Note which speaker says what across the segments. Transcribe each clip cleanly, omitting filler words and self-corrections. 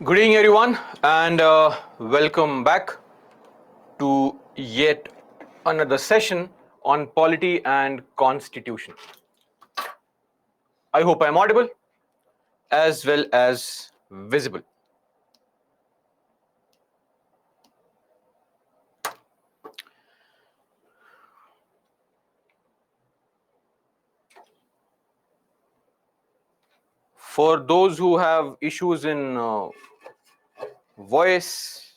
Speaker 1: Good evening, everyone, and welcome back to yet another session on polity and constitution. I hope I'm audible as well as visible. For those who have issues in voice,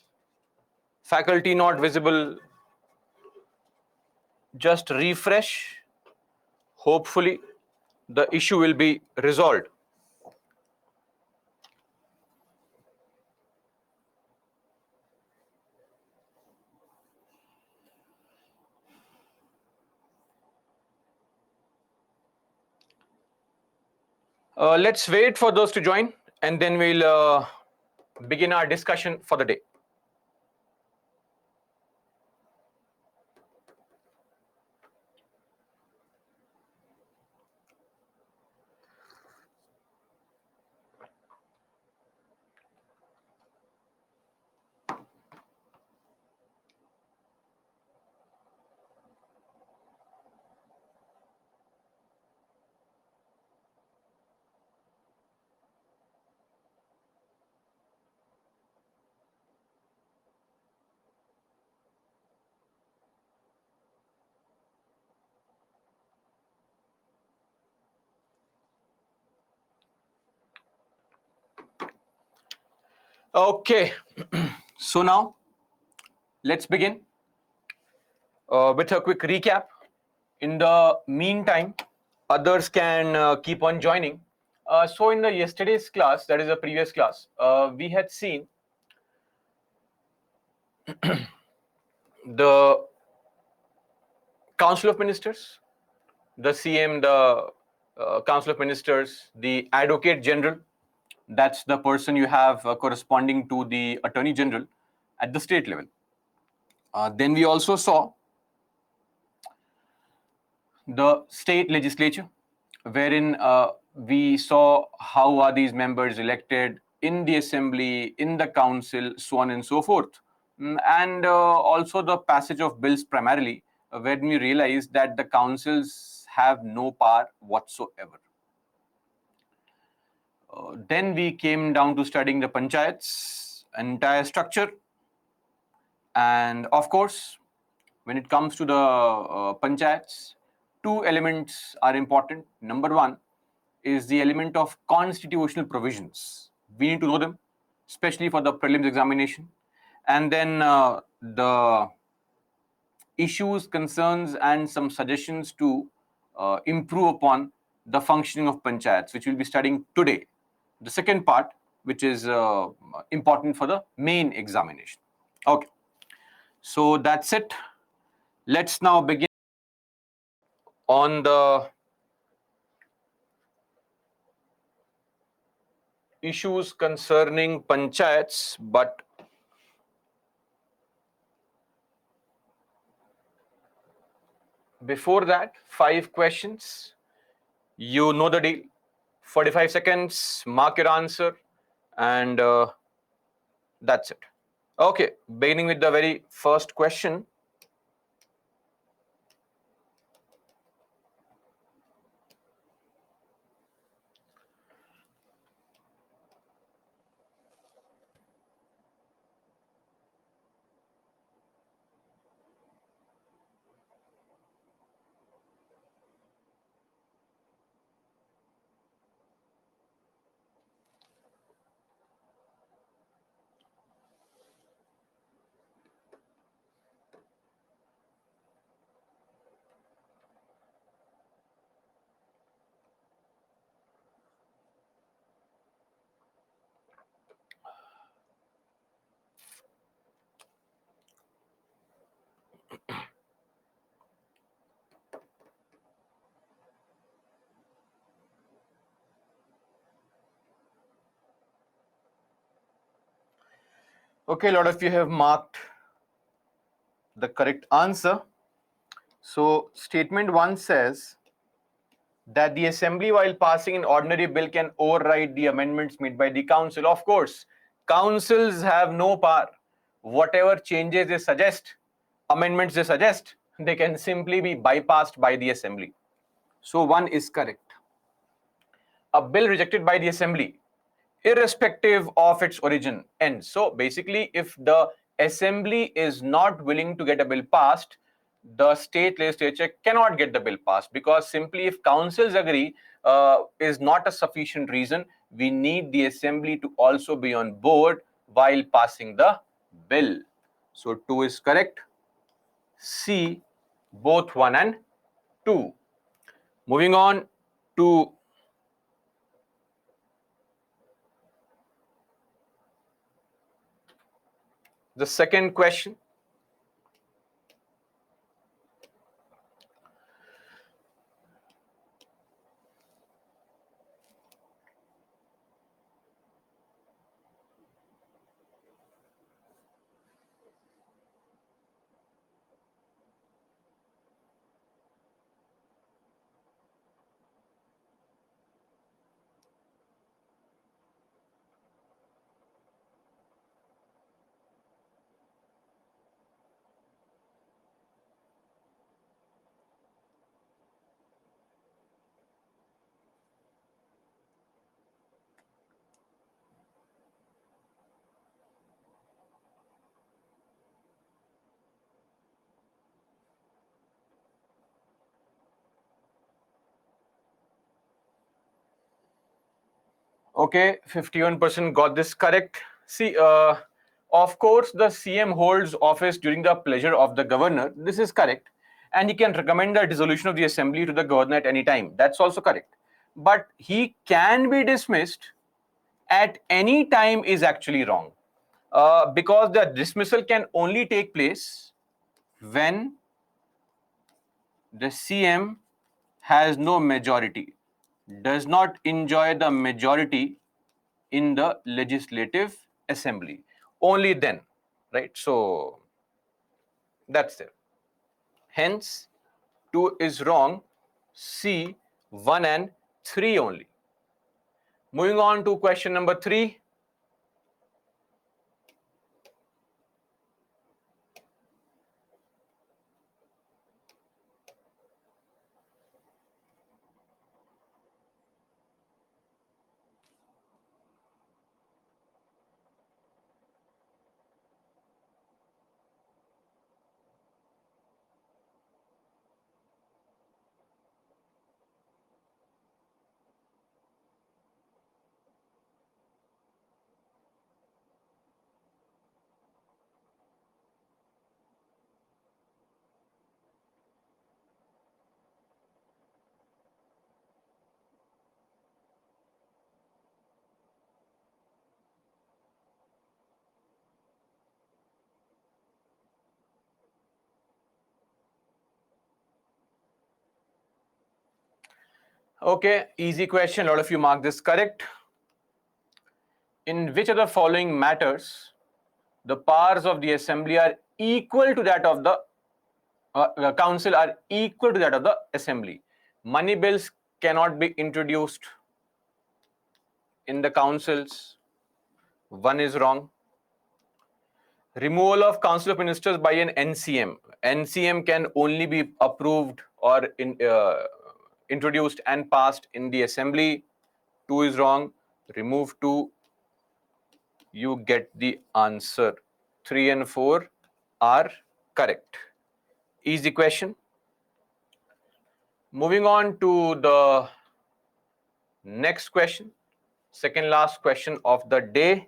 Speaker 1: faculty not visible, just refresh. Hopefully, the issue will be resolved. Let's wait for those to join, and then we'll begin our discussion for the day. Okay, so now let's begin with a quick recap. In the meantime, others can keep on joining. So in the yesterday's class, that is a previous class, we had seen the Council of Ministers, the CM, the Council of Ministers, the Advocate General, that's the person you have corresponding to the Attorney General at the state level. Then we also saw the state legislature, wherein we saw how are these members elected in the assembly, in the council, so on and so forth. And also the passage of bills primarily, when we realized that the councils have no power whatsoever. Then we came down to studying the panchayats, entire structure. And of course, when it comes to the panchayats, two elements are important. Number one is the element of constitutional provisions. We need to know them, especially for the prelims examination. And then the issues, concerns, and some suggestions to improve upon the functioning of panchayats, which we'll be studying today. The second part, which is important for the main examination. Okay, so that's it. Let's now begin on the issues concerning panchayats, but before that, 5 questions. You know the deal. 45 seconds, mark your answer, and that's it. Okay, beginning with the very first question. Okay, a lot of you have marked the correct answer. So, statement 1 says that the assembly, while passing an ordinary bill, can override the amendments made by the council. Of course, councils have no power. Whatever changes they suggest, amendments they suggest, they can simply be bypassed by the assembly. So, 1 is correct. A bill rejected by the assembly, irrespective of its origin, ends. So basically, if the assembly is not willing to get a bill passed, the state legislature cannot get the bill passed, because simply if councils agree is not a sufficient reason. We need the assembly to also be on board while passing the bill. So 2 is correct. C, both 1 and 2. Moving on to the second question. Okay, 51% got this correct. See, of course, the CM holds office during the pleasure of the governor. This is correct. And he can recommend the dissolution of the assembly to the governor at any time. That's also correct. But he can be dismissed at any time is actually wrong. Because the dismissal can only take place when the CM has no majority, does not enjoy the majority in the legislative assembly. Only then, right? So that's it. Hence, 2 is wrong. C, 1 and 3 only. Moving on to question number 3. Okay, easy question. A lot of you mark this correct. In which of the following matters the powers of the assembly are equal to that of the council are equal to that of the assembly? Money bills cannot be introduced in the councils. One is wrong. Removal of Council of Ministers by an NCM. NCM can only be approved or introduced and passed in the assembly. 2 is wrong. Remove 2. You get the answer. 3 and 4 are correct. Easy question. Moving on to the next question. Second last question of the day.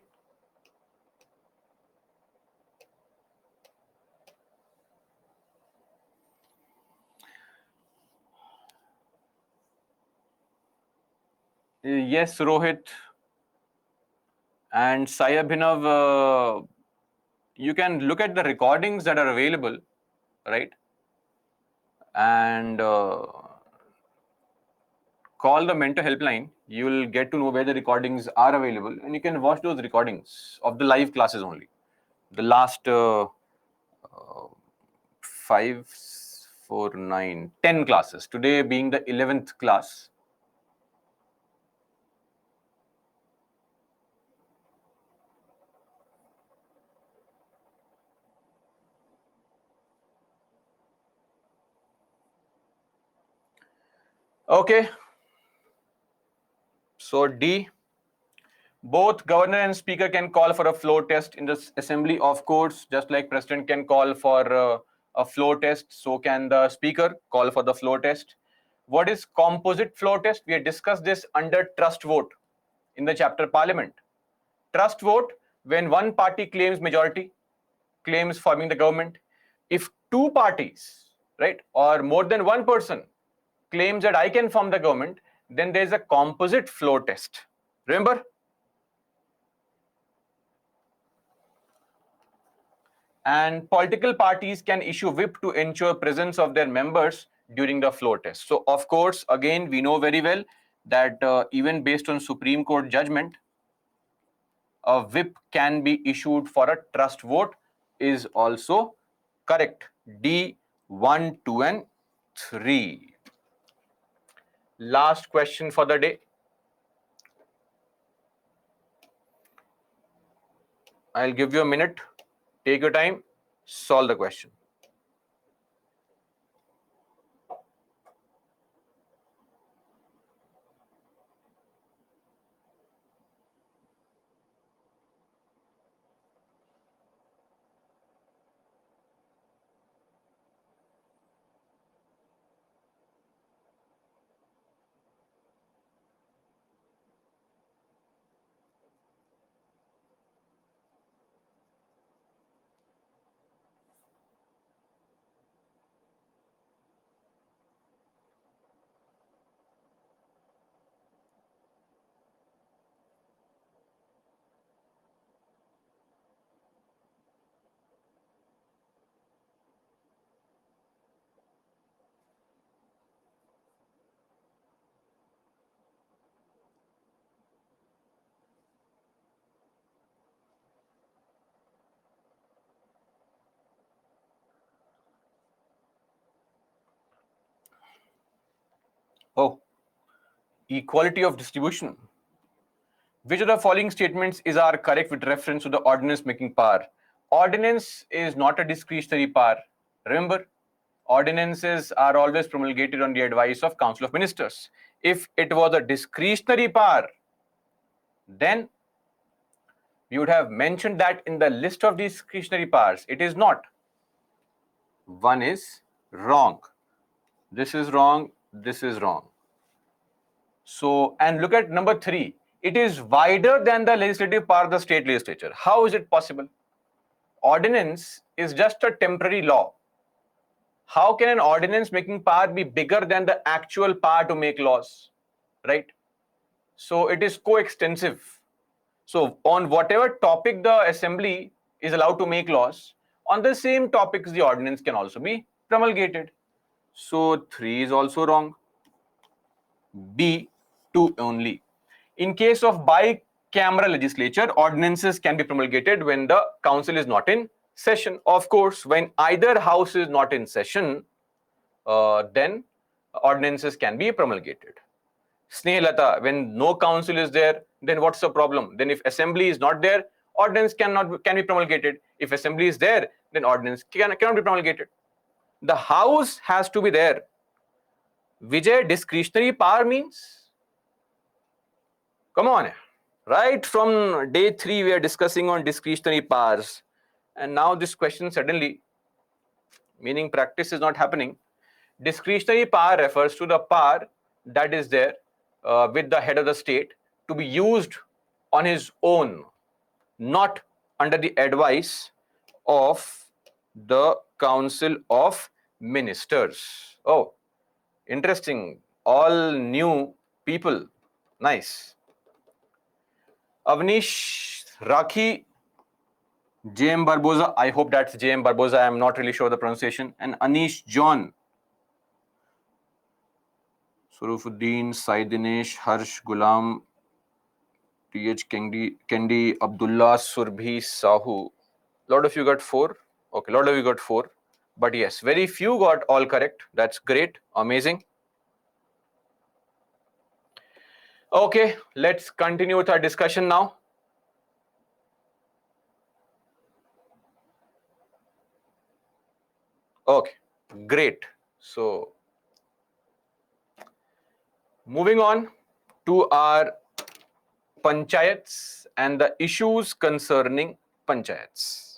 Speaker 1: Yes, Rohit and Sai Abhinav, you can look at the recordings that are available, right? And call the mentor helpline. You will get to know where the recordings are available, and you can watch those recordings of the live classes only. The last 5, 4, 9, 10 classes. Today being the 11th class. Okay. So D, both governor and speaker can call for a floor test in the assembly, of course, just like president can call for a floor test, so can the speaker call for the floor test. What is composite floor test? We have discussed this under trust vote in the chapter Parliament. Trust vote, when one party claims majority, claims forming the government. If two parties, right, or more than one person claims that I can form the government, then there's a composite floor test. Remember? And political parties can issue whip to ensure presence of their members during the floor test. So, of course, again, we know very well that even based on Supreme Court judgment, a whip can be issued for a trust vote is also correct. D, 1, 2, and 3. Last question for the day. I'll give you a minute. Take your time. Solve the question. Oh, equality of distribution. Which of the following statements are correct with reference to the ordinance making power? Ordinance is not a discretionary power. Remember, ordinances are always promulgated on the advice of Council of Ministers. If it was a discretionary power, then we would have mentioned that in the list of discretionary powers. It is not. One is wrong. This is wrong. This is wrong. So, and look at number 3. It is wider than the legislative power of the state legislature. How is it possible? Ordinance is just a temporary law. How can an ordinance making power be bigger than the actual power to make laws? Right? So, it is coextensive. So, on whatever topic the assembly is allowed to make laws, on the same topics the ordinance can also be promulgated. So, 3 is also wrong. B, 2 only. In case of bicameral legislature, ordinances can be promulgated when the council is not in session. Of course, when either house is not in session, then ordinances can be promulgated. Snehlata, when no council is there, then what's the problem? Then if assembly is not there, ordinance can be promulgated. If assembly is there, then ordinance cannot be promulgated. The house has to be there. Vijay, discretionary power means? Come on. Right from day 3, we are discussing on discretionary powers. And now this question suddenly, meaning practice is not happening. Discretionary power refers to the power that is there with the head of the state to be used on his own, not under the advice of the Council of Ministers. Oh, interesting. All new people. Nice. Avnish Rakhi, JM Barboza, I hope that's JM Barboza, I'm not really sure the pronunciation, and Anish John, Surufuddin, Saidinesh, Harsh Gulam, TH Kendi, Abdullah, Surbhi, Sahu. A lot of you got 4. Okay, a lot of you got 4. But yes, very few got all correct. That's great, amazing. Okay, let's continue with our discussion now. Okay, great. So, moving on to our panchayats and the issues concerning panchayats.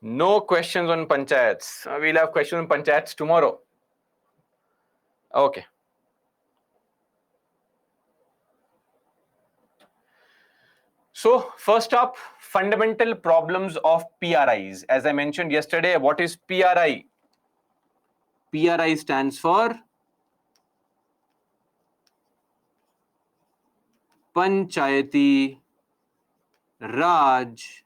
Speaker 1: No questions on panchayats. We'll have questions on panchayats tomorrow. Okay. So first up, fundamental problems of PRIs. As I mentioned yesterday, what is PRI? PRI stands for Panchayati Raj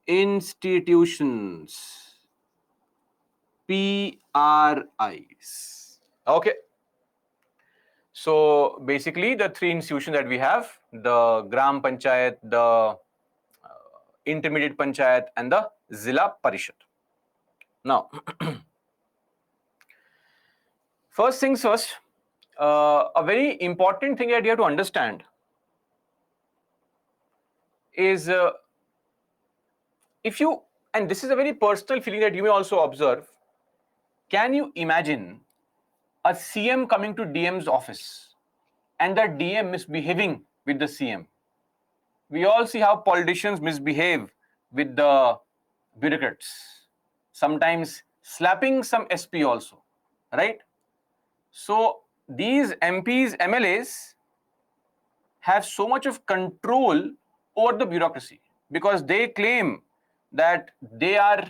Speaker 1: Institutions. PRIs. Okay. So basically the 3 institutions that we have, the Gram Panchayat, the Intermediate Panchayat and the Zilla Parishad. Now, first things first, a very important thing that you have to understand is if you, and this is a very personal feeling that you may also observe, can you imagine a CM coming to DM's office and the DM misbehaving with the CM? We all see how politicians misbehave with the bureaucrats, sometimes slapping some SP also, right? So these MPs, MLAs have so much of control over the bureaucracy because they claim that they are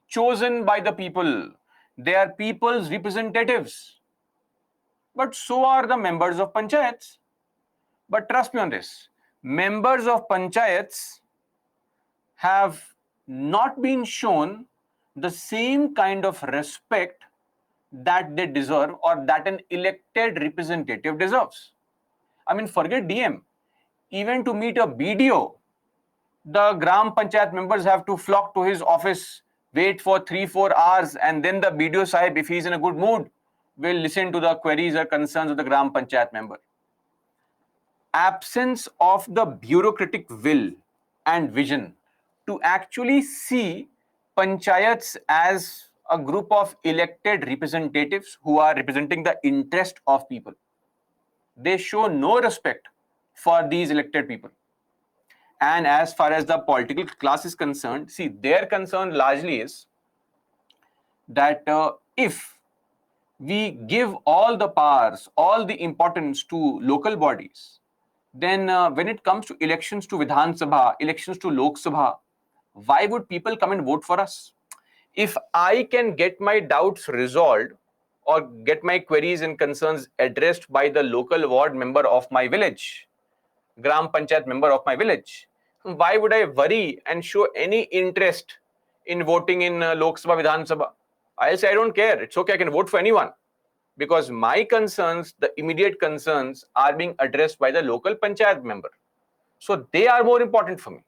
Speaker 1: chosen by the people, they are people's representatives. But so are the members of panchayats. But trust me on this, members of panchayats have not been shown the same kind of respect that they deserve or that an elected representative deserves. I mean, forget DM. Even to meet a BDO, the Gram Panchayat members have to flock to his office, wait for 3-4 hours, and then the BDO Sahib, if he's in a good mood, will listen to the queries or concerns of the Gram Panchayat member. Absence of the bureaucratic will and vision to actually see panchayats as a group of elected representatives who are representing the interest of people. They show no respect for these elected people. And as far as the political class is concerned, see, their concern largely is that if we give all the powers, all the importance to local bodies, then when it comes to elections to Vidhan Sabha, elections to Lok Sabha, why would people come and vote for us? If I can get my doubts resolved or get my queries and concerns addressed by the local ward member of my village, Gram Panchayat member of my village, why would I worry and show any interest in voting in Lok Sabha, Vidhan Sabha. I'll say I don't care. It's okay. I can vote for anyone because my concerns, the immediate concerns, are being addressed by the local panchayat member. So they are more important for me.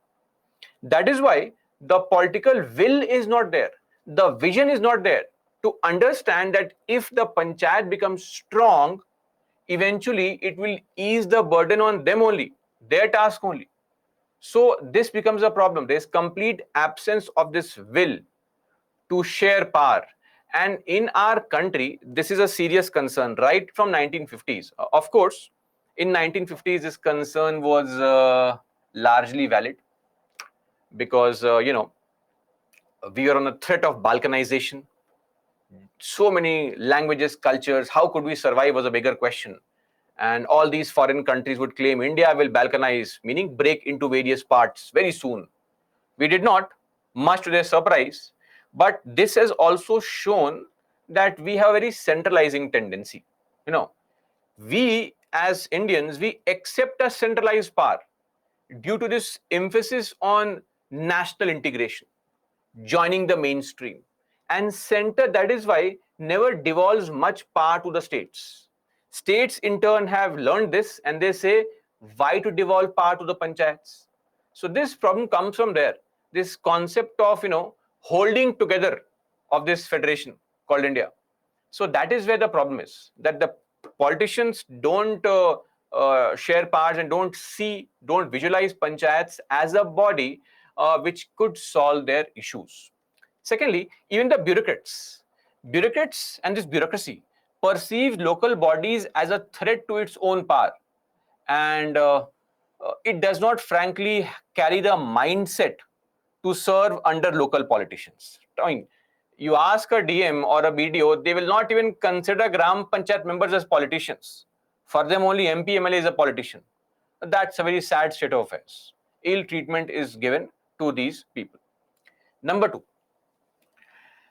Speaker 1: That is why the political will is not there. The vision is not there to understand that if the panchayat becomes strong, eventually it will ease the burden on them only, their task only. So this becomes a problem. There is complete absence of this will to share power. And in our country, this is a serious concern right from 1950s. Of course, in 1950s, this concern was largely valid because, we were on a threat of balkanization. So many languages, cultures, how could we survive was a bigger question. And all these foreign countries would claim India will balkanize, meaning break into various parts very soon. We did not, much to their surprise, but this has also shown that we have a very centralizing tendency. We as Indians, we accept a centralized power due to this emphasis on national integration, joining the mainstream. And center, that is why, never devolves much power to the states. States in turn have learned this and they say, why to devolve power to the panchayats? So this problem comes from there. This concept of, holding together of this federation called India. So that is where the problem is, that the politicians don't share powers and don't visualize panchayats as a body which could solve their issues. Secondly, even the bureaucrats and this bureaucracy perceive local bodies as a threat to its own power. And it does not frankly carry the mindset to serve under local politicians. I mean, you ask a DM or a BDO, they will not even consider Gram Panchayat members as politicians. For them, only MP, MLA is a politician. That's a very sad state of affairs. Ill treatment is given to these people. Number two,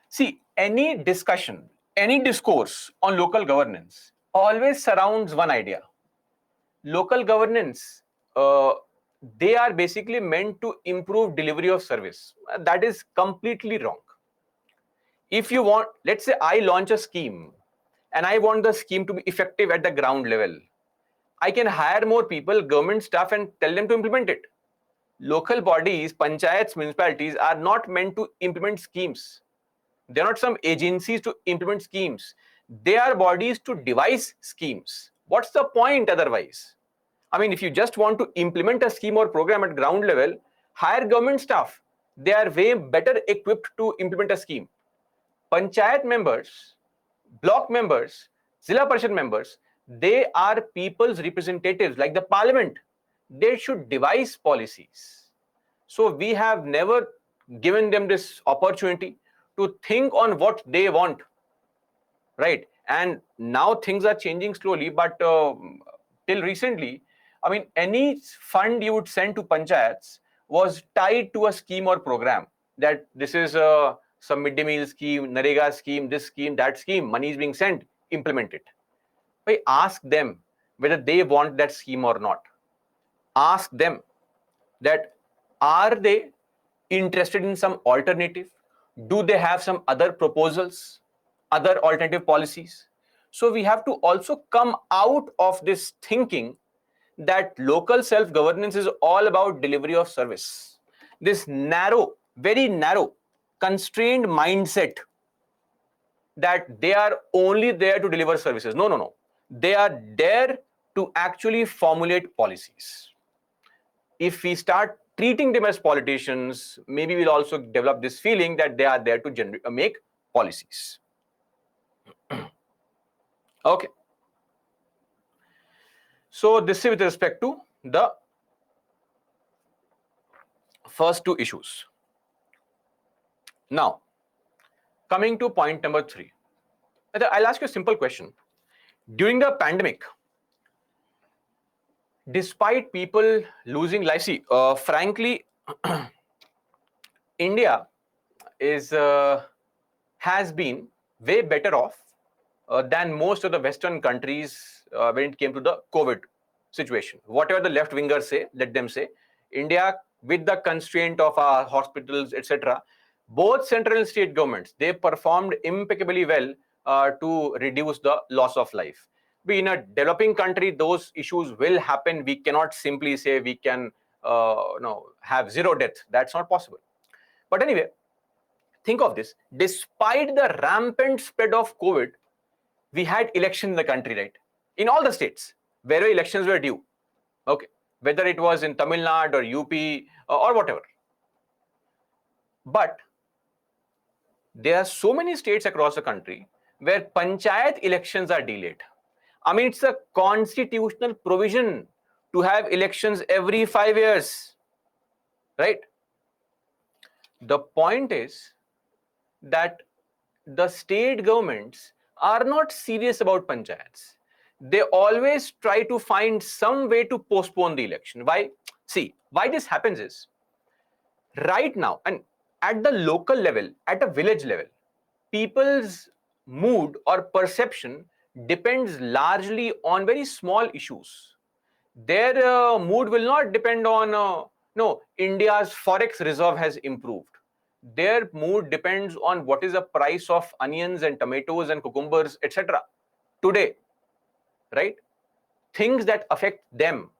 Speaker 1: see, any discussion, any discourse on local governance always surrounds one idea. Local governance, they are basically meant to improve delivery of service. That is completely wrong. If you want, let's say I launch a scheme and I want the scheme to be effective at the ground level, I can hire more people, government staff, and tell them to implement it. Local bodies, panchayats, municipalities are not meant to implement schemes. They're not some agencies to implement schemes. They are bodies to devise schemes. What's the point otherwise? I mean, if you just want to implement a scheme or program at ground level, hire government staff. They are way better equipped to implement a scheme. Panchayat members, block members, Zilla Parishad members, they are people's representatives like the parliament. They should devise policies. So we have never given them this opportunity to think on what they want, right? And now things are changing slowly, but till recently, I mean, any fund you would send to panchayats was tied to a scheme or program, that this is some midday meal scheme, Narega scheme, this scheme, that scheme, money is being sent, implement it. But ask them whether they want that scheme or not. Ask them that, are they interested in some alternative? Do they have some other proposals, other alternative policies? So we have to also come out of this thinking that local self-governance is all about delivery of service. This narrow, very narrow, constrained mindset that they are only there to deliver services. No, no, no. They are there to actually formulate policies. If we start treating them as politicians, maybe we'll also develop this feeling that they are there to make policies. Okay. So this is with respect to the first two issues. Now, coming to point number 3. I'll ask you a simple question. During the pandemic, despite people losing life, see, frankly, India has been way better off than most of the Western countries when it came to the COVID situation. Whatever the left wingers say, let them say. India, with the constraint of our hospitals, etc., both central and state governments, they performed impeccably well to reduce the loss of life. But in a developing country, those issues will happen. We cannot simply say we can have zero death. That's not possible. But anyway, think of this. Despite the rampant spread of COVID, we had election in the country, right? In all the states, wherever elections were due. Okay. Whether it was in Tamil Nadu or UP or whatever. But there are so many states across the country where panchayat elections are delayed. I mean, it's a constitutional provision to have elections every 5 years, right? The point is that the state governments are not serious about panchayats. They always try to find some way to postpone the election. Why? See, why this happens is, right now, and at the local level, at a village level, people's mood or perception depends largely on very small issues. Their mood will not depend on, no, India's forex reserve has improved. Their mood depends on what is the price of onions and tomatoes and cucumbers, etc. today, right? Things that affect them.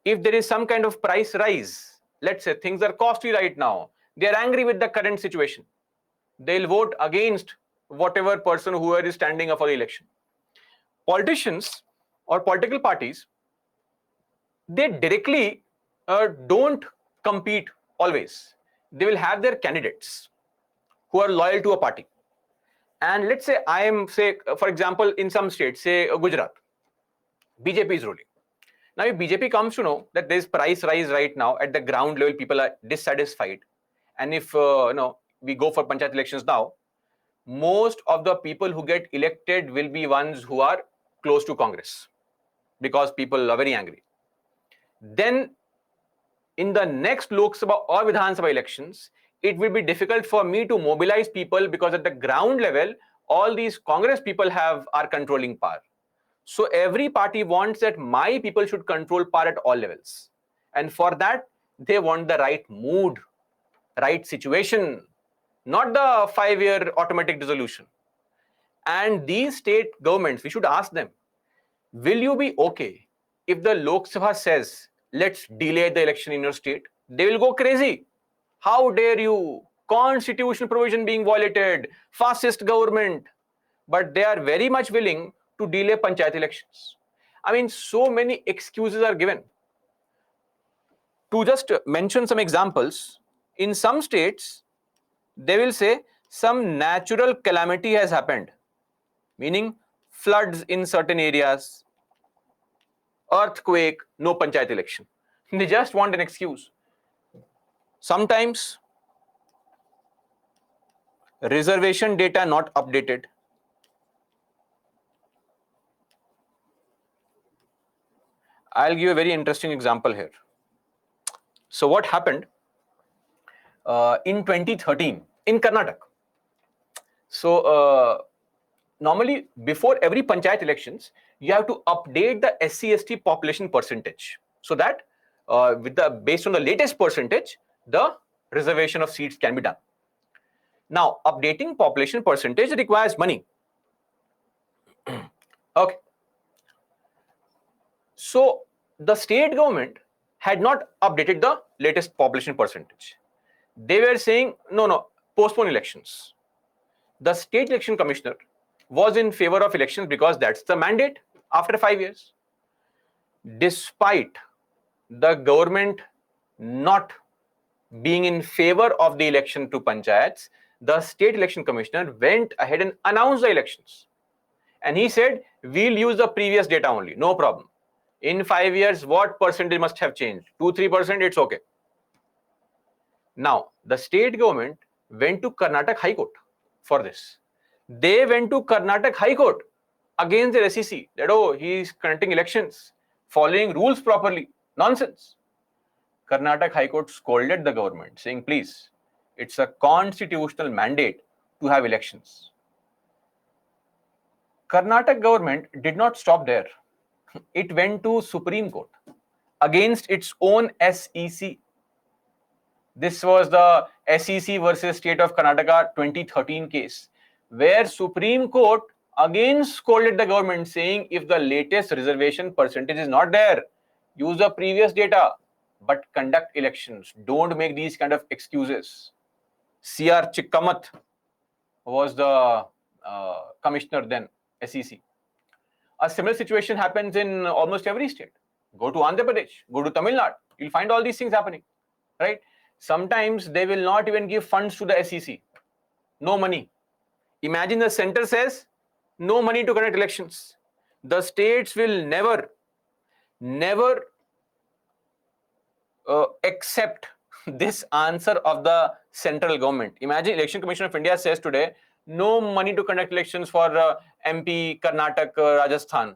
Speaker 1: If there is some kind of price rise, let's say things are costly right now, they are angry with the current situation. They'll vote against whatever person whoever is standing up for the election. Politicians or political parties, they directly don't compete always. They will have their candidates who are loyal to a party. And let's say I am, say, for example, in some states, say Gujarat, BJP is ruling. Now, if BJP comes to know that there is price rise right now at the ground level, people are dissatisfied, and if we go for panchayat elections now, most of the people who get elected will be ones who are close to Congress, because people are very angry. Then in the next Lok Sabha or Vidhan Sabha elections, it will be difficult for me to mobilize people, because at the ground level, all these Congress people are controlling power. So every party wants that my people should control power at all levels. And for that, they want the right mood, right situation, not the 5-year automatic dissolution. And these state governments, we should ask them, will you be okay if the Lok Sabha says, let's delay the election in your state? They will go crazy. How dare you? Constitutional provision being violated, fascist government. But they are very much willing to delay panchayat elections. I mean, so many excuses are given. To just mention some examples, in some states, they will say some natural calamity has happened, meaning floods in certain areas, earthquake, no panchayat election. They just want an excuse. Sometimes reservation data not updated. I'll give a very interesting example here. So what happened in 2013 in Karnataka? So normally before every panchayat elections, you have to update the SC/ST population percentage, so that based on the latest percentage, the reservation of seats can be done. Now, updating population percentage requires money. Okay. So the state government had not updated the latest population percentage. They were saying, no, postpone elections. The state election commissioner was in favor of elections because that's the mandate after 5 years. Despite the government not being in favor of the election to panchayats, the state election commissioner went ahead and announced the elections. And he said, we'll use the previous data only, no problem. In 5 years, what percentage must have changed? 2-3%, it's okay. Now, the state government went to Karnataka High Court for this. They went to Karnataka High Court against their SEC that, oh, he is conducting elections, following rules properly. Nonsense. Karnataka High Court scolded the government, saying, please, it's a constitutional mandate to have elections. Karnataka government did not stop there. It went to Supreme Court against its own SEC. This was the SEC versus State of Karnataka 2013 case, where Supreme Court again scolded the government, saying if the latest reservation percentage is not there, use the previous data, but conduct elections. Don't make these kind of excuses. C.R. Chikkamath was the commissioner then, SEC. A similar situation happens in almost every state. Go to Andhra Pradesh, go to Tamil Nadu, you'll find all these things happening, right? Sometimes they will not even give funds to the SEC. No money. Imagine the center says, no money to conduct elections. The states will never accept this answer of the central government. Imagine Election Commission of India says today, no money to conduct elections for MP, Karnataka, Rajasthan.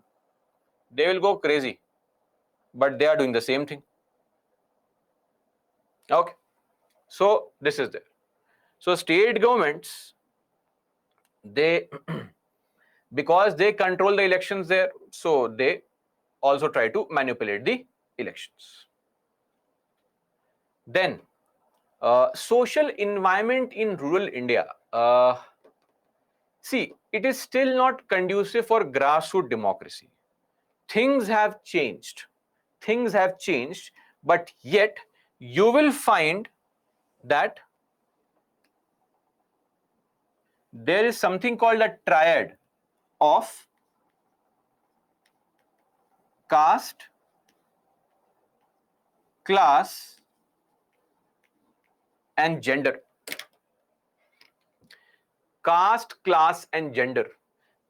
Speaker 1: They will go crazy. But they are doing the same thing. Okay. So this is there. So state governments, they because they control the elections there, so they also try to manipulate the elections. Then social environment in rural India. See, it is still not conducive for grassroots democracy. Things have changed. Things have changed, but yet you will find that there is something called a triad of caste, class, and gender. Caste, class, and gender.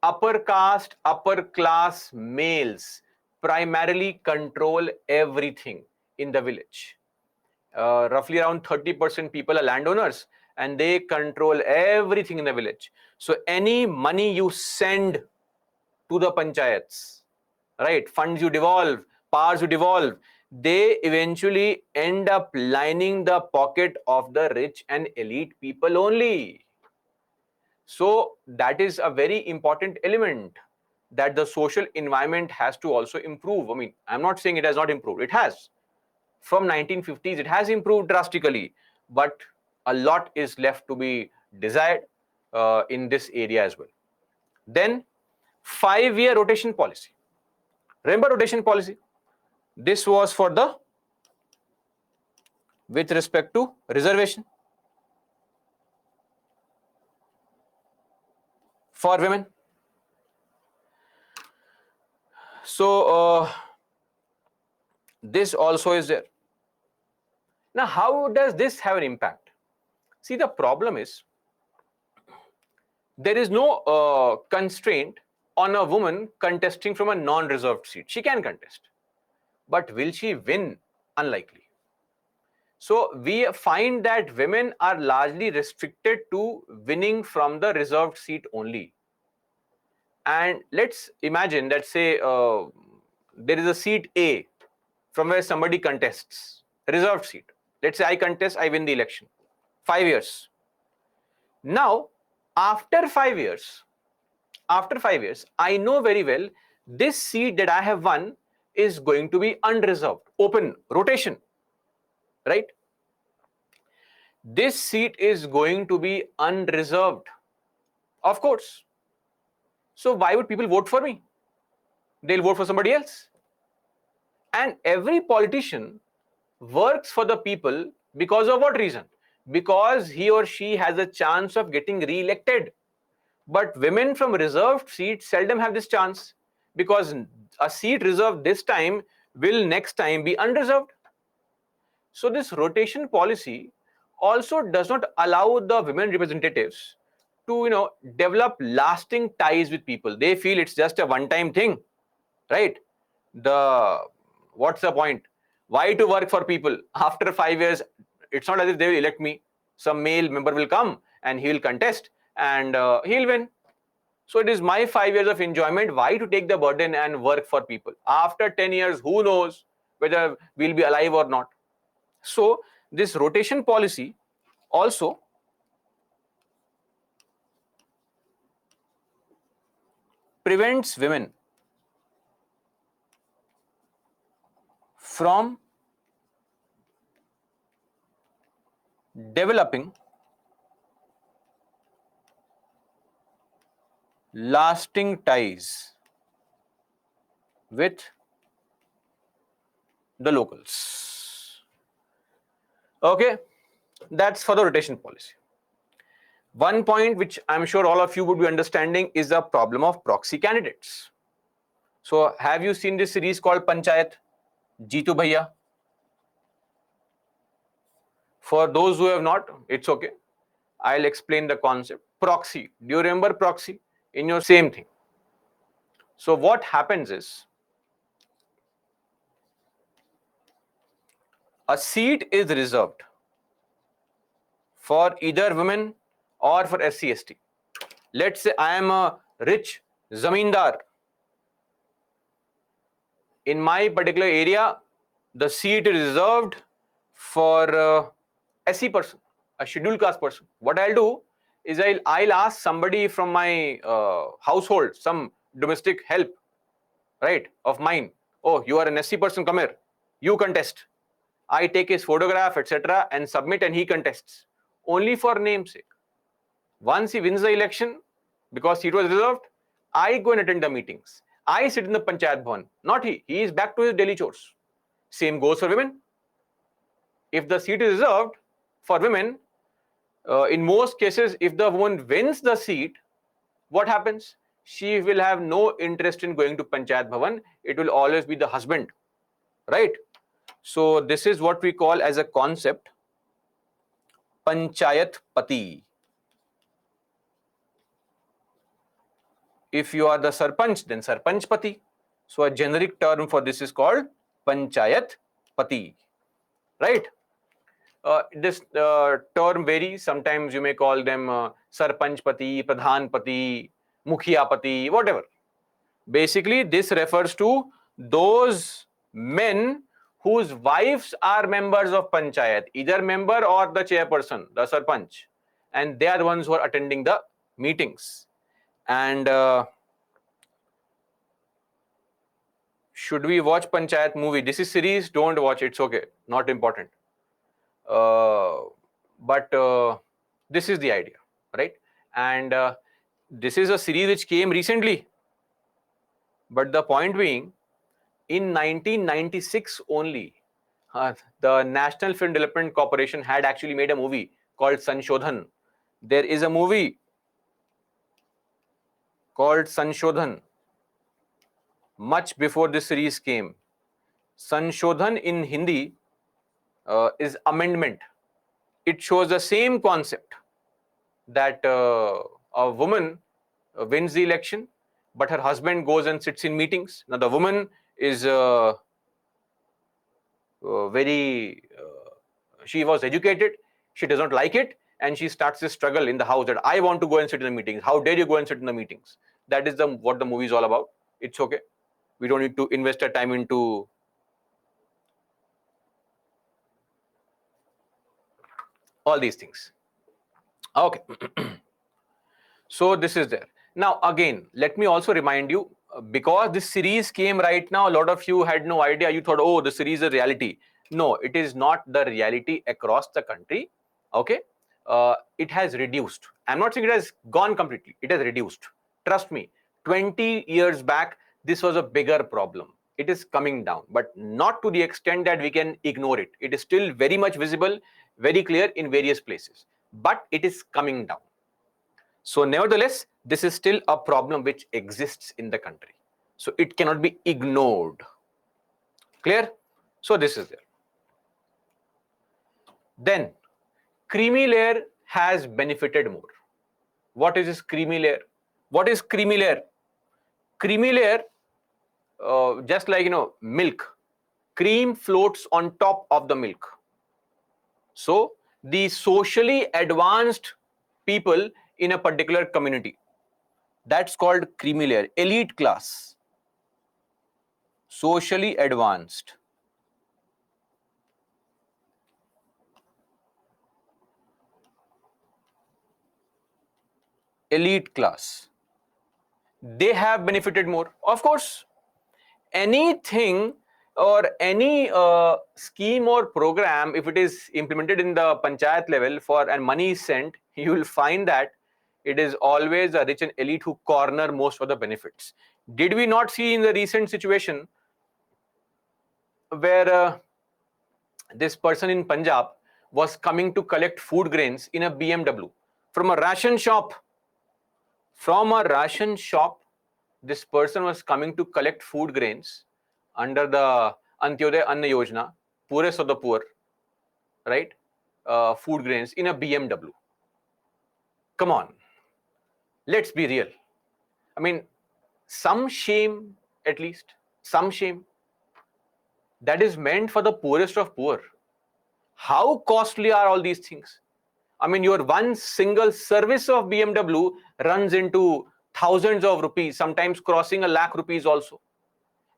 Speaker 1: Upper caste, upper class males primarily control everything in the village. Roughly around 30% people are landowners and they control everything in the village. So any money you send to the panchayats, right, funds you devolve, powers you devolve, they eventually end up lining the pocket of the rich and elite people only. So that is a very important element, that the social environment has to also improve. I mean, I'm not saying it has not improved. It has. From 1950s, it has improved drastically, but a lot is left to be desired in this area as well. Then 5-year rotation policy. Remember rotation policy? This was for the, with respect to reservation for women. So this also is there. Now, how does this have an impact? See, the problem is there is no constraint on a woman contesting from a non-reserved seat. She can contest, but will she win? Unlikely. So we find that women are largely restricted to winning from the reserved seat only. And let's imagine that, say, there is a seat A from where somebody contests, reserved seat. Let's say I contest, I win the election. 5 years. Now, after 5 years, I know very well this seat that I have won is going to be unreserved, open, rotation, right? This seat is going to be unreserved, of course. So why would people vote for me? They'll vote for somebody else. And every politician works for the people because of what reason? Because he or she has a chance of getting re-elected. But women from reserved seats seldom have this chance, because a seat reserved this time will next time be unreserved. So this rotation policy also does not allow the women representatives to develop lasting ties with people. They feel it's just a one-time thing, right? What's the point? Why to work for people? After 5 years, it's not as if they will elect me. Some male member will come and he will contest and he'll win. So it is my 5 years of enjoyment. Why to take the burden and work for people? After 10 years, who knows whether we'll be alive or not? So this rotation policy also prevents women from developing lasting ties with the locals. Okay, that's for the rotation policy. One point which I'm sure all of you would be understanding is the problem of proxy candidates. So have you seen this series called Panchayat? Jeetu Bhaiya? For those who have not, it's okay. I'll explain the concept. Proxy. Do you remember proxy? In your same thing. So what happens is, a seat is reserved for either women or for SC/ST. Let's say I am a rich zamindar. In my particular area, the seat is reserved for SC person, a scheduled caste person. What I'll do is I'll ask somebody from my household, some domestic help, right, of mine. Oh, you are an SC person, come here. You contest. I take his photograph, etc., and submit, and he contests. Only for namesake. Once he wins the election, because seat was reserved, I go and attend the meetings. I sit in the Panchayat Bhavan, not he. He is back to his daily chores. Same goes for women. If the seat is reserved for women, in most cases, if the woman wins the seat, what happens? She will have no interest in going to Panchayat Bhavan. It will always be the husband, right? So this is what we call as a concept, Panchayat Pati. If you are the Sarpanch, then Sarpanch Pati. So a generic term for this is called Panchayat Pati, right? This term varies. Sometimes you may call them Sarpanch Pati, Pradhan Pati, Mukhiya Pati, whatever. Basically, this refers to those men whose wives are members of Panchayat, either member or the chairperson, the Sarpanch, and they are the ones who are attending the meetings. And should we watch Panchayat movie? This is series, don't watch, it's okay, not important. But this is the idea, right? And this is a series which came recently. But the point being, in 1996 only, the National Film Development Corporation had actually made a movie called Sanshodhan. There is a movie called Sanshodhan much before this series came. Sanshodhan in Hindi is amendment. It shows the same concept that a woman wins the election, but her husband goes and sits in meetings. Now the woman is she was educated, she does not like it, and she starts this struggle in the house that I want to go and sit in the meetings. How dare you go and sit in the meetings? That is what the movie is all about. It's okay. We don't need to invest our time into all these things. Okay. So this is there. Now again, let me also remind you, because this series came right now, a lot of you had no idea. You thought, oh, the series is reality. No, it is not the reality across the country. Okay. It has reduced. I'm not saying it has gone completely. It has reduced. Trust me, 20 years back, this was a bigger problem. It is coming down, but not to the extent that we can ignore it. It is still very much visible, very clear in various places, but it is coming down. So nevertheless, this is still a problem which exists in the country. So it cannot be ignored. Clear? So this is there. Then, creamy layer has benefited more. What is this creamy layer? What is creamy layer? Creamy layer, just like, milk. Cream floats on top of the milk. So the socially advanced people in a particular community, that's called creamy layer, elite class, socially advanced. Elite class, they have benefited more. Of course, anything or any scheme or program, if it is implemented in the panchayat level for and money is sent, you will find that it is always a rich and elite who corner most of the benefits. Did we not see in the recent situation where this person in Punjab was coming to collect food grains in a BMW from a ration shop? From a ration shop, this person was coming to collect food grains under the Antyodaya Anna Yojana, poorest of the poor, right? Food grains in a BMW. Come on, let's be real. I mean, some shame, at least, some shame. That is meant for the poorest of poor. How costly are all these things? I mean, your one single service of BMW runs into thousands of rupees, sometimes crossing ₹1,00,000 also.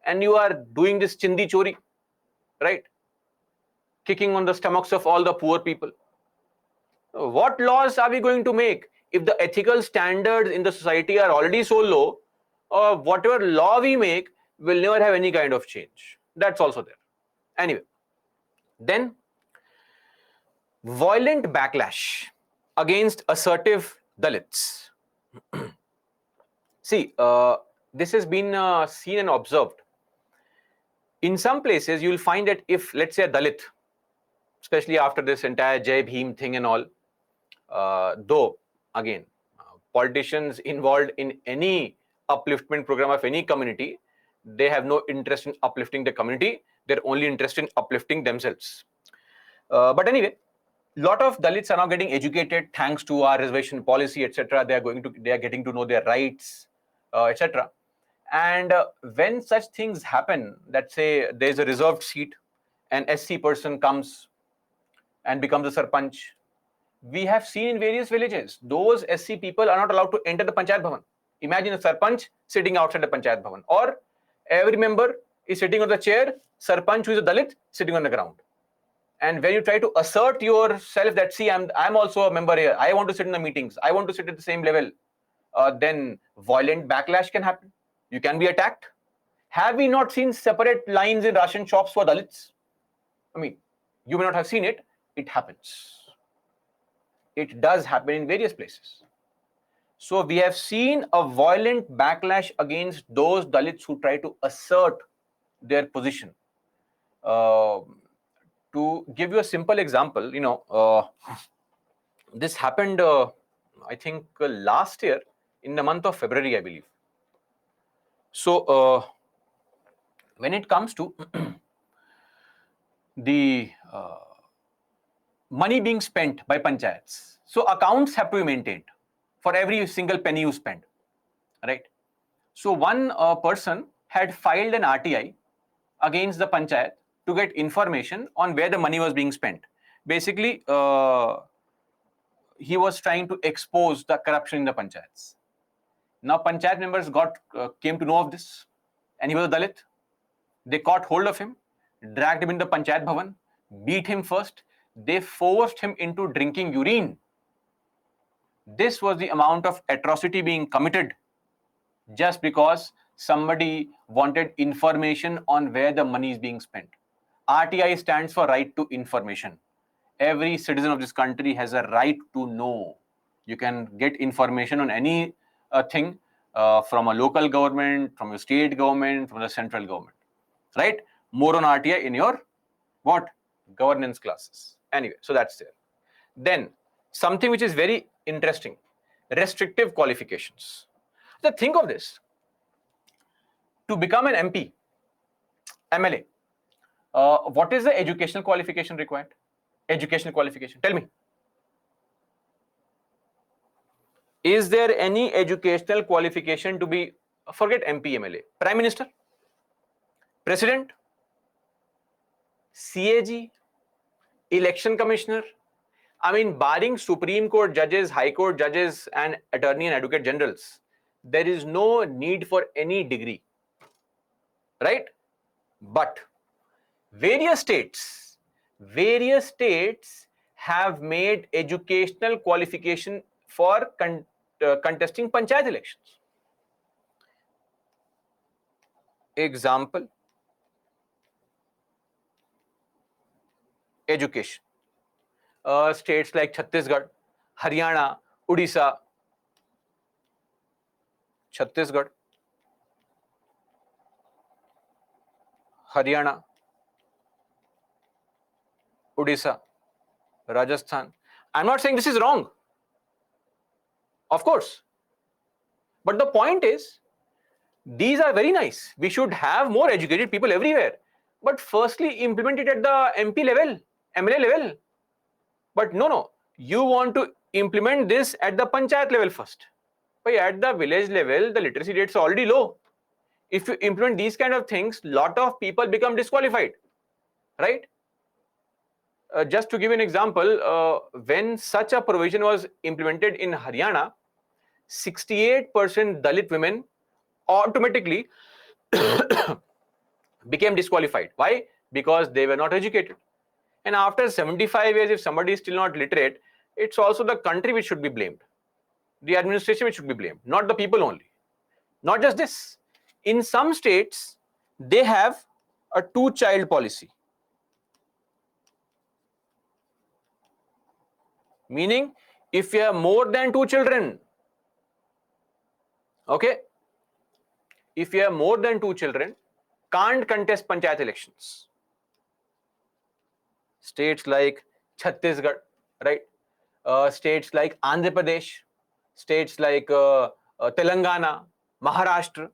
Speaker 1: And you are doing this chindi chori, right? Kicking on the stomachs of all the poor people. What laws are we going to make? If the ethical standards in the society are already so low, whatever law we make will never have any kind of change. That's also there. Anyway, then violent backlash against assertive Dalits. See, this has been seen and observed. In some places, you will find that if, let's say, a Dalit, especially after this entire Jai Bhim thing and all, though, again, politicians involved in any upliftment program of any community, they have no interest in uplifting the community. They're only interested in uplifting themselves. But anyway, lot of Dalits are now getting educated thanks to our reservation policy, etc. They are getting to know their rights, etc. And when such things happen, let's say there's a reserved seat, an SC person comes and becomes a sarpanch. We have seen in various villages, those SC people are not allowed to enter the Panchayat Bhavan. Imagine a sarpanch sitting outside the Panchayat Bhavan, or every member is sitting on the chair, sarpanch who is a Dalit sitting on the ground. And when you try to assert yourself that, see, I'm also a member here, I want to sit in the meetings, I want to sit at the same level, then violent backlash can happen. You can be attacked. Have we not seen separate lines in ration shops for Dalits? I mean, you may not have seen it, it happens. It does happen in various places. So we have seen a violent backlash against those Dalits who try to assert their position. To give you a simple example, this happened, I think, last year in the month of February, I believe. So when it comes to the money being spent by panchayats, so accounts have to be maintained for every single penny you spend, right? So one person had filed an RTI against the panchayat to get information on where the money was being spent. Basically, he was trying to expose the corruption in the panchayats. Now, panchayat members came to know of this, and he was a Dalit. They caught hold of him, dragged him into the Panchayat Bhavan, beat him first. They forced him into drinking urine. This was the amount of atrocity being committed just because somebody wanted information on where the money is being spent. RTI stands for Right to Information. Every citizen of this country has a right to know. You can get information on any thing from a local government, from a state government, from the central government, right? More on RTI in your governance classes. Anyway, so that's there. Then something which is very interesting, restrictive qualifications. So think of this. To become an MP, MLA, what is the educational qualification required? Educational qualification, tell me. Is there any educational qualification to be, forget MP, MLA, Prime Minister, President, CAG, Election Commissioner? I mean, barring Supreme Court judges, High Court judges, and Attorney and Advocate Generals, there is no need for any degree, right? But various states have made educational qualification for contesting panchayat elections. Example, education. States like Chhattisgarh, Haryana, Odisha, Chhattisgarh, Haryana, Odisha, Rajasthan. I'm not saying this is wrong, of course. But the point is, these are very nice. We should have more educated people everywhere. But firstly, implement it at the MP level, MLA level. But no. You want to implement this at the panchayat level first. But at the village level, the literacy rates are already low. If you implement these kind of things, lot of people become disqualified, right? Just to give you an example, when such a provision was implemented in Haryana, 68% Dalit women automatically became disqualified. Why? Because they were not educated. And after 75 years, if somebody is still not literate, it's also the country which should be blamed. The administration which should be blamed, not the people only. Not just this. In some states, they have a two-child policy. Meaning, if you have more than two children, okay, if you have more than two children, can't contest panchayat elections. States like Chhattisgarh, right? States like Andhra Pradesh, states like Telangana, Maharashtra.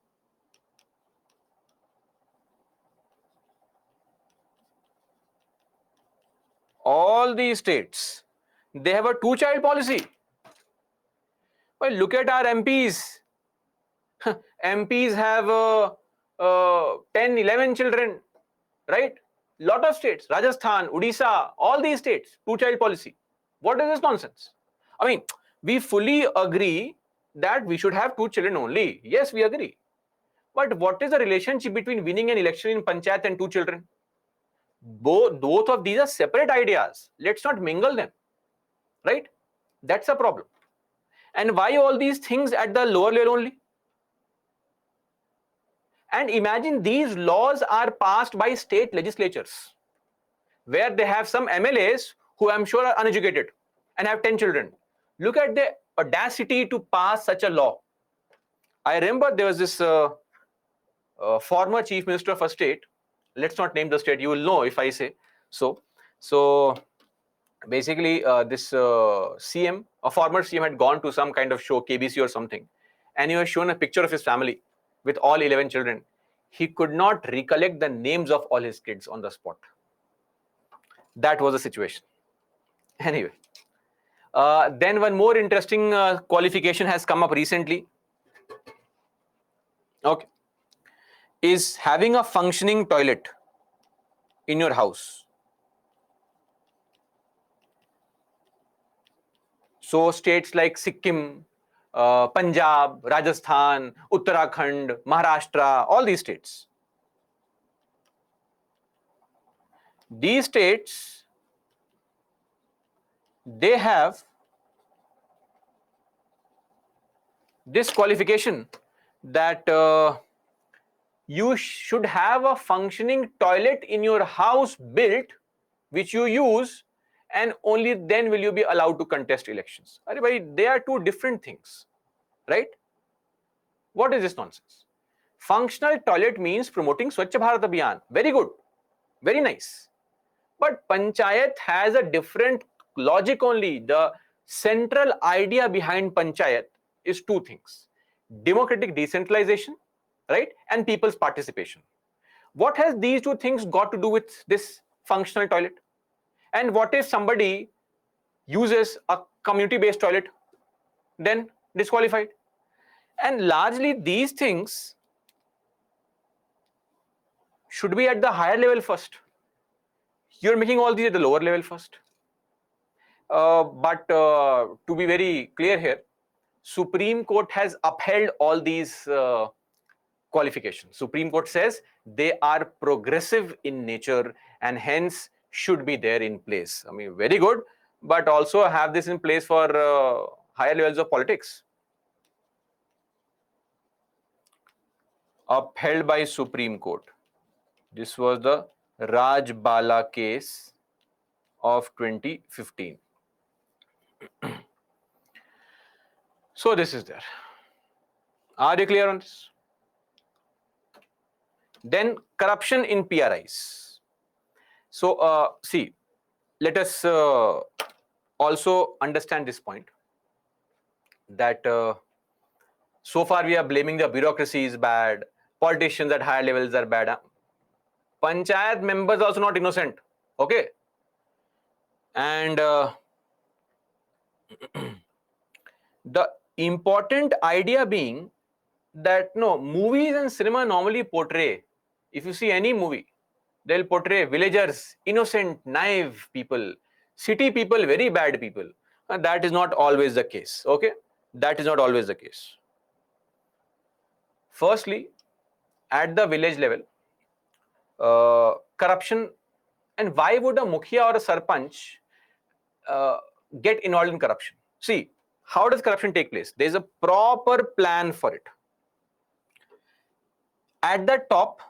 Speaker 1: All these states, they have a two-child policy. Well, look at our MPs. MPs have 10, 11 children, right? Lot of states, Rajasthan, Odisha, all these states, two-child policy. What is this nonsense? I mean, we fully agree that we should have two children only. Yes, we agree. But what is the relationship between winning an election in panchayat and two children? Both of these are separate ideas. Let's not mingle them, right? That's a problem. And why all these things at the lower level only? And imagine these laws are passed by state legislatures, where they have some MLAs who I'm sure are uneducated and have 10 children. Look at the audacity to pass such a law. I remember there was this former chief minister of a state. Let's not name the state. You will know if I say so. So basically, this CM, a former CM, had gone to some kind of show, KBC or something, and he was shown a picture of his family with all 11 children. He could not recollect the names of all his kids on the spot. That was the situation. Anyway, then one more interesting qualification has come up recently. Okay, is having a functioning toilet in your house. So states like Sikkim, Punjab, Rajasthan, Uttarakhand, Maharashtra, all these states. These states, they have this qualification that you should have a functioning toilet in your house built, which you use, and only then will you be allowed to contest elections. They are two different things, right? What is this nonsense? Functional toilet means promoting Swachh Bharat Abhiyan. Very good, very nice. But panchayat has a different logic only. The central idea behind panchayat is two things: democratic decentralization, right, and people's participation. What has these two things got to do with this functional toilet? And what if somebody uses a community-based toilet? Then disqualified. And largely these things should be at the higher level first. You're making all these at the lower level first. But to be very clear here, Supreme Court has upheld all these qualifications. Supreme Court says they are progressive in nature and hence should be there in place. I mean, very good, but also have this in place for higher levels of politics. Upheld by Supreme Court. This was the Raj Bala case. of 2015. So this is there. Are you clear on this? Then corruption in PRIs. So see, let us also understand this point, that so far we are blaming the bureaucracy is bad, politicians at higher levels are bad. Panchayat members also not innocent, okay? And the important idea being that no, movies and cinema normally portray, if you see any movie, they'll portray villagers, innocent, naive people, city people, very bad people. That is not always the case, okay? That is not always the case. Firstly, at the village level, corruption, and why would a mukhia or a sarpanch get involved in corruption? See, how does corruption take place? There is a proper plan for it. At the top,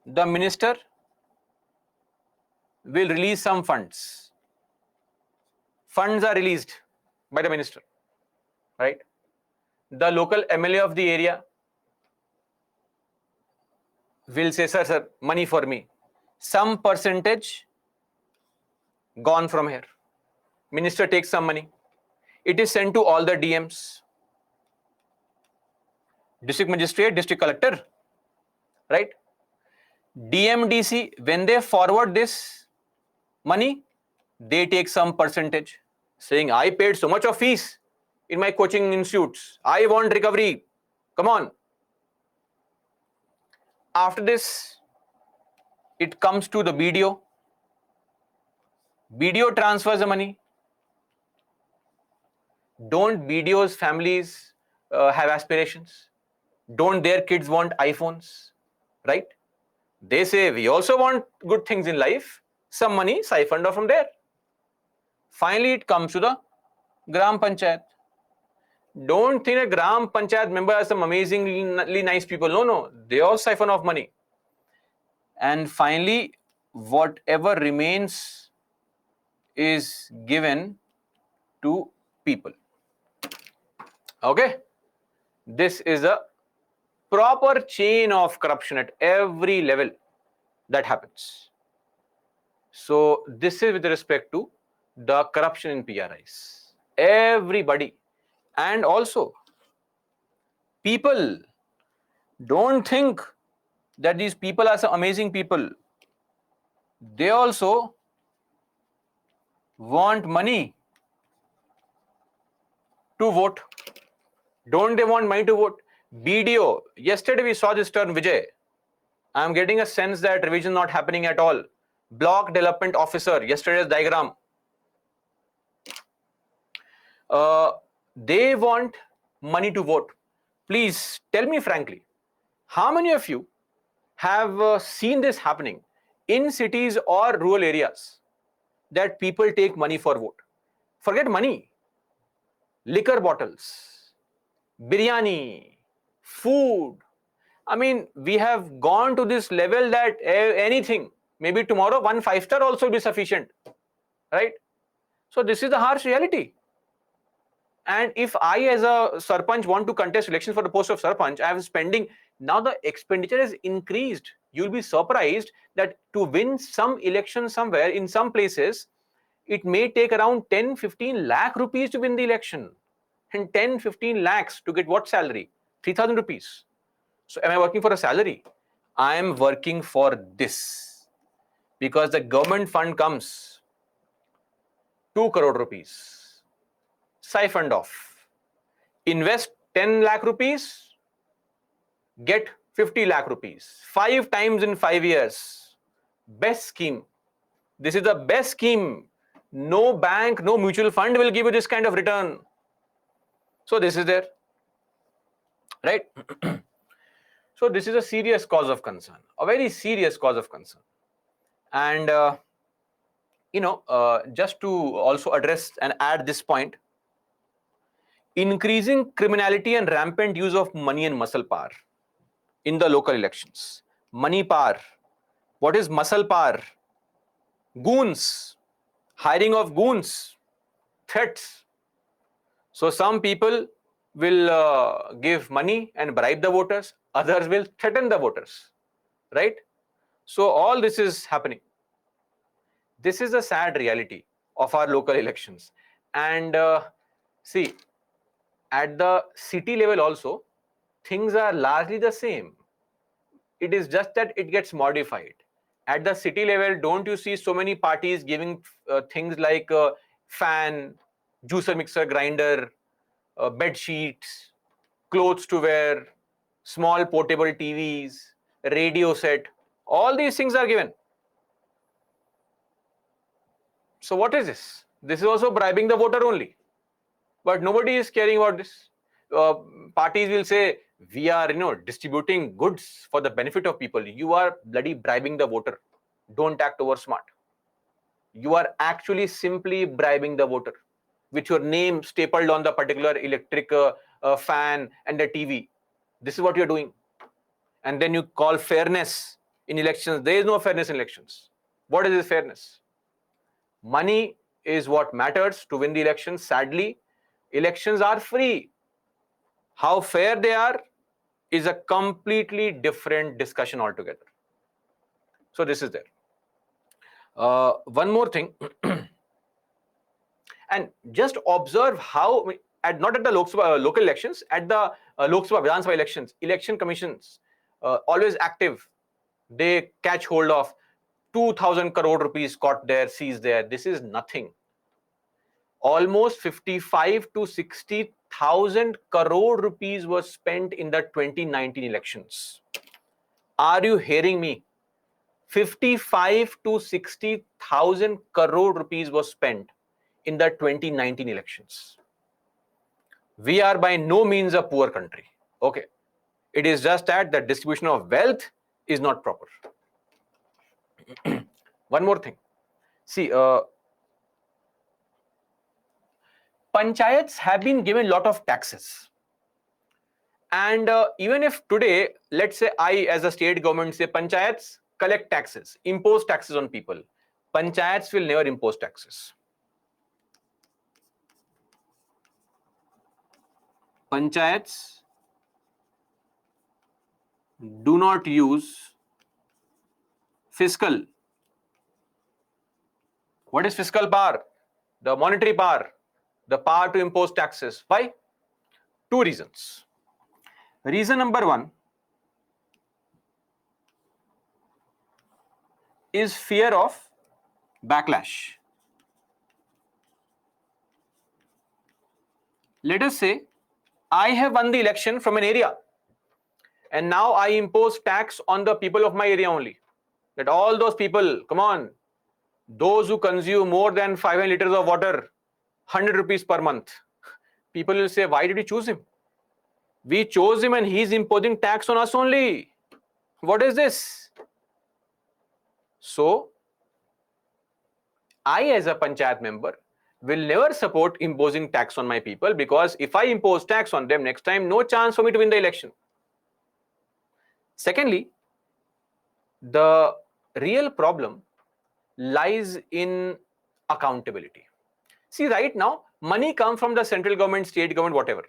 Speaker 1: the minister will release some funds. Funds are released by the minister, right? The local MLA of the area will say, sir, money for me. Some percentage gone from here. Minister takes some money. It is sent to all the DMs, district magistrate, district collector, right? DMDC, when they forward this money, they take some percentage, saying, I paid so much of fees in my coaching institutes. I want recovery. Come on. After this, it comes to the BDO. BDO transfers the money. Don't BDO's families have aspirations? Don't their kids want iPhones, right? They say, we also want good things in life. Some money siphoned off from there. Finally, it comes to the Gram Panchayat. Don't think a Gram Panchayat member are some amazingly nice people. No. They all siphon off money. And finally, whatever remains is given to people. Okay? This is a proper chain of corruption at every level that happens. So this is with respect to the corruption in PRIs. Everybody. And also, people, don't think that these people are some amazing people. They also want money to vote. Don't they want money to vote? BDO, yesterday we saw this term Vijay. I am getting a sense that revision not happening at all. Block development officer, yesterday's diagram. They want money to vote. Please tell me frankly, how many of you have seen this happening in cities or rural areas, that people take money for vote? Forget money. Liquor bottles, biryani, food. I mean, we have gone to this level that anything, maybe tomorrow 1 5-star also will be sufficient, right? So this is the harsh reality. And if I as a sarpanch want to contest election for the post of sarpanch, I am spending, now the expenditure is increased. You'll be surprised that to win some election somewhere, in some places, it may take around 10-15 lakh rupees to win the election. And 10-15 lakhs to get what salary? 3,000 rupees. So am I working for a salary? I am working for this. Because the government fund comes 2 crore rupees. Siphoned off. Invest 10 lakh rupees, get 50 lakh rupees. 5 times in 5 years. Best scheme. This is the best scheme. No bank, no mutual fund will give you this kind of return. So this is there, right? So this is a serious cause of concern, a very serious cause of concern. And just to also address and add this point, increasing criminality and rampant use of money and muscle power in the local elections. Money power. What is muscle power? Goons, hiring of goons, threats. So some people will give money and bribe the voters, others will threaten the voters, right? So all this is happening. This is a sad reality of our local elections. And see, at the city level also, things are largely the same. It is just that it gets modified. At the city level, don't you see so many parties giving things like fan, juicer, mixer, grinder, bed sheets, clothes to wear, small portable TVs, radio set, all these things are given. So what is this? This is also bribing the voter only. But nobody is caring about this. Parties will say, we are, distributing goods for the benefit of people. You are bloody bribing the voter. Don't act over smart. You are actually simply bribing the voter with your name stapled on the particular electric fan and the TV. This is what you're doing. And then you call fairness in elections. There is no fairness in elections. What is this fairness? Money is what matters to win the elections. Sadly, elections are free. How fair they are is a completely different discussion altogether. So this is there. One more thing, and just observe how, not at the local elections, at the Lok Sabha, Vidhan Sabha elections, election commissions always active. They catch hold of 2,000 crore rupees caught there, seized there. This is nothing. Almost 55 to 60,000 crore rupees was spent in the 2019 elections. Are you hearing me? 55 to 60,000 crore rupees was spent in the 2019 elections. We are by no means a poor country. Okay. It is just that the distribution of wealth is not proper. One more thing. See, panchayats have been given a lot of taxes. And even if today, let's say I as a state government say panchayats collect taxes, impose taxes on people, panchayats will never impose taxes. Panchayats do not use fiscal. What is fiscal power? The monetary power, the power to impose taxes. Why? Two reasons. Reason number one is fear of backlash. Let us say I have won the election from an area and now I impose tax on the people of my area only. That all those people, come on, those who consume more than 500 liters of water, 100 rupees per month. People will say, why did you choose him? We chose him and he's imposing tax on us only. What is this? So, I as a panchayat member will never support imposing tax on my people, because if I impose tax on them next time, no chance for me to win the election. Secondly, the real problem lies in accountability. See, right now, money comes from the central government, state government, whatever.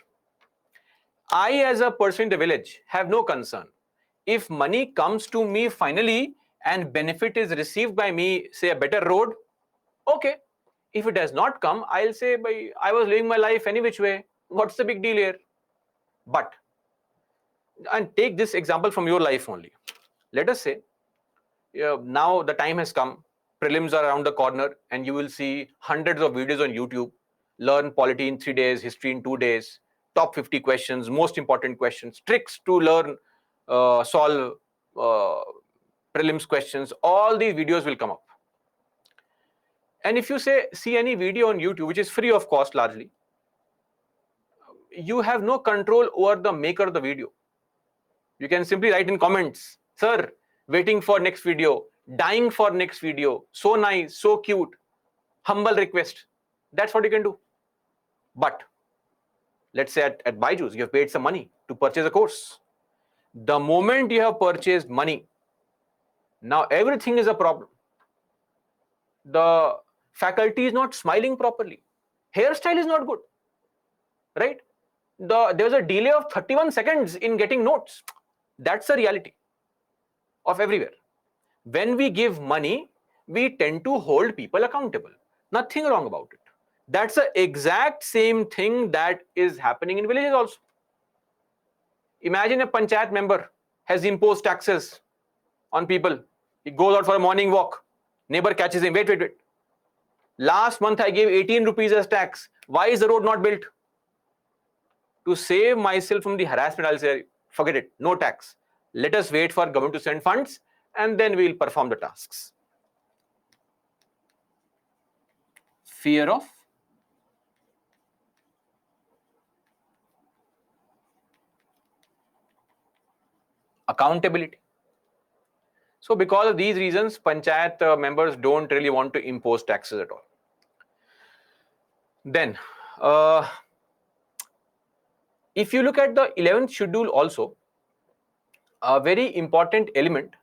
Speaker 1: I as a person in the village have no concern. If money comes to me finally and benefit is received by me, say a better road, okay. If it does not come, I'll say, I was living my life any which way. What's the big deal here? But, and take this example from your life only. Let us say, now the time has come, prelims are around the corner, and you will see hundreds of videos on YouTube. Learn polity in 3 days, history in 2 days, top 50 questions, most important questions, tricks to learn, solve prelims questions. All these videos will come up. And if you see any video on YouTube, which is free of cost largely, you have no control over the maker of the video. You can simply write in comments, sir, waiting for next video, dying for next video, so nice, so cute, humble request. That's what you can do. But let's say at Byju's, you have paid some money to purchase a course. The moment you have purchased money, now everything is a problem. the faculty is not smiling properly, hairstyle is not good, right? There's a delay of 31 seconds in getting notes. That's the reality of everywhere. When we give money, we tend to hold people accountable. Nothing wrong about it. That's the exact same thing that is happening in villages also. Imagine a panchayat member has imposed taxes on people. He goes out for a morning walk. Neighbor catches him. Wait. Last month I gave 18 rupees as tax. Why is the road not built? To save myself from the harassment, I'll say, forget it, no tax. Let us wait for government to send funds and then we'll perform the tasks. Fear of accountability. So because of these reasons, panchayat members don't really want to impose taxes at all. Then, if you look at the 11th schedule also, a very important element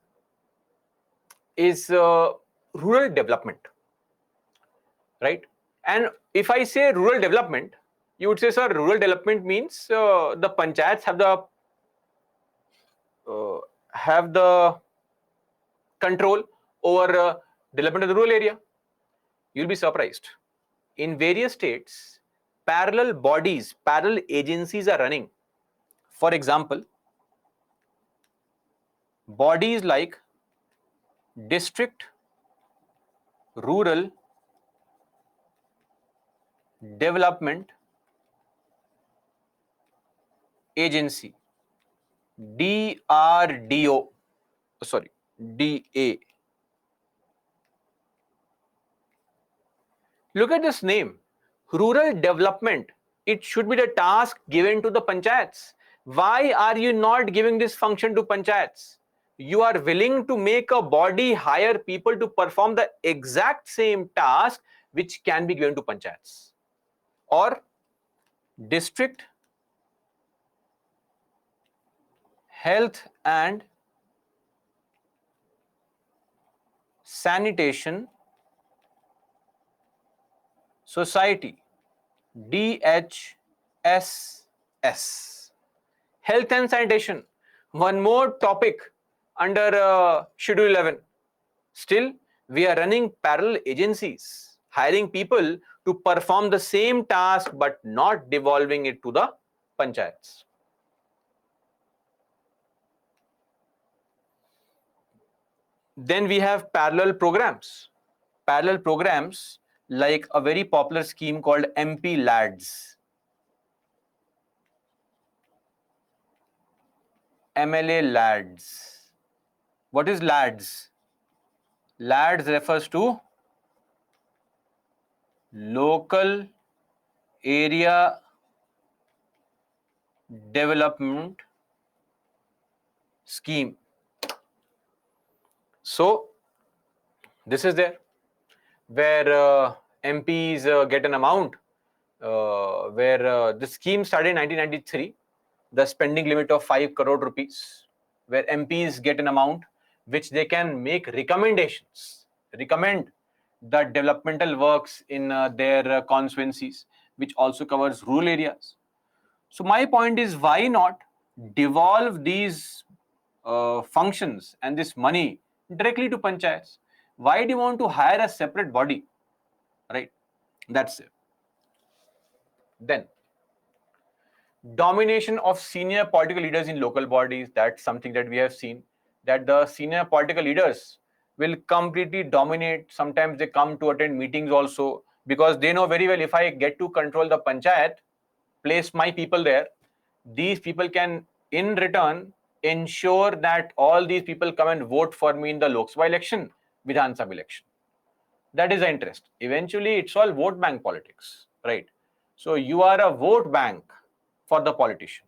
Speaker 1: is rural development, right? And if I say rural development, you would say, sir, rural development means the panchayats have the control over development of the rural area. You'll be surprised. In various states, parallel bodies, parallel agencies are running. For example, bodies like District Rural Development Agency, DRDO, sorry, DA. Look at this name, rural development. It should be the task given to the panchayats. Why are you not giving this function to panchayats? You are willing to make a body hire people to perform the exact same task which can be given to panchayats. Or District Health and Sanitation Society, DHSS. Health and sanitation, one more topic under Schedule 11. Still, we are running parallel agencies, hiring people to perform the same task but not devolving it to the panchayats. Then we have parallel programs. Parallel programs like a very popular scheme called MP LADS. MLA LADS. What is LADS? LADS refers to Local Area Development Scheme. So, this is there where MPs get an amount where the scheme started in 1993, the spending limit of 5 crore rupees, where MPs get an amount which they can make recommendations, recommend the developmental works in their constituencies, which also covers rural areas. So my point is, why not devolve these functions and this money directly to panchayats? Why do you want to hire a separate body, right? That's it. Then, domination of senior political leaders in local bodies. That's something that we have seen, that the senior political leaders will completely dominate. Sometimes they come to attend meetings also because they know very well, if I get to control the panchayat, place my people there, these people can in return ensure that all these people come and vote for me in the Lok Sabha election, Vidhan Sabha election. That is the interest. Eventually, it's all vote bank politics, right? So you are a vote bank for the politician,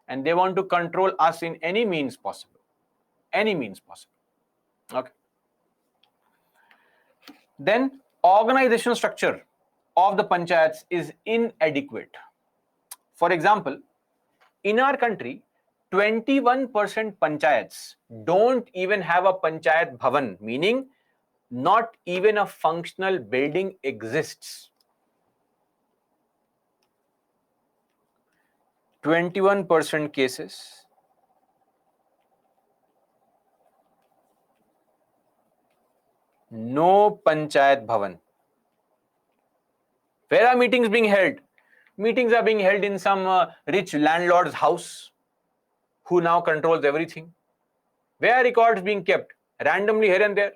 Speaker 1: and they want to control us in any means possible. Any means possible. Okay. Then organizational structure of the panchayats is inadequate. For example, in our country, 21% panchayats don't even have a panchayat bhavan, meaning not even a functional building exists. 21% cases, no panchayat bhavan. Where are meetings being held? Meetings are being held in some rich landlord's house who now controls everything. Where are records being kept? Randomly here and there,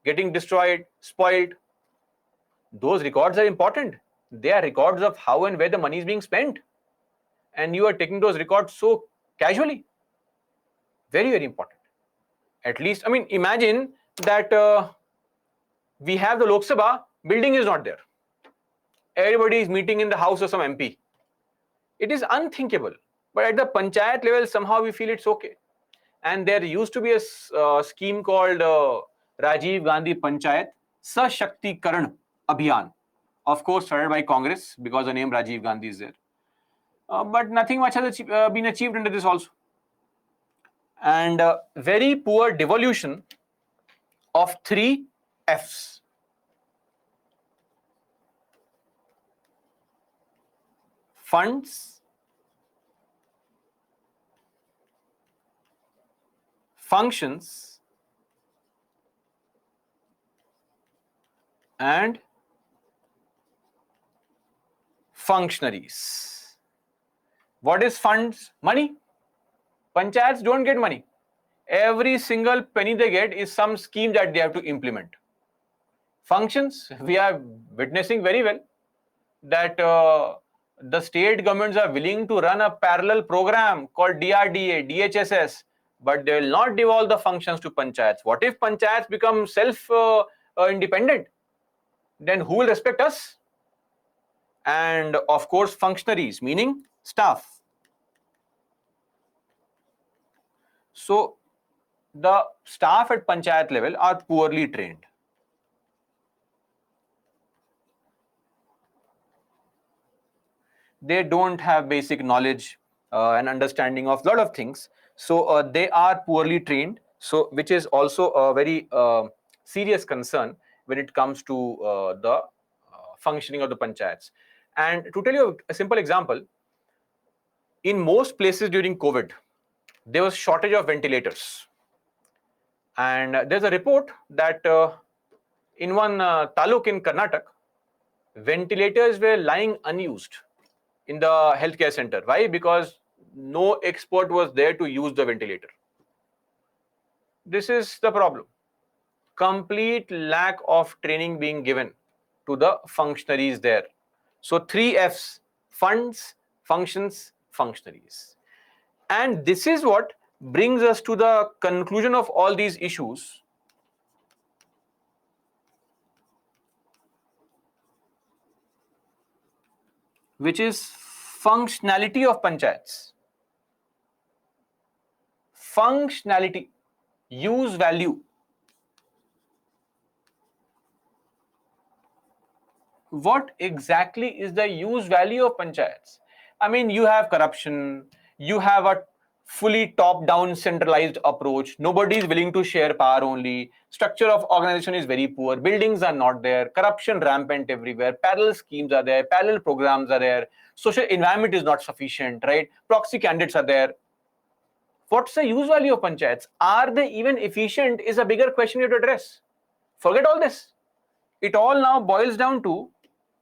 Speaker 1: getting destroyed, spoiled. Those records are important. They are records of how and where the money is being spent. And you are taking those records so casually. Very, very important. At least, I mean, imagine that we have the Lok Sabha, building is not there. Everybody is meeting in the house of some MP. It is unthinkable. But at the panchayat level, somehow we feel it's okay. And there used to be a scheme called Rajiv Gandhi Panchayat Sashakti-karan Abhiyan. Of course, started by Congress because the name Rajiv Gandhi is there. But nothing much has been achieved under this also. And very poor devolution of 3 Fs. Funds, functions, and functionaries. What is funds? Money. Panchayats don't get money. Every single penny they get is some scheme that they have to implement. Functions, we are witnessing very well that the state governments are willing to run a parallel program called DRDA, DHSS, but they will not devolve the functions to panchayats. What if panchayats become self-independent? Then who will respect us? And of course, functionaries, meaning staff. So the staff at panchayat level are poorly trained. They don't have basic knowledge and understanding of a lot of things. So they are poorly trained, so which is also a very serious concern when it comes to the functioning of the panchayats. And to tell you a simple example, in most places during COVID, there was shortage of ventilators. And there's a report that in one taluk in Karnataka, ventilators were lying unused in the healthcare center. Why? Because no expert was there to use the ventilator. This is the problem. Complete lack of training being given to the functionaries there. So 3 Fs: funds, functions, functionaries. And this is what brings us to the conclusion of all these issues. Which is functionality of panchayats. Functionality, use value. What exactly is the use value of panchayats? I mean, you have corruption, you have a fully top-down centralized approach, nobody is willing to share power only, structure of organization is very poor, buildings are not there, corruption rampant everywhere, parallel schemes are there, parallel programs are there, social environment is not sufficient, right? Proxy candidates are there. What's the use value of panchayats? Are they even efficient is a bigger question you have to address. Forget all this. It all now boils down to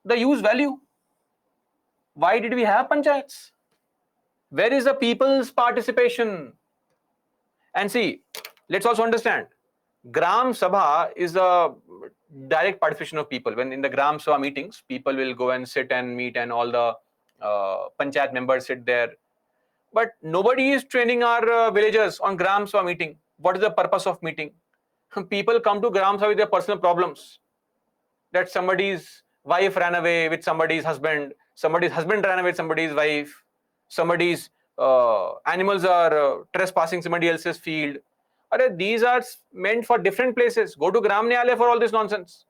Speaker 1: the use value. Why did we have panchayats? Where is the people's participation? And see, let's also understand, Gram Sabha is a direct participation of people. When in the Gram Sabha meetings, people will go and sit and meet, and all the panchayat members sit there. But nobody is training our villagers on Gram Sabha meeting. What is the purpose of meeting? People come to Gram Sabha with their personal problems. That somebody's wife ran away with somebody's husband ran away with somebody's wife, somebody's animals are trespassing somebody else's field. These are meant for different places. Go to Gram Nyalaya for all this nonsense.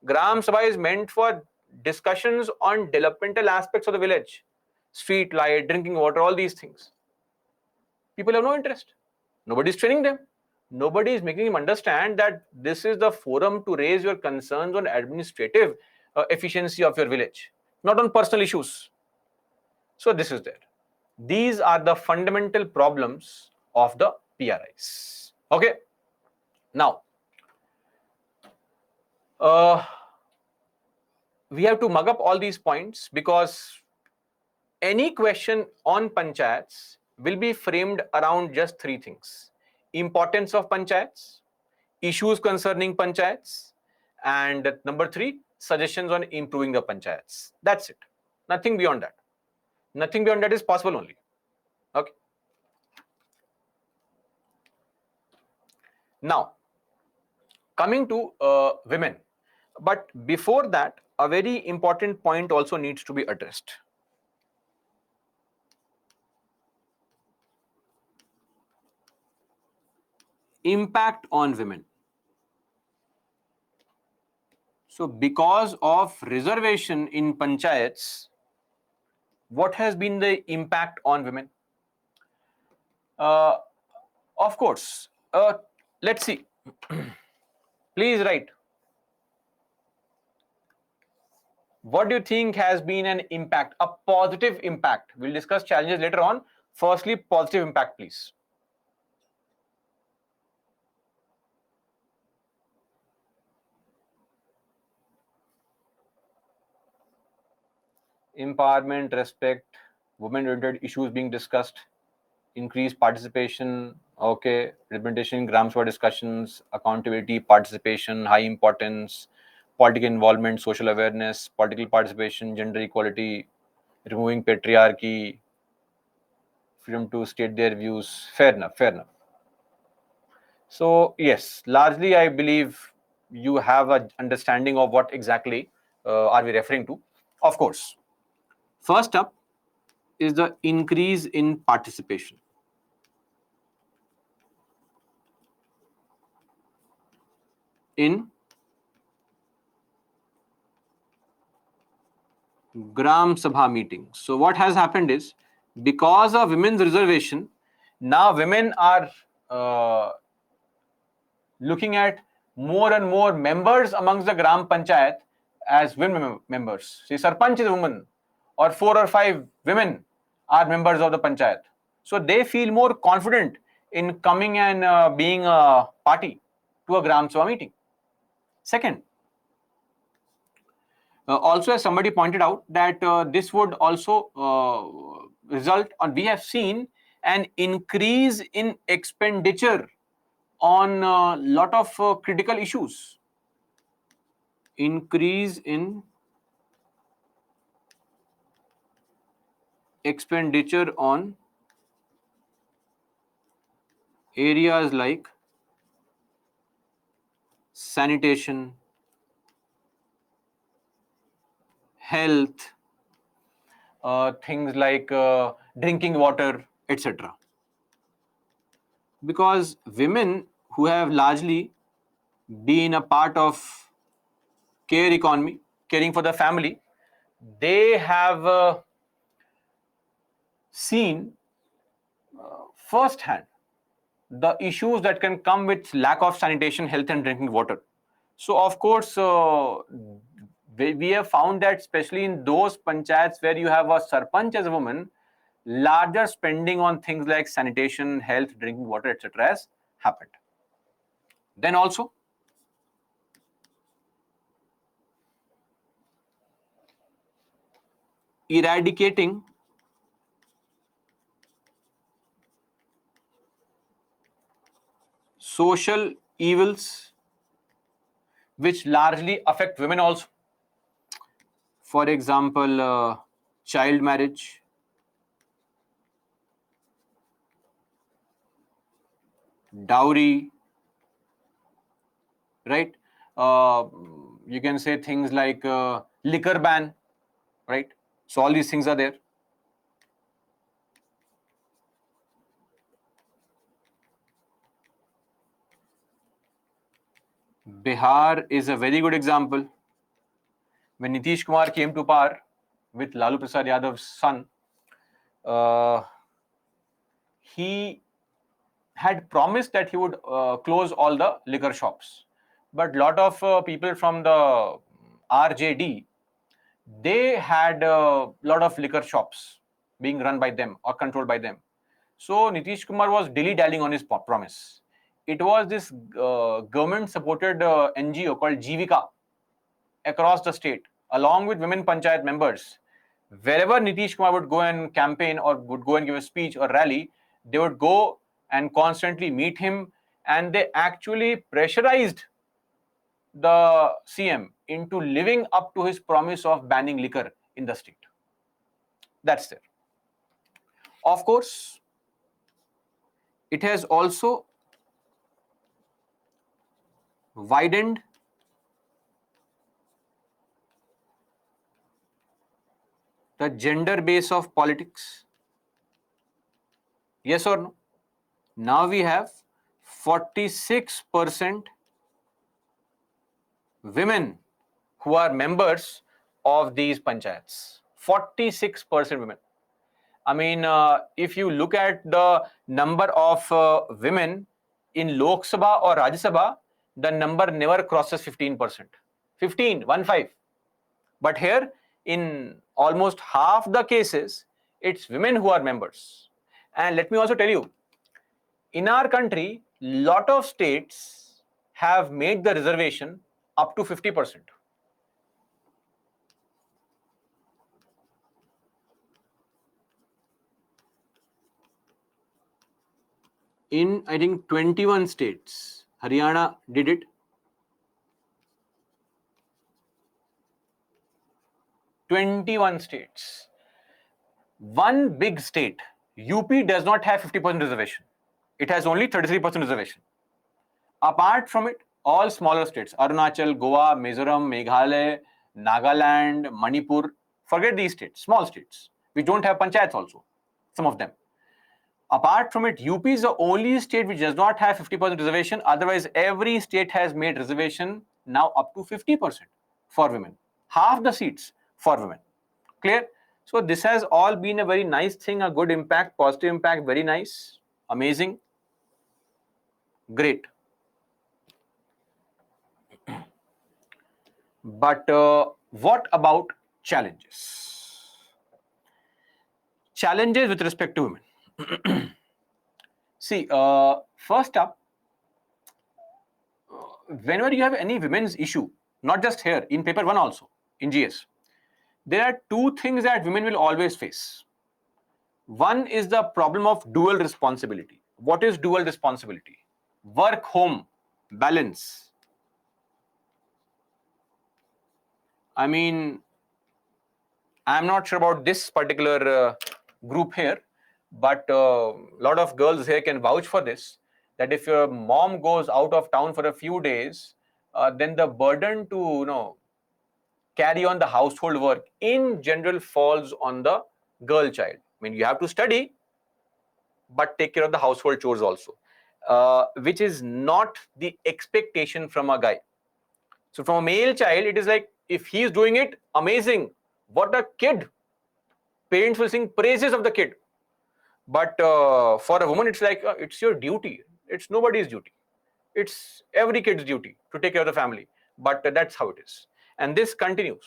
Speaker 1: Gram Sabha is meant for discussions on developmental aspects of the village, street light, drinking water, all these things. People have no interest. Nobody is training them. Nobody is making him understand that this is the forum to raise your concerns on administrative efficiency of your village, not on personal issues. So this is there. These are the fundamental problems of the PRIs. Okay. Now, we have to mug up all these points because any question on panchayats will be framed around just three things: importance of panchayats, issues concerning panchayats, and number three, suggestions on improving the panchayats. That's it. Nothing beyond that. Nothing beyond that is possible only. Okay. Now, coming to women. But before that, a very important point also needs to be addressed. Impact on women. So because of reservation in panchayats, what has been the impact on women? Of course, let's see. Please write. What do you think has been an impact, a positive impact? We'll discuss challenges later on. Firstly, positive impact, please. Empowerment, respect, women-related issues being discussed, increased participation, okay, representation in Gram Sabha discussions, accountability, participation, high importance, political involvement, social awareness, political participation, gender equality, removing patriarchy, freedom to state their views. Fair enough, fair enough. So yes, largely I believe you have an understanding of what exactly are we referring to. Of course, first up is the increase in participation. In Gram Sabha meetings. So what has happened is, because of women's reservation, now women are looking at more and more members amongst the Gram Panchayat as women members. See, Sarpanch is a woman, or 4 or 5 women are members of the Panchayat. So they feel more confident in coming and being a party to a Gram Sabha meeting. Second, also, as somebody pointed out, that this would also result on, we have seen an increase in expenditure on a lot of critical issues. Increase in expenditure on areas like sanitation, health, things like drinking water, etc. Because women who have largely been a part of care economy, caring for the family, they have seen firsthand the issues that can come with lack of sanitation, health, and drinking water. So, of course, we have found that especially in those panchayats where you have a sarpanch as a woman, larger spending on things like sanitation, health, drinking water, etc. has happened. Then also, eradicating social evils which largely affect women also. For example, child marriage, dowry, right? You can say things like liquor ban, right? So all these things are there. Bihar is a very good example. When Nitish Kumar came to power with Lalu Prasad Yadav's son, he had promised that he would close all the liquor shops. But a lot of people from the RJD, they had a lot of liquor shops being run by them or controlled by them. So Nitish Kumar was dilly-dallying on his promise. It was this government-supported NGO called Jivika across the state, along with women panchayat members. Wherever Nitish Kumar would go and campaign or would go and give a speech or rally, they would go and constantly meet him, and they actually pressurized the CM into living up to his promise of banning liquor in the state. That's there. Of course, it has also widened the gender base of politics. Yes or no? Now we have 46% women who are members of these panchayats. 46% women. I mean, if you look at the number of women in Lok Sabha or Rajya Sabha, the number never crosses 15%. 15, 1-5. But here, in almost half the cases, it's women who are members. And let me also tell you, in our country, lot of states have made the reservation up to 50%. In, I think, 21 states, Haryana did it. 21 states. One big state, UP, does not have 50% reservation. It has only 33% reservation. Apart from it, all smaller states, Arunachal, Goa, Mizoram, Meghalaya, Nagaland, Manipur, forget these states, small states, which don't have panchayats also, some of them. Apart from it, UP is the only state which does not have 50% reservation. Otherwise, every state has made reservation now up to 50% for women. Half the seats for women. Clear? So this has all been a very nice thing, a good impact, positive impact, very nice, amazing, great. But what about challenges? Challenges with respect to women. See, first up, whenever you have any women's issue, not just here, in paper 1 also, in GS, there are two things that women will always face. One is the problem of dual responsibility. What is dual responsibility? Work-home balance. I mean, I'm not sure about this particular group here, but a lot of girls here can vouch for this, that if your mom goes out of town for a few days, then the burden to carry on the household work in general falls on the girl child. I mean, you have to study, but take care of the household chores also, which is not the expectation from a guy. So from a male child, it is like, if he is doing it, amazing, what a kid. Parents will sing praises of the kid. But for a woman, it's like, it's your duty. It's nobody's duty. It's every kid's duty to take care of the family. But that's how it is. And this continues.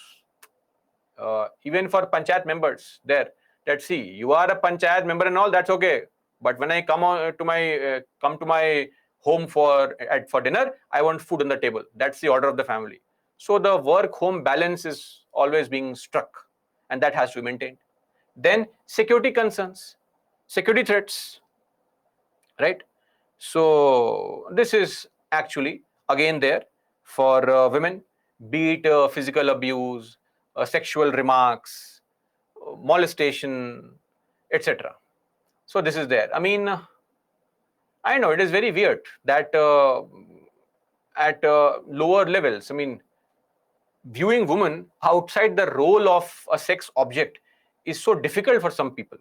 Speaker 1: Even for panchayat members there, that see, you are a panchayat member and all, that's okay. But when I come to my home for dinner, I want food on the table. That's the order of the family. So the work-home balance is always being struck, and that has to be maintained. Then security concerns, security threats, right? So this is actually again there for women, be it physical abuse, sexual remarks, molestation, etc. So this is there. I mean, I know it is very weird that at lower levels, I mean, viewing women outside the role of a sex object is so difficult for some people.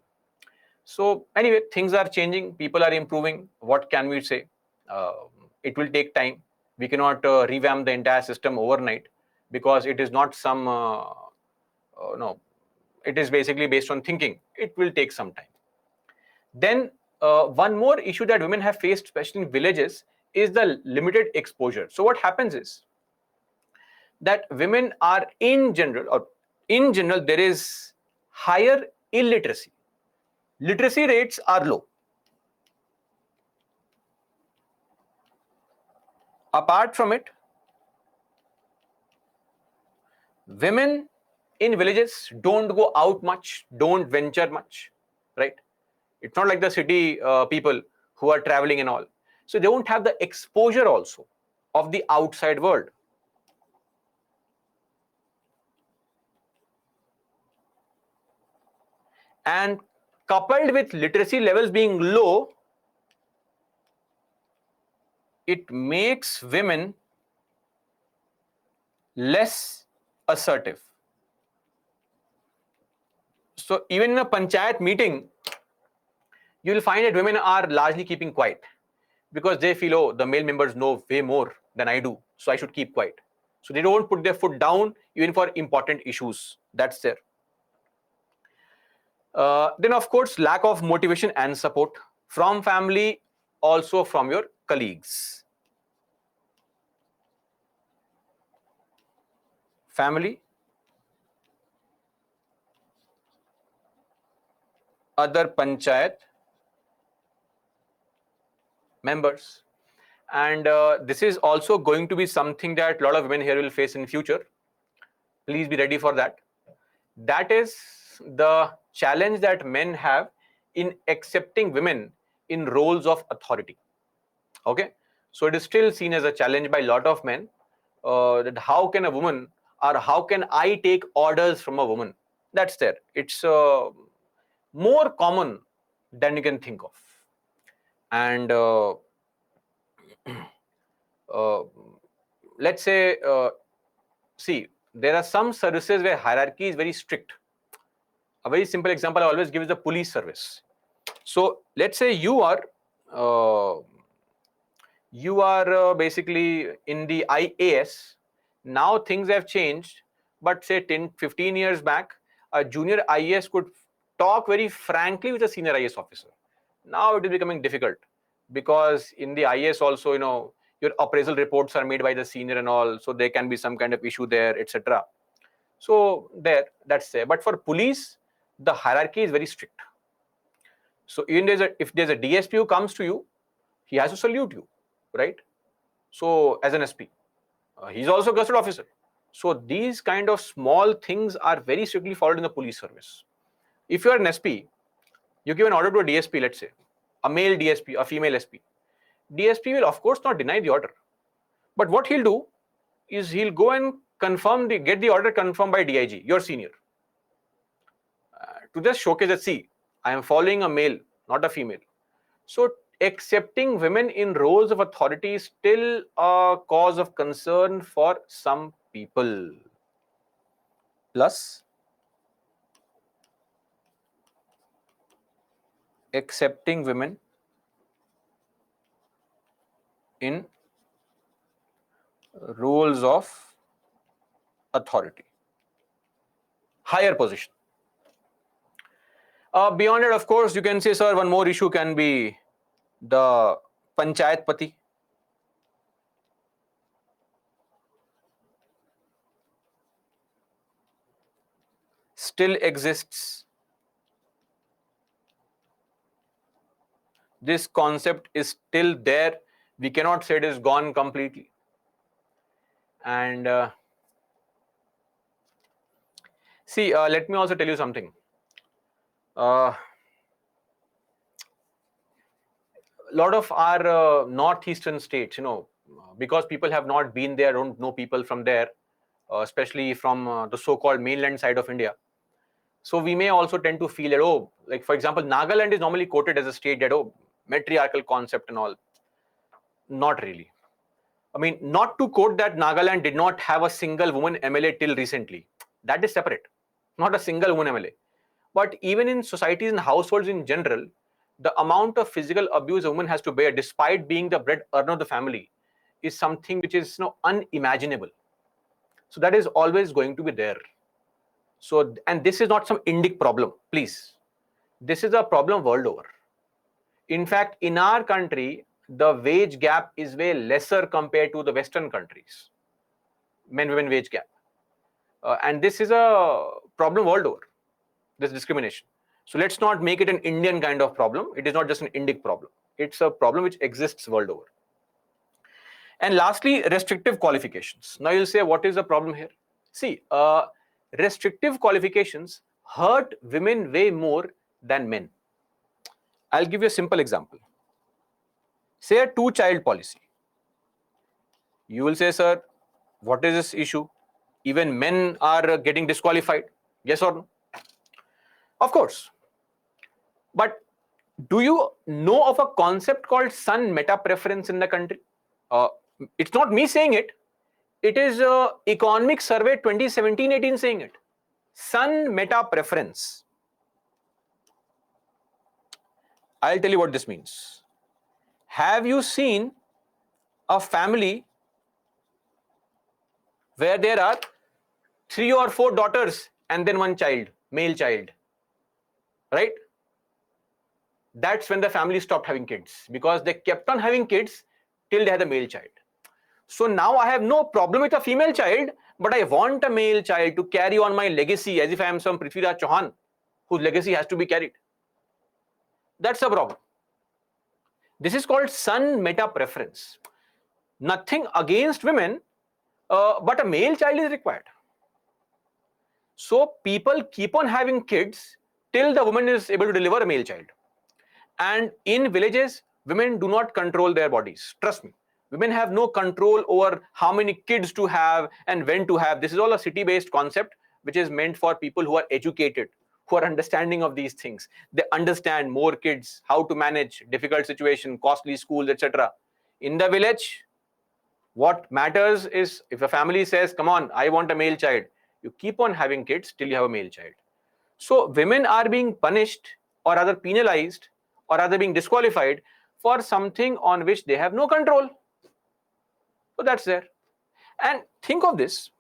Speaker 1: So anyway, things are changing, people are improving. What can we say? It will take time. We cannot revamp the entire system overnight, because it is not some, no, it is basically based on thinking. It will take some time. Then one more issue that women have faced, especially in villages, is the limited exposure. So what happens is that women are in general, there is higher illiteracy. Literacy rates are low. Apart from it, women in villages don't go out much, don't venture much, right? It's not like the city people who are traveling and all. So they don't have the exposure also of the outside world. And coupled with literacy levels being low, it makes women less assertive. So even in a panchayat meeting, you will find that women are largely keeping quiet because they feel, oh, the male members know way more than I do, so I should keep quiet. So they don't put their foot down even for important issues. That's there. Then, of course, lack of motivation and support from family, also from your colleagues. Family, other panchayat members. And this is also going to be something that a lot of women here will face in future. Please be ready for that. That is the challenge that men have in accepting women in roles of authority. Okay, so it is still seen as a challenge by a lot of men, that how can a woman, or how can I take orders from a woman? That's there. It's more common than you can think of. And let's say, see, there are some services where hierarchy is very strict. A very simple example I always give is the police service. So let's say you are basically in the IAS. Now things have changed, but say 10-15 years back, a junior IAS could talk very frankly with a senior IAS officer. Now it is becoming difficult because in the IAS also, your appraisal reports are made by the senior and all, so there can be some kind of issue there, etc. So that's there. But for police, the hierarchy is very strict. So even if there's a DSP who comes to you, he has to salute you, right? So as an SP, he's also a gazetted officer. So these kind of small things are very strictly followed in the police service. If you are an SP, you give an order to a DSP, let's say, a male DSP, a female SP. DSP will of course not deny the order. But what he'll do is he'll go and get the order confirmed by DIG, your senior. To just showcase that, see, I am following a male, not a female. So accepting women in roles of authority is still a cause of concern for some people. Plus, accepting women in roles of authority, higher position. Beyond it, of course, you can say, sir, one more issue can be the panchayat pati. Still exists. This concept is still there. We cannot say it is gone completely. And see, let me also tell you something. A lot of our northeastern states, because people have not been there, don't know people from there, especially from the so-called mainland side of India. So we may also tend to feel that, like for example, Nagaland is normally quoted as a state that, matriarchal concept and all. Not really. I mean, not to quote that Nagaland did not have a single woman MLA till recently. That is separate. Not a single woman MLA. But even in societies and households in general, the amount of physical abuse a woman has to bear, despite being the bread earner of the family, is something which is unimaginable. So that is always going to be there. So, and this is not some Indic problem, please. This is a problem world over. In fact, in our country, the wage gap is way lesser compared to the Western countries, men-women wage gap. And this is a problem world over, this discrimination. So let's not make it an Indian kind of problem. It is not just an Indic problem. It's a problem which exists world over. And lastly, restrictive qualifications. Now you'll say, what is the problem here? See, restrictive qualifications hurt women way more than men. I'll give you a simple example. Say a two-child policy. You will say, sir, what is this issue? Even men are getting disqualified. Yes or no? Of course. But do you know of a concept called son meta preference in the country? It's not me saying it. It is Economic Survey 2017-18 saying it. Son meta preference. I'll tell you what this means. Have you seen a family where there are 3 or 4 daughters and then one child, male child, right? That's when the family stopped having kids, because they kept on having kids till they had a male child. So now I have no problem with a female child, but I want a male child to carry on my legacy as if I am some Prithviraj Chauhan whose legacy has to be carried. That's the problem. This is called son meta preference. Nothing against women, but a male child is required. So people keep on having kids till the woman is able to deliver a male child. And in villages, women do not control their bodies. Trust me. Women have no control over how many kids to have and when to have. This is all a city-based concept which is meant for people who are educated, who are understanding of these things. They understand more kids, how to manage difficult situation, costly schools, etc. In the village, what matters is if a family says, come on, I want a male child, you keep on having kids till you have a male child. So women are being punished or rather penalized or rather being disqualified for something on which they have no control. So that's there. And think of this.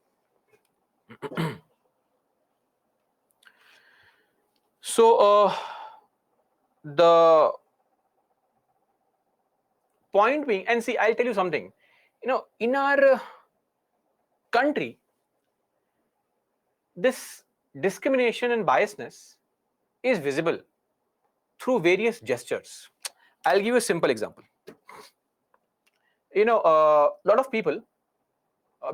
Speaker 1: So the point being, and see, I'll tell you something. In our country, this discrimination and biasness is visible through various gestures. I'll give you a simple example. A lot of people,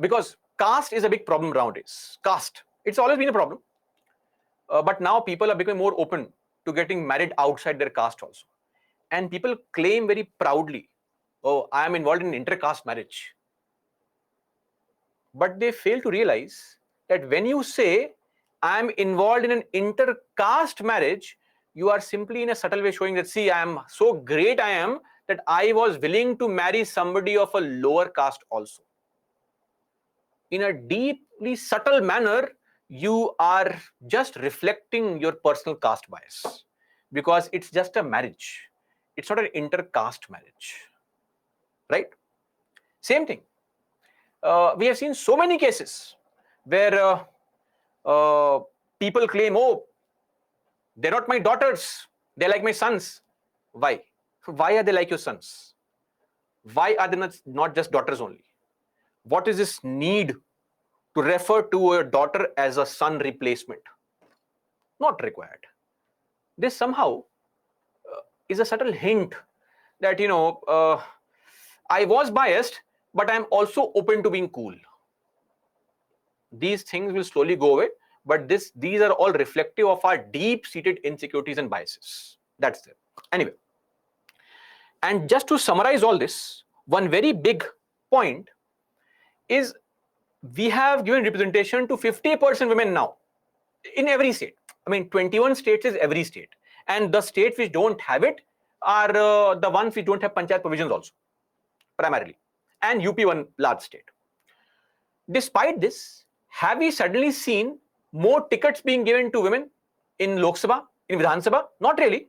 Speaker 1: because caste is a big problem nowadays. Caste, it's always been a problem. But now people are becoming more open to getting married outside their caste also. And people claim very proudly, oh, I am involved in inter-caste marriage. But they fail to realize that when you say, I am involved in an inter-caste marriage, you are simply in a subtle way showing that, see, I am so great I am that I was willing to marry somebody of a lower caste also. In a deeply subtle manner, you are just reflecting your personal caste bias, because it's just a marriage. It's not an inter-caste marriage, right? Same thing. We have seen so many cases where people claim, oh, they're not my daughters, they're like my sons. Why? Why are they like your sons? Why are they not just daughters only? What is this need to refer to a daughter as a son replacement? Not required. This somehow is a subtle hint that, I was biased, but I'm also open to being cool. These things will slowly go away, but these are all reflective of our deep-seated insecurities and biases. That's it. Anyway, and just to summarize all this, one very big point is we have given representation to 50% women now in every state. I mean, 21 states is every state. And the states which don't have it are the ones which don't have panchayat provisions also, primarily. And UP, one large state. Despite this, have we suddenly seen more tickets being given to women in Lok Sabha, in Vidhan Sabha? Not really.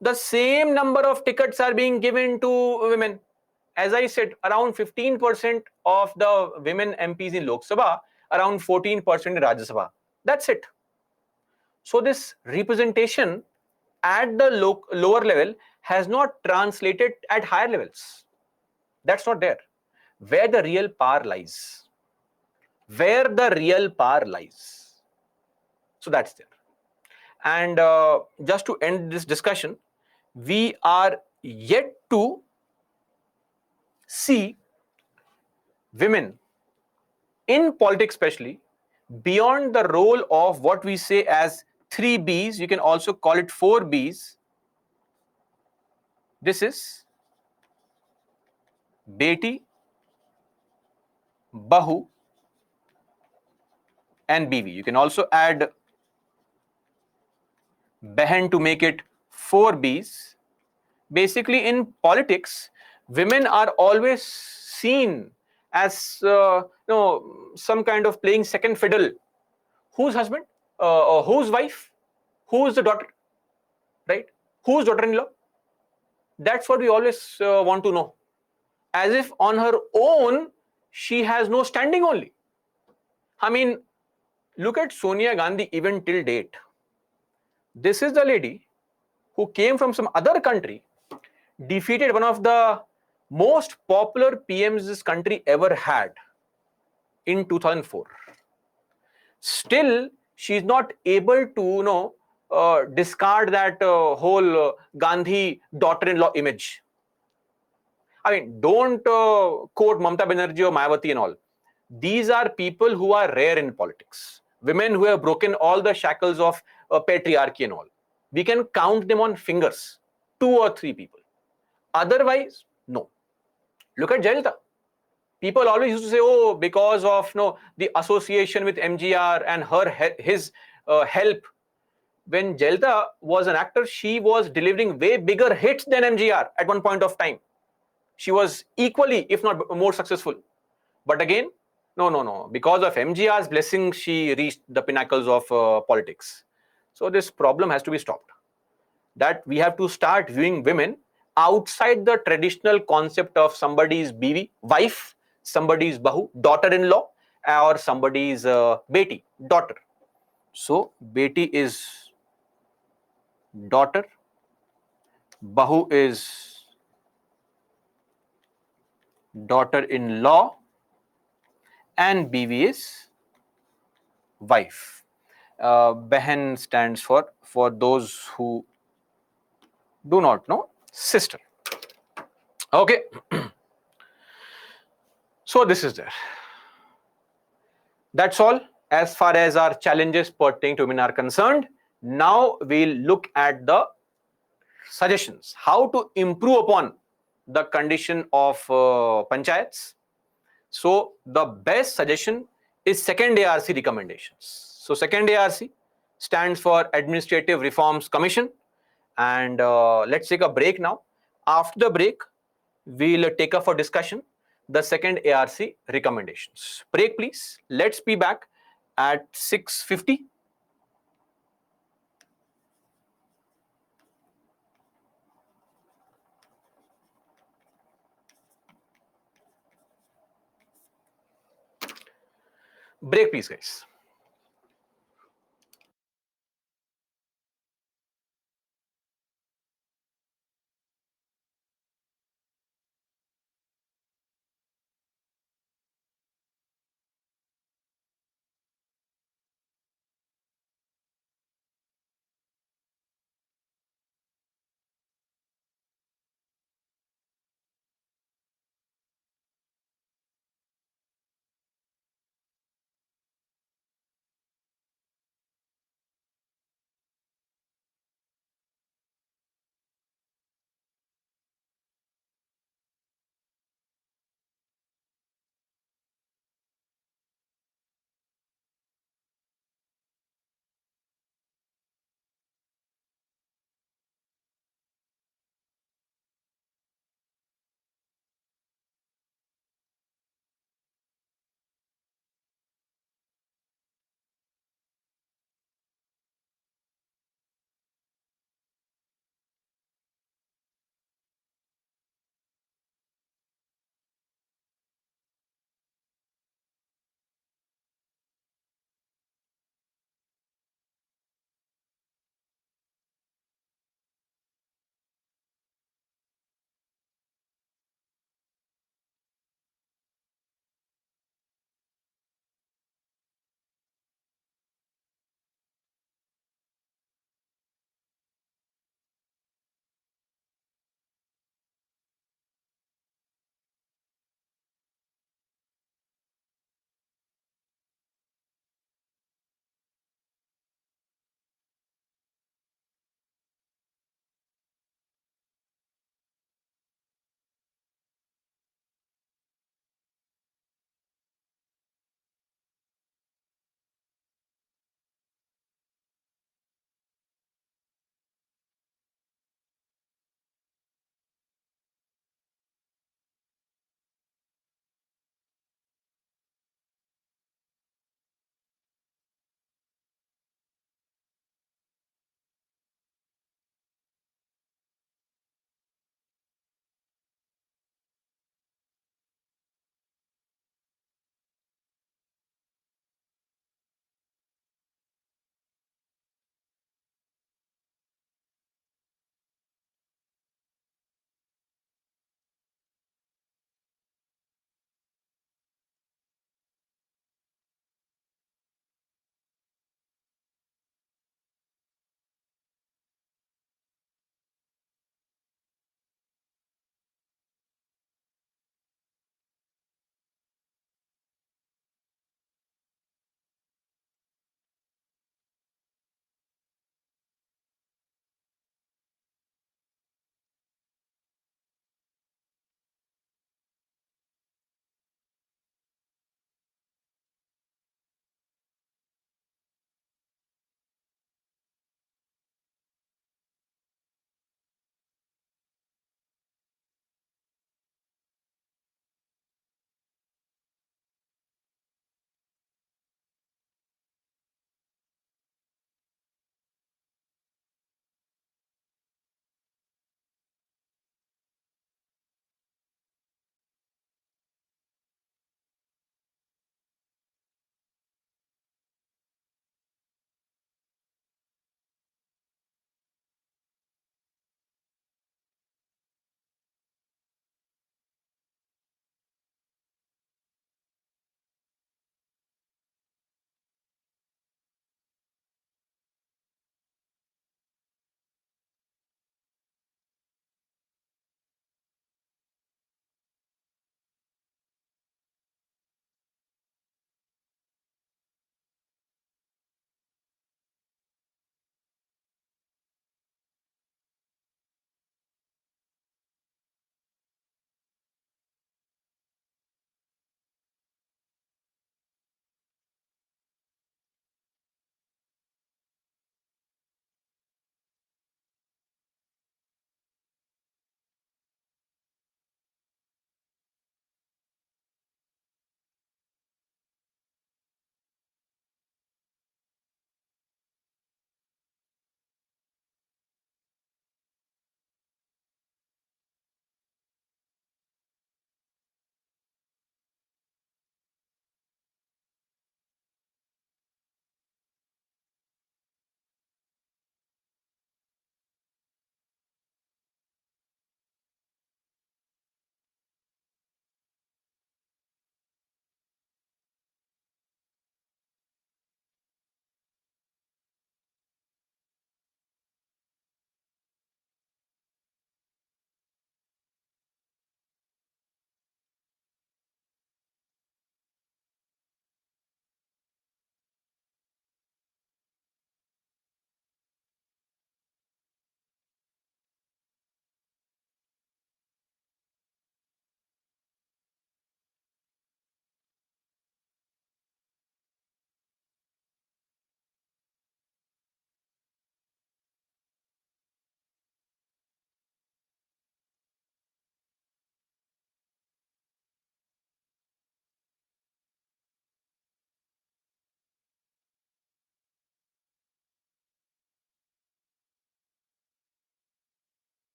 Speaker 1: The same number of tickets are being given to women. As I said, around 15% of the women MPs in Lok Sabha, around 14% in Rajya Sabha. That's it. So this representation at the lower level has not translated at higher levels. That's not there. Where the real power lies. Where the real power lies. So that's there. And just to end this discussion, we are yet to see women in politics, especially beyond the role of what we say as three Bs, you can also call it four Bs. This is Beti, Bahu, and BV. You can also add Behan to make it four Bs. Basically, in politics, women are always seen as some kind of playing second fiddle. Whose husband? Or whose wife? Who's the daughter? Right? Whose daughter-in-law? That's what we always want to know. As if on her own, she has no standing only. I mean, look at Sonia Gandhi even till date. This is the lady who came from some other country, defeated one of the most popular PMs this country ever had in 2004. Still, she is not able to, discard that whole Gandhi daughter-in-law image. I mean, don't quote Mamata Banerjee or Mayawati and all. These are people who are rare in politics. Women who have broken all the shackles of patriarchy and all. We can count them on fingers, two or three people. Otherwise, no. Look at Jayalalitha. People always used to say, "Oh, because of the association with MGR and his help." When Jayalalitha was an actor, she was delivering way bigger hits than MGR at one point of time. She was equally, if not more successful. But again, no. Because of MGR's blessing, she reached the pinnacles of politics. So this problem has to be stopped. That we have to start viewing women outside the traditional concept of somebody's BV, wife, somebody's Bahu, daughter-in-law, or somebody's Beti, daughter. So Beti is daughter, Bahu is daughter-in-law, and BV is wife. Behan stands for those who do not know, sister. Okay. So this is there. That's all as far as our challenges pertaining to women are concerned. Now we'll look at the suggestions, how to improve upon the condition of panchayats. So the best suggestion is second ARC recommendations. So second ARC stands for Administrative Reforms Commission. And let's take a break now. After the break, we'll take up for discussion the second ARC recommendations. Break, please. Let's be back at 6:50. Break, please, guys.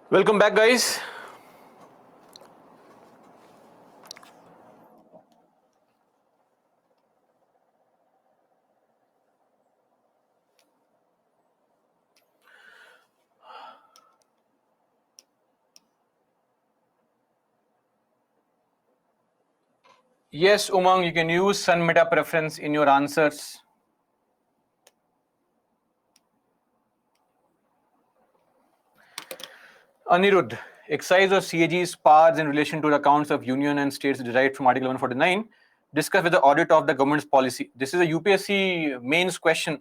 Speaker 1: Welcome back, guys. Yes, Umang, you can use sun meta preference in your answers. Anirudh, exercise of CAG's powers in relation to the accounts of union and states derived from Article 149. Discuss with the audit of the government's policy. This is a UPSC mains question.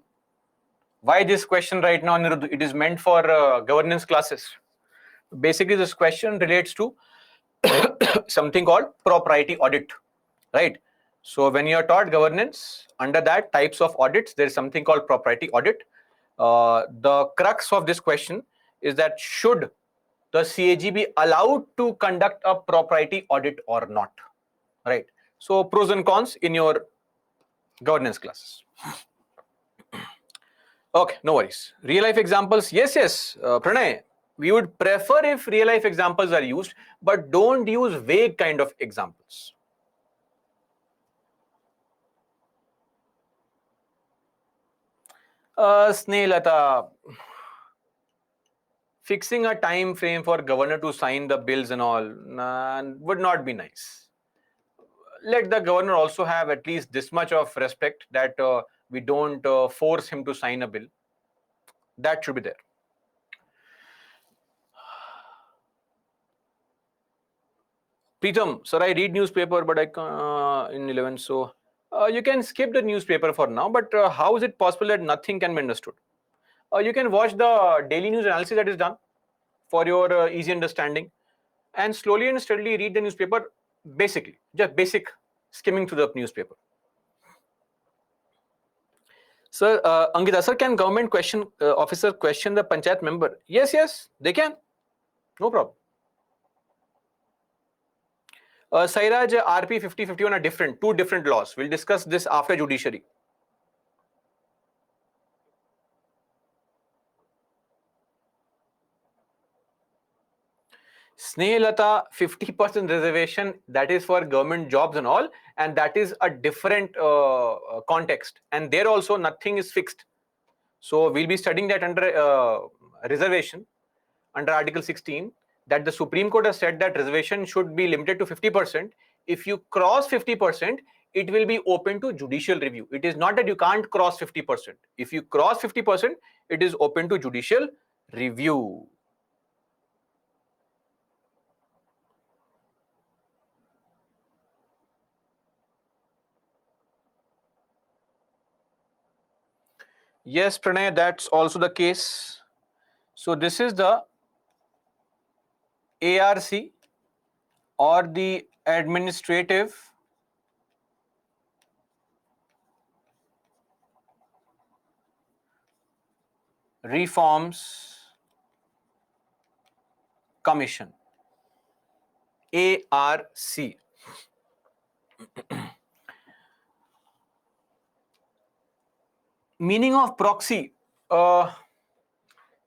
Speaker 1: Why this question right now, Anirudh? It is meant for governance classes. Basically, this question relates to something called propriety audit, right? So when you are taught governance, under that types of audits, there is something called propriety audit. The crux of this question is that should the CAG be allowed to conduct a propriety audit or not, right? So pros and cons in your governance classes. Okay, no worries. Real life examples, yes, Pranay, we would prefer if real life examples are used, but don't use vague kind of examples. Snehilata, fixing a time frame for governor to sign the bills and all would not be nice. Let the governor also have at least this much of respect that we don't force him to sign a bill. That should be there. Pritam, sir, I read newspaper, but I can't in 11. So you can skip the newspaper for now. But how is it possible that nothing can be understood? You can watch the daily news analysis that is done for your easy understanding, and slowly and steadily read the newspaper. Basically, just basic skimming through the newspaper. Sir, Angita, sir, can government question officer question the panchayat member? Yes, they can. No problem. Sairaj, RP 5051 are different, two different laws. We'll discuss this after judiciary. Snehilata, 50% reservation, that is for government jobs and all, and that is a different context. And there also nothing is fixed. So we'll be studying that under reservation, under Article 16, that the Supreme Court has said that reservation should be limited to 50%. If you cross 50%, it will be open to judicial review. It is not that you can't cross 50%. If you cross 50%, it is open to judicial review. Yes, Pranay, that's also the case. So this is the ARC or the Administrative Reforms Commission, ARC. Meaning of proxy.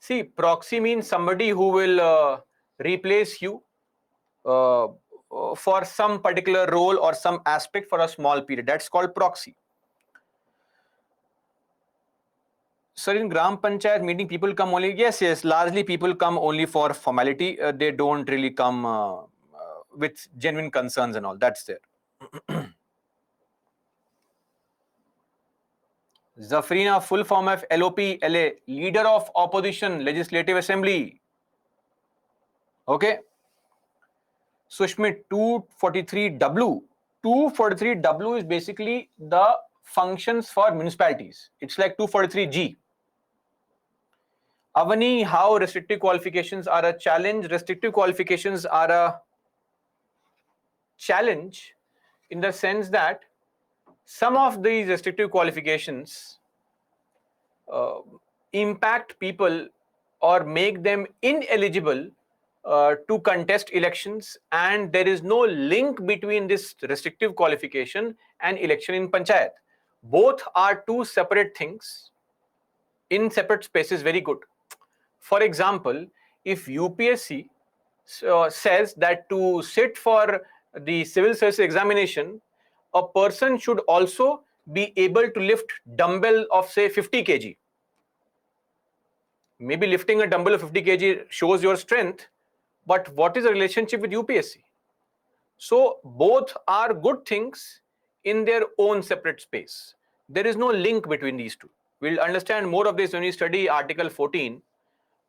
Speaker 1: See, proxy means somebody who will replace you for some particular role or some aspect for a small period. That's called proxy. Sir, in Gram Panchayat meeting, people come only. Yes, largely people come only for formality. They don't really come with genuine concerns and all. That's there. Zafrina, full form of LOP, LA, Leader of Opposition, Legislative Assembly. Okay. Sushmit, 243W. 243W is basically the functions for municipalities. It's like 243G. Avani, how restrictive qualifications are a challenge? Restrictive qualifications are a challenge in the sense that some of these restrictive qualifications impact people or make them ineligible to contest elections, and there is no link between this restrictive qualification and election in panchayat. Both are two separate things in separate spaces. Very good. For example, if UPSC says that to sit for the civil service examination, a person should also be able to lift dumbbell of say 50 kg. Maybe lifting a dumbbell of 50 kg shows your strength, but what is the relationship with UPSC? So both are good things in their own separate space. There is no link between these two. We'll understand more of this when we study Article 14,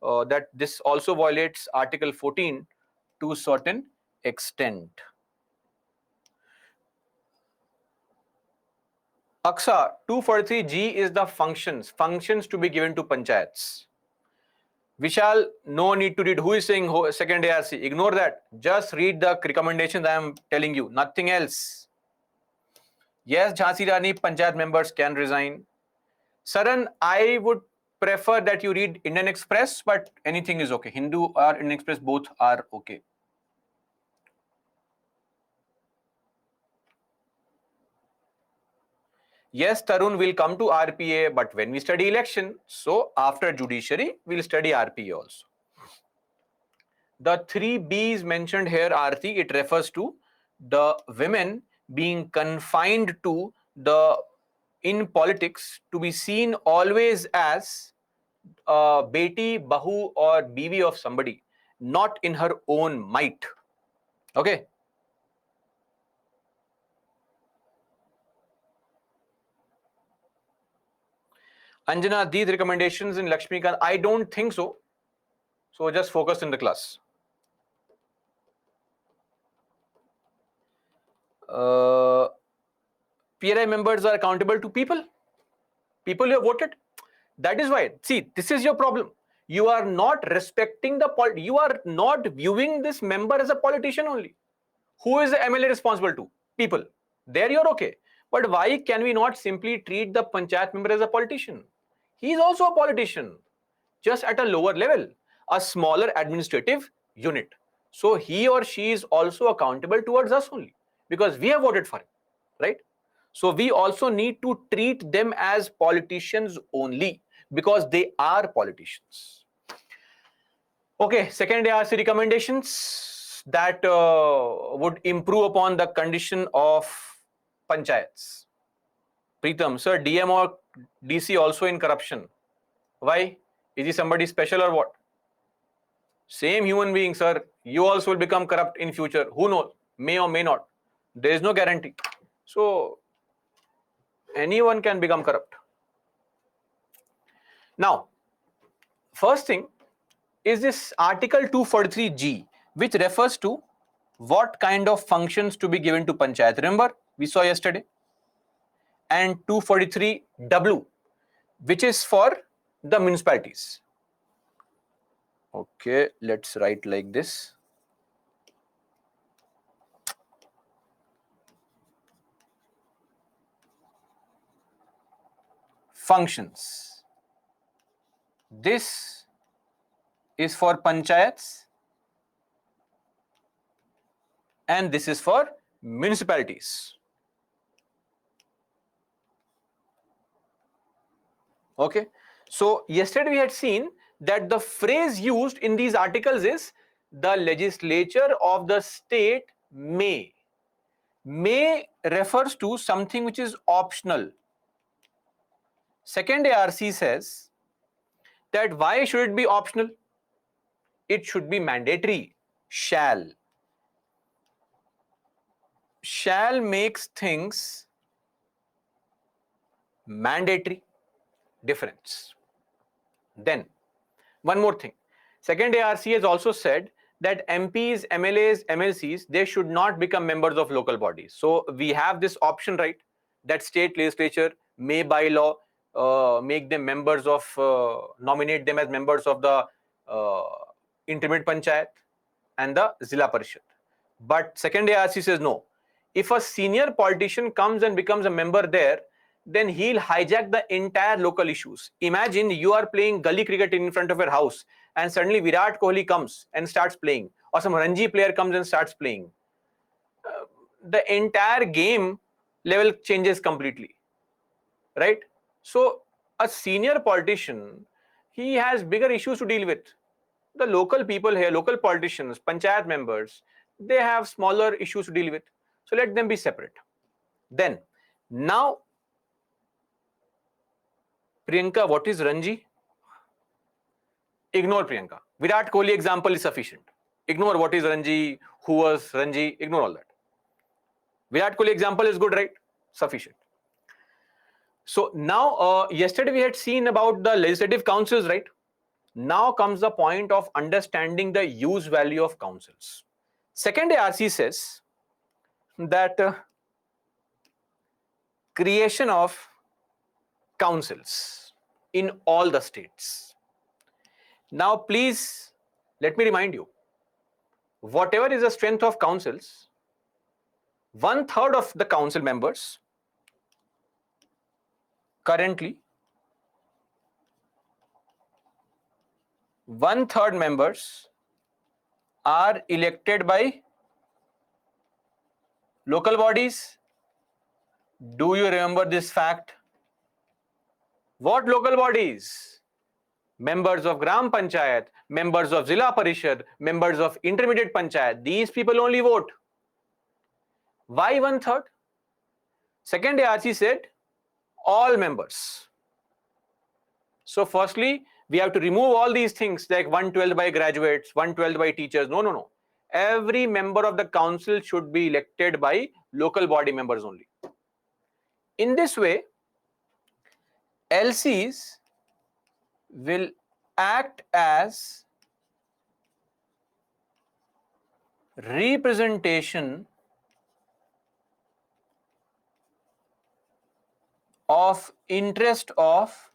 Speaker 1: that this also violates Article 14 to a certain extent. Aksa, 243G is the functions to be given to panchayats. Vishal, no need to read who is saying second ARC. Ignore that. Just read the recommendations I am telling you, nothing else. Yes, Jhansi Rani, panchayat members can resign. Saran, I would prefer that you read Indian Express, but anything is okay. Hindu or Indian Express, both are okay. Yes, Tarun will come to RPA, but when we study election, so after judiciary, we'll study RPA also. The 3 B's mentioned here, Aarti, it refers to the women being confined to the in politics to be seen always as beti, bahu or biwi of somebody, not in her own might. Okay. Anjana, these recommendations in Lakshmikant, I don't think so. So just focus in the class. PRI members are accountable to people you have voted. That is why, see, this is your problem. You are not respecting you are not viewing this member as a politician only. Who is the MLA responsible to? People. There you're okay. But why can we not simply treat the panchayat member as a politician? He is also a politician, just at a lower level, a smaller administrative unit. So he or she is also accountable towards us only, because we have voted for him, right? So we also need to treat them as politicians only, because they are politicians. Okay, second ARC recommendations that would improve upon the condition of panchayats. Preetham, sir, DM or DC also in corruption. Why? Is he somebody special or what? Same human being, sir. You also will become corrupt in future. Who knows? May or may not. There is no guarantee. So anyone can become corrupt. Now, first thing is this Article 243G, which refers to what kind of functions to be given to panchayat. Remember, we saw yesterday. And 243W, which is for the municipalities. Okay, let's write like this. Functions. This is for panchayats and this is for municipalities. Okay, so yesterday we had seen that the phrase used in these articles is the legislature of the state may. May refers to something which is optional. Second ARC says that why should it be optional? It should be mandatory. Shall. Shall makes things mandatory. Difference. Then, one more thing. Second ARC has also said that MPs, MLAs, MLCs, they should not become members of local bodies. So we have this option, right, that state legislature may by law make them members of, nominate them as members of the intermediate panchayat and the Zilla Parishad. But second ARC says no. If a senior politician comes and becomes a member there, then he'll hijack the entire local issues. Imagine you are playing gully cricket in front of your house and suddenly Virat Kohli comes and starts playing, or some Ranji player comes and starts playing. The entire game level changes completely, right? So a senior politician, he has bigger issues to deal with. the local people here, local politicians, panchayat members, they have smaller issues to deal with. So let them be separate. Then, now, Priyanka, what is Ranji? Ignore Priyanka. Virat Kohli example is sufficient. Ignore what is Ranji, who was Ranji, ignore all that. Virat Kohli example is good, right? Sufficient. So now, yesterday we had seen about the legislative councils, right? Now comes the point of understanding the use value of councils. Second ARC says that creation of councils in all the states. Now please let me remind you, whatever is the strength of councils, 1/3 of the council members currently, 1/3 members are elected by local bodies. Do you remember this fact? What local bodies? Members of Gram Panchayat, members of Zilla Parishad, members of Intermediate Panchayat. These people only vote. Why 1/3? Second ARC said all members. So firstly, we have to remove all these things like 1/12 by graduates, 1/12 by teachers. No, no, no. Every member of the council should be elected by local body members only. In this way, LCs will act as representation of interest of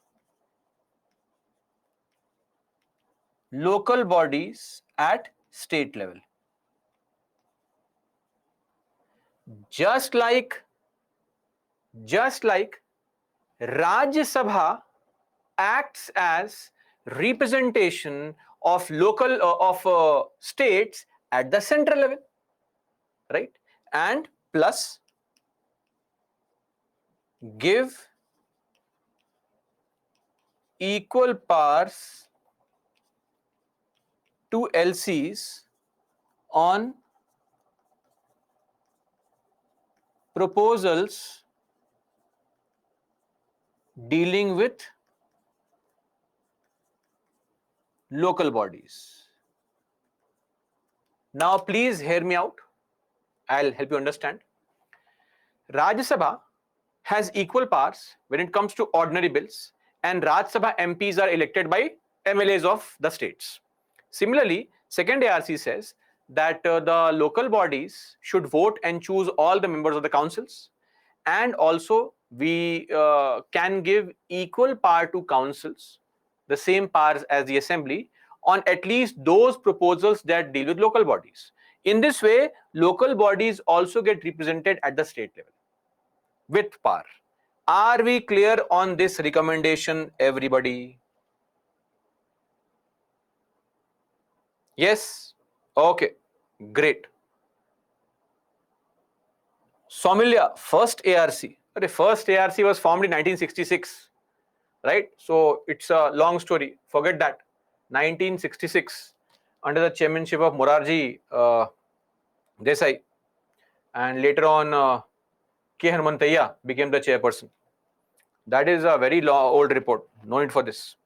Speaker 1: local bodies at state level. Just like Rajya Sabha acts as representation of local states at the central level, right? And plus give equal powers to LCs on proposals dealing with local bodies. Now please hear me out. I'll help you understand. Rajya Sabha has equal powers when it comes to ordinary bills, and Rajya Sabha MPs are elected by MLAs of the states. Similarly, second ARC says that the local bodies should vote and choose all the members of the councils, and also we can give equal power to councils, the same powers as the assembly, on at least those proposals that deal with local bodies. In this way, local bodies also get represented at the state level with power. Are we clear on this recommendation, everybody? Yes? Okay, great. Saumilya, first ARC. The first ARC was formed in 1966, right? So it's a long story. Forget that. 1966, under the chairmanship of Morarji Desai, and later on K. Hanumanthaiah became the chairperson. That is a very old report. No need for this.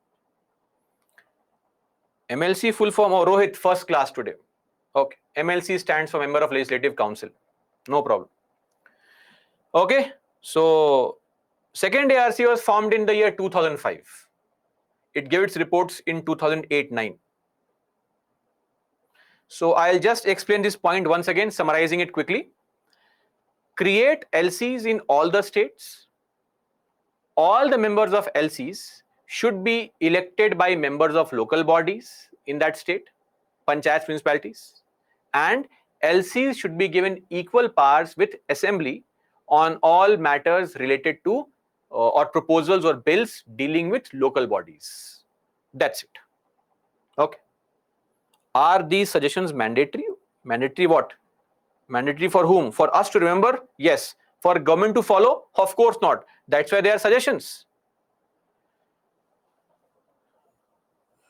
Speaker 1: MLC full form. Oh, Rohit, first class today. Okay. MLC stands for Member of Legislative Council. No problem. Okay. So, second ARC was formed in the year 2005. It gave its reports in 2008-9. So, I'll just explain this point once again, summarizing it quickly. Create LCs in all the states. All the members of LCs should be elected by members of local bodies in that state, panchayats, municipalities, and LCs should be given equal powers with assembly on all matters related to or proposals or bills dealing with local bodies. That's it. Okay. Are these suggestions mandatory? Mandatory what? Mandatory for whom? For us to remember? Yes. For government to follow? Of course not. That's why they are suggestions.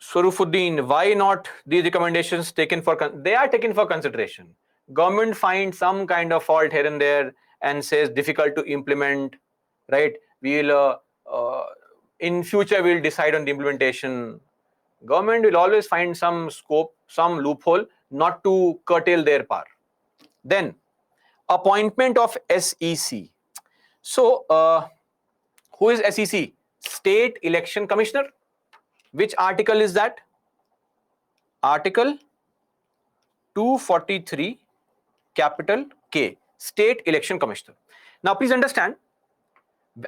Speaker 1: Swarufuddin, why not these recommendations taken for, they are taken for consideration. Government finds some kind of fault here and there and says difficult to implement, right? In future we'll decide on the implementation. Government will always find some scope, some loophole not to curtail their power. Then appointment of SEC. So who is SEC? State Election Commissioner. Which article is that? Article 243 capital K, State Election Commissioner. Now please understand,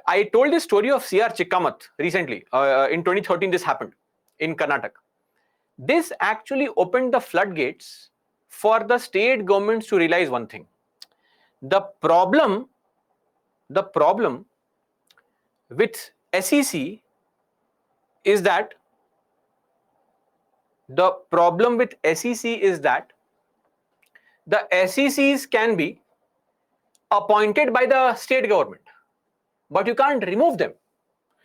Speaker 1: I told the story of C.R. Chikkamath recently. In 2013 this happened in Karnataka. This actually opened the floodgates for the state governments to realize one thing. The problem with SEC is that the SECs can be appointed by the state government, but you can't remove them.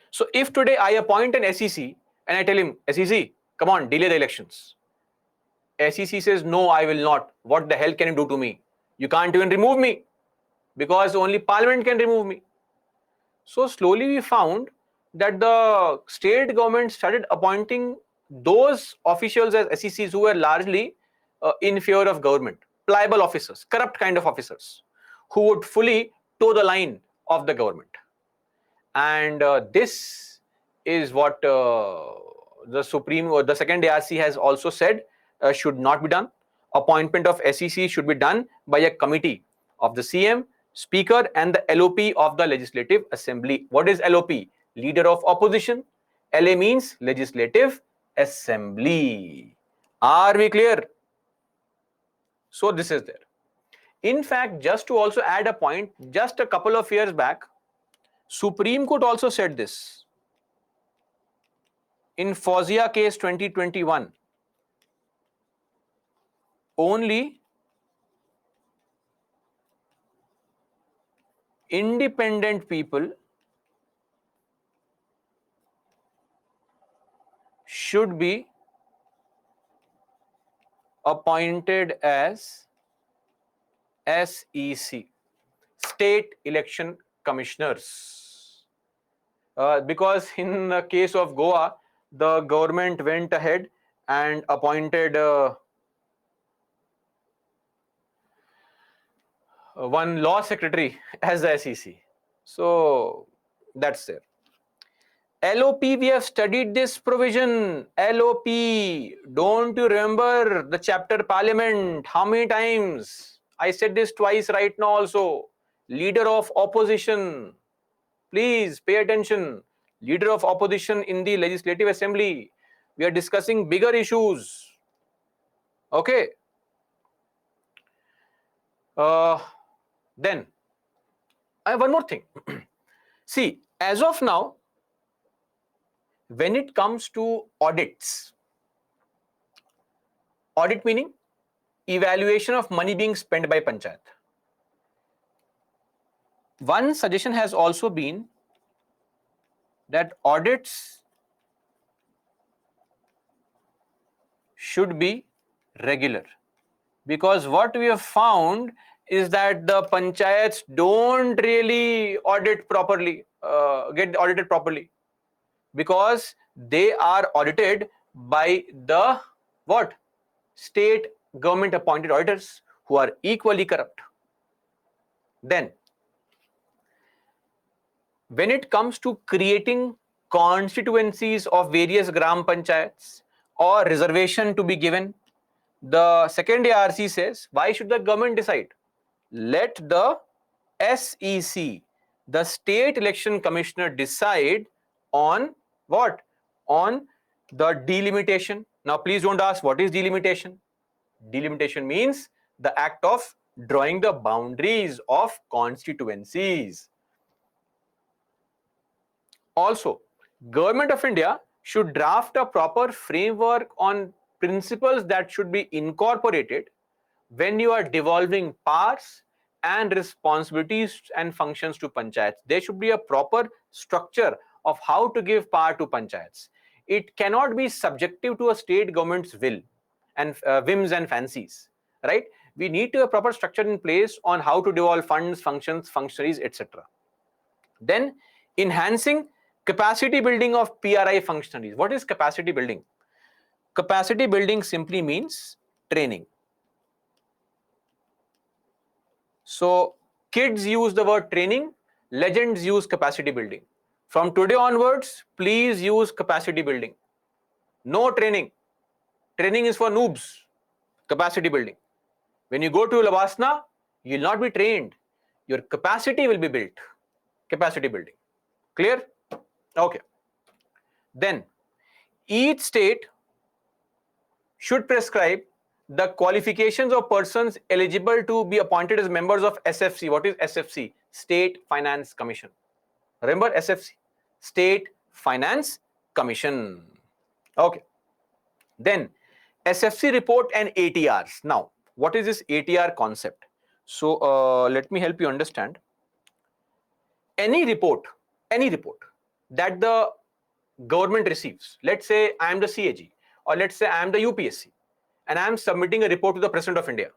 Speaker 1: So if today I appoint an SEC and I tell him, SEC, come on, delay the elections. SEC says, no, I will not. What the hell can you do to me? You can't even remove me because only parliament can remove me. So slowly we found that the state government started appointing those officials as SECs who were largely in favor of government, pliable officers, corrupt kind of officers, who would fully toe the line of the government. And this is what the Supreme or the second ARC has also said should not be done. Appointment of SEC should be done by a committee of the CM, Speaker, and the LOP of the Legislative Assembly. What is LOP? Leader of Opposition. LA means Legislative Assembly. Are we clear? So this is there. In fact, just to also add a point, just a couple of years back, Supreme Court also said this. In Fauziya case 2021, only independent people should be appointed as SEC, State Election Commissioners. Because in the case of Goa, the government went ahead and appointed one law secretary as the SEC. So that's there. LOP, we have studied this provision. LOP, don't you remember the chapter Parliament? How many times? I said this twice right now also. Leader of opposition. Please pay attention. Leader of opposition in the Legislative Assembly. We are discussing bigger issues. Okay. Then, I have one more thing. See, as of now, when it comes to audits, audit meaning evaluation of money being spent by Panchayat. One suggestion has also been that audits should be regular, because what we have found is that the panchayats don't really audit properly, get audited properly, because they are audited by the what? State government appointed auditors who are equally corrupt. Then, when it comes to creating constituencies of various gram panchayats or reservation to be given, the second ARC says, why should the government decide? Let the SEC, the State Election Commissioner, decide on what? On the delimitation. Now please don't ask what is delimitation. Delimitation means the act of drawing the boundaries of constituencies. Also, Government of India should draft a proper framework on principles that should be incorporated when you are devolving powers and responsibilities and functions to panchayats. There should be a proper structure of how to give power to panchayats. it cannot be subjective to a state government's will and whims and fancies, right? We need to have a proper structure in place on how to devolve funds, functions, functionaries, etc. Then enhancing capacity building of PRI functionaries. What is capacity building? Capacity building simply means training. So kids use the word training, legends use capacity building. From today onwards, please use capacity building. No training. Training is for noobs. Capacity building. When you go to Lavasana, you will not be trained. Your capacity will be built. Capacity building. Clear? Okay. Then each state should prescribe the qualifications of persons eligible to be appointed as members of SFC. What is SFC? State Finance Commission. Remember SFC? State Finance Commission. Okay. Then SFC report and ATRs. Now, what is this ATR concept? So let me help you understand. Any report that the government receives, let's say I am the CAG, or let's say I am the UPSC, and I am submitting a report to the President of India.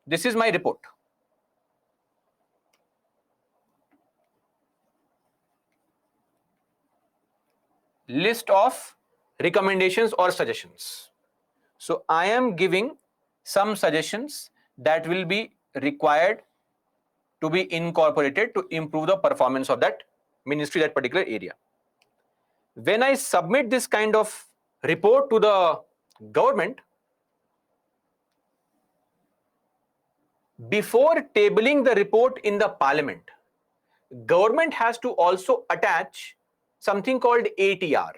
Speaker 1: This is my report. List of recommendations or suggestions. So I am giving some suggestions that will be required to be incorporated to improve the performance of that ministry, that particular area. When I submit this kind of report to the government, before tabling the report in the parliament, government has to also attach something called ATR.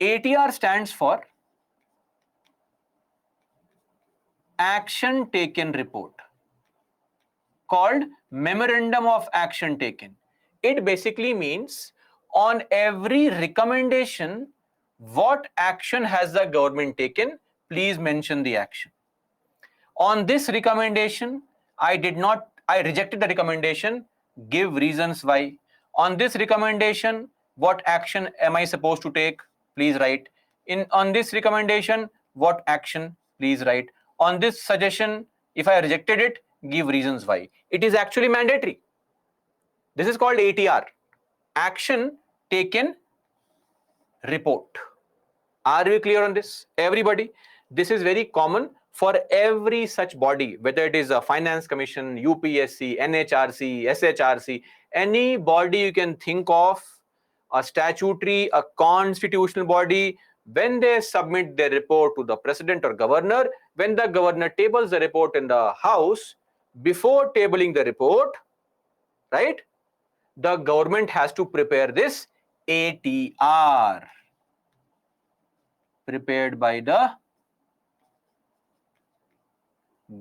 Speaker 1: ATR stands for Action Taken Report, called Memorandum of Action Taken. It basically means on every recommendation, what action has the government taken? Please mention the action. On this recommendation, I rejected the recommendation, give reasons why. On this recommendation, what action am I supposed to take? Please write. On this recommendation, what action? Please write. On this suggestion, if I rejected it, give reasons why. It is actually mandatory. This is called ATR, Action Taken Report. Are we clear on this? Everybody, this is very common for every such body, whether it is a Finance Commission, UPSC, NHRC, SHRC, any body you can think of, a statutory, a constitutional body, when they submit their report to the President or Governor, when the Governor tables the report in the House, before tabling the report, right, the government has to prepare this ATR, prepared by the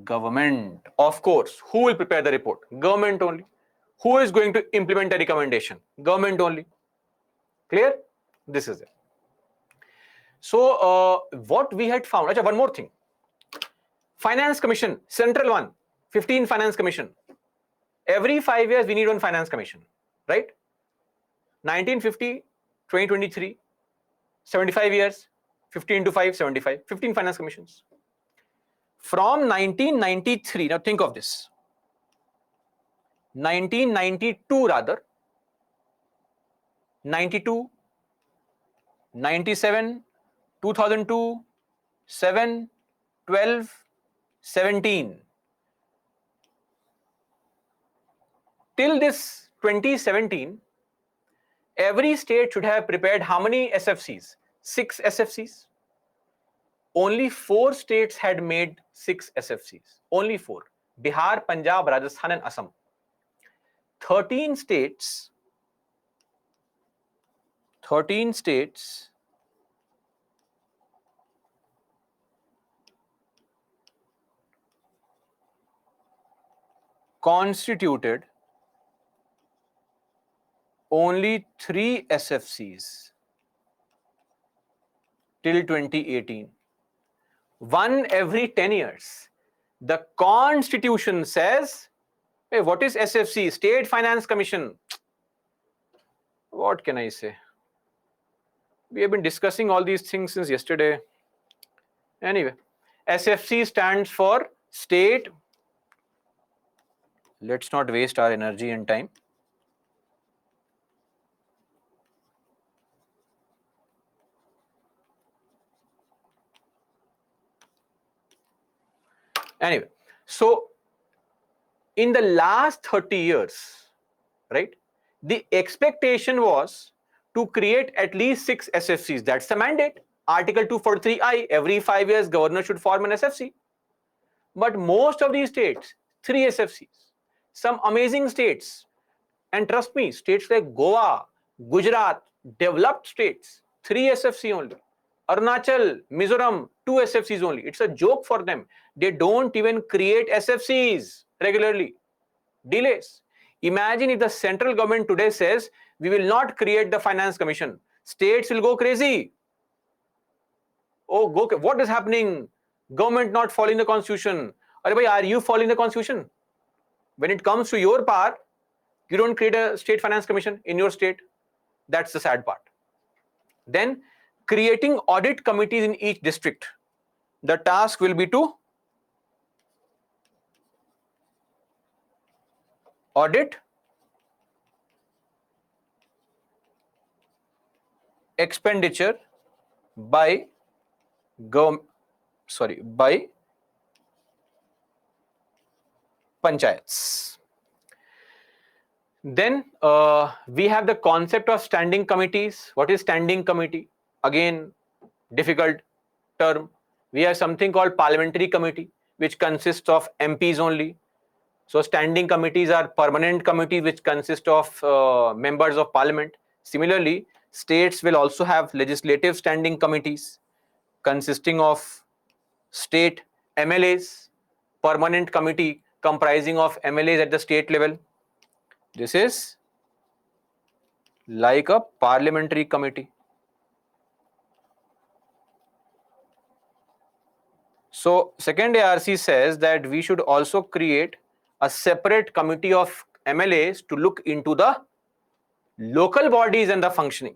Speaker 1: government. Of course, who will prepare the report? Government only. Who is going to implement the recommendation? Government only. Clear? This is it. So what we had found, one more thing. Finance Commission, central one, 15 Finance Commission. Every 5 years we need one Finance Commission, right? 1950, 2023, 75 years, 15 to 5, 75, 15 Finance Commissions. From 1993, now think of this, 1992 rather, 92, 97, 2002, 7, 12, 17. Till this 2017, every state should have prepared how many SFCs? 6 SFCs. Only 4 states had made 6 SFCs. Only 4. Bihar, Punjab, Rajasthan and Assam. 13 states constituted only 3 SFCs till 2018. One every 10 years. The Constitution says, hey, what is SFC? State Finance Commission. What can I say? We have been discussing all these things since yesterday. Anyway, SFC stands for state. Let's not waste our energy and time. Anyway, so in the last 30 years, right, the expectation was to create at least 6 SFCs. That's the mandate. Article 243I, every 5 years, governor should form an SFC. But most of these states, 3 SFCs. Some amazing states, and trust me, states like Goa, Gujarat, developed states, 3 SFC only. Arunachal, Mizoram, 2 SFCs only. It's a joke for them. They don't even create SFCs regularly. Delays. Imagine if the central government today says, we will not create the finance commission. States will go crazy. Oh, what is happening? Government not following the constitution. Are you following the constitution? When it comes to your power, you don't create a state finance commission in your state. That's the sad part. Then creating audit committees in each district. The task will be to audit expenditure by panchayats. Then we have the concept of standing committees. What is standing committee? Again, difficult term. We have something called parliamentary committee, which consists of MPs only. So standing committees are permanent committees which consist of members of parliament. Similarly, states will also have legislative standing committees consisting of state MLAs, permanent committee comprising of MLAs at the state level. This is like a parliamentary committee. So second ARC says that we should also create a separate committee of MLAs to look into the local bodies and the functioning.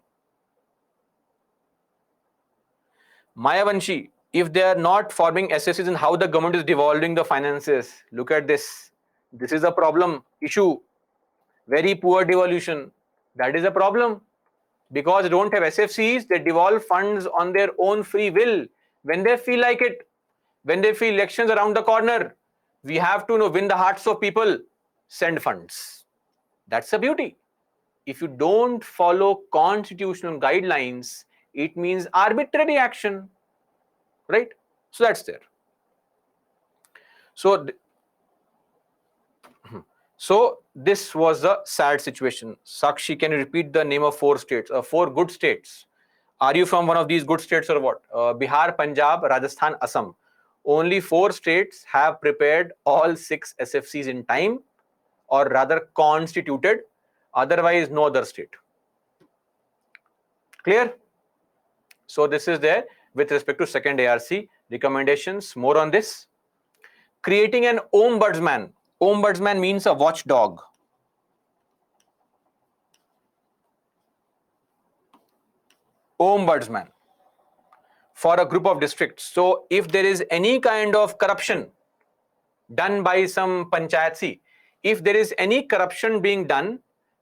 Speaker 1: Mayavanshi, if they are not forming SSCs, and how the government is devolving the finances, look at this. This is a problem, issue. Very poor devolution. That is a problem. Because they don't have SFCs, they devolve funds on their own free will when they feel like it. When they feel elections around the corner, we have to win the hearts of people, send funds. That's the beauty. If you don't follow constitutional guidelines, it means arbitrary action, right? So that's there. So this was a sad situation. Sakshi, can you repeat the name of 4 states, 4 good states? Are you from one of these good states or what? Bihar, Punjab, Rajasthan, Assam. Only 4 states have prepared all 6 SFCs in time, or rather constituted. Otherwise, no other state. Clear? So this is there with respect to second ARC recommendations. More on this. Creating an ombudsman. Ombudsman means a watchdog. Ombudsman for a group of districts. So if there is any kind of corruption done by some panchayat, if there is any corruption being done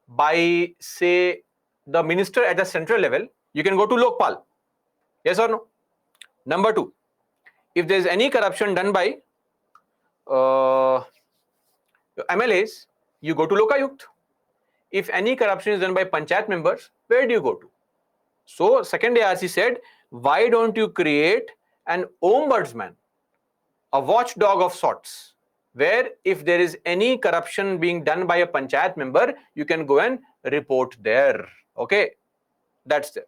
Speaker 1: by, say, the minister at the central level, you can go to Lokpal. Yes or no? Number 2, if there is any corruption done by MLAs, you go to Lokayukt. If any corruption is done by panchayat members, where do you go to? So second ARC said, why don't you create an ombudsman, a watchdog of sorts, where if there is any corruption being done by a panchayat member, you can go and report there. Okay, that's there.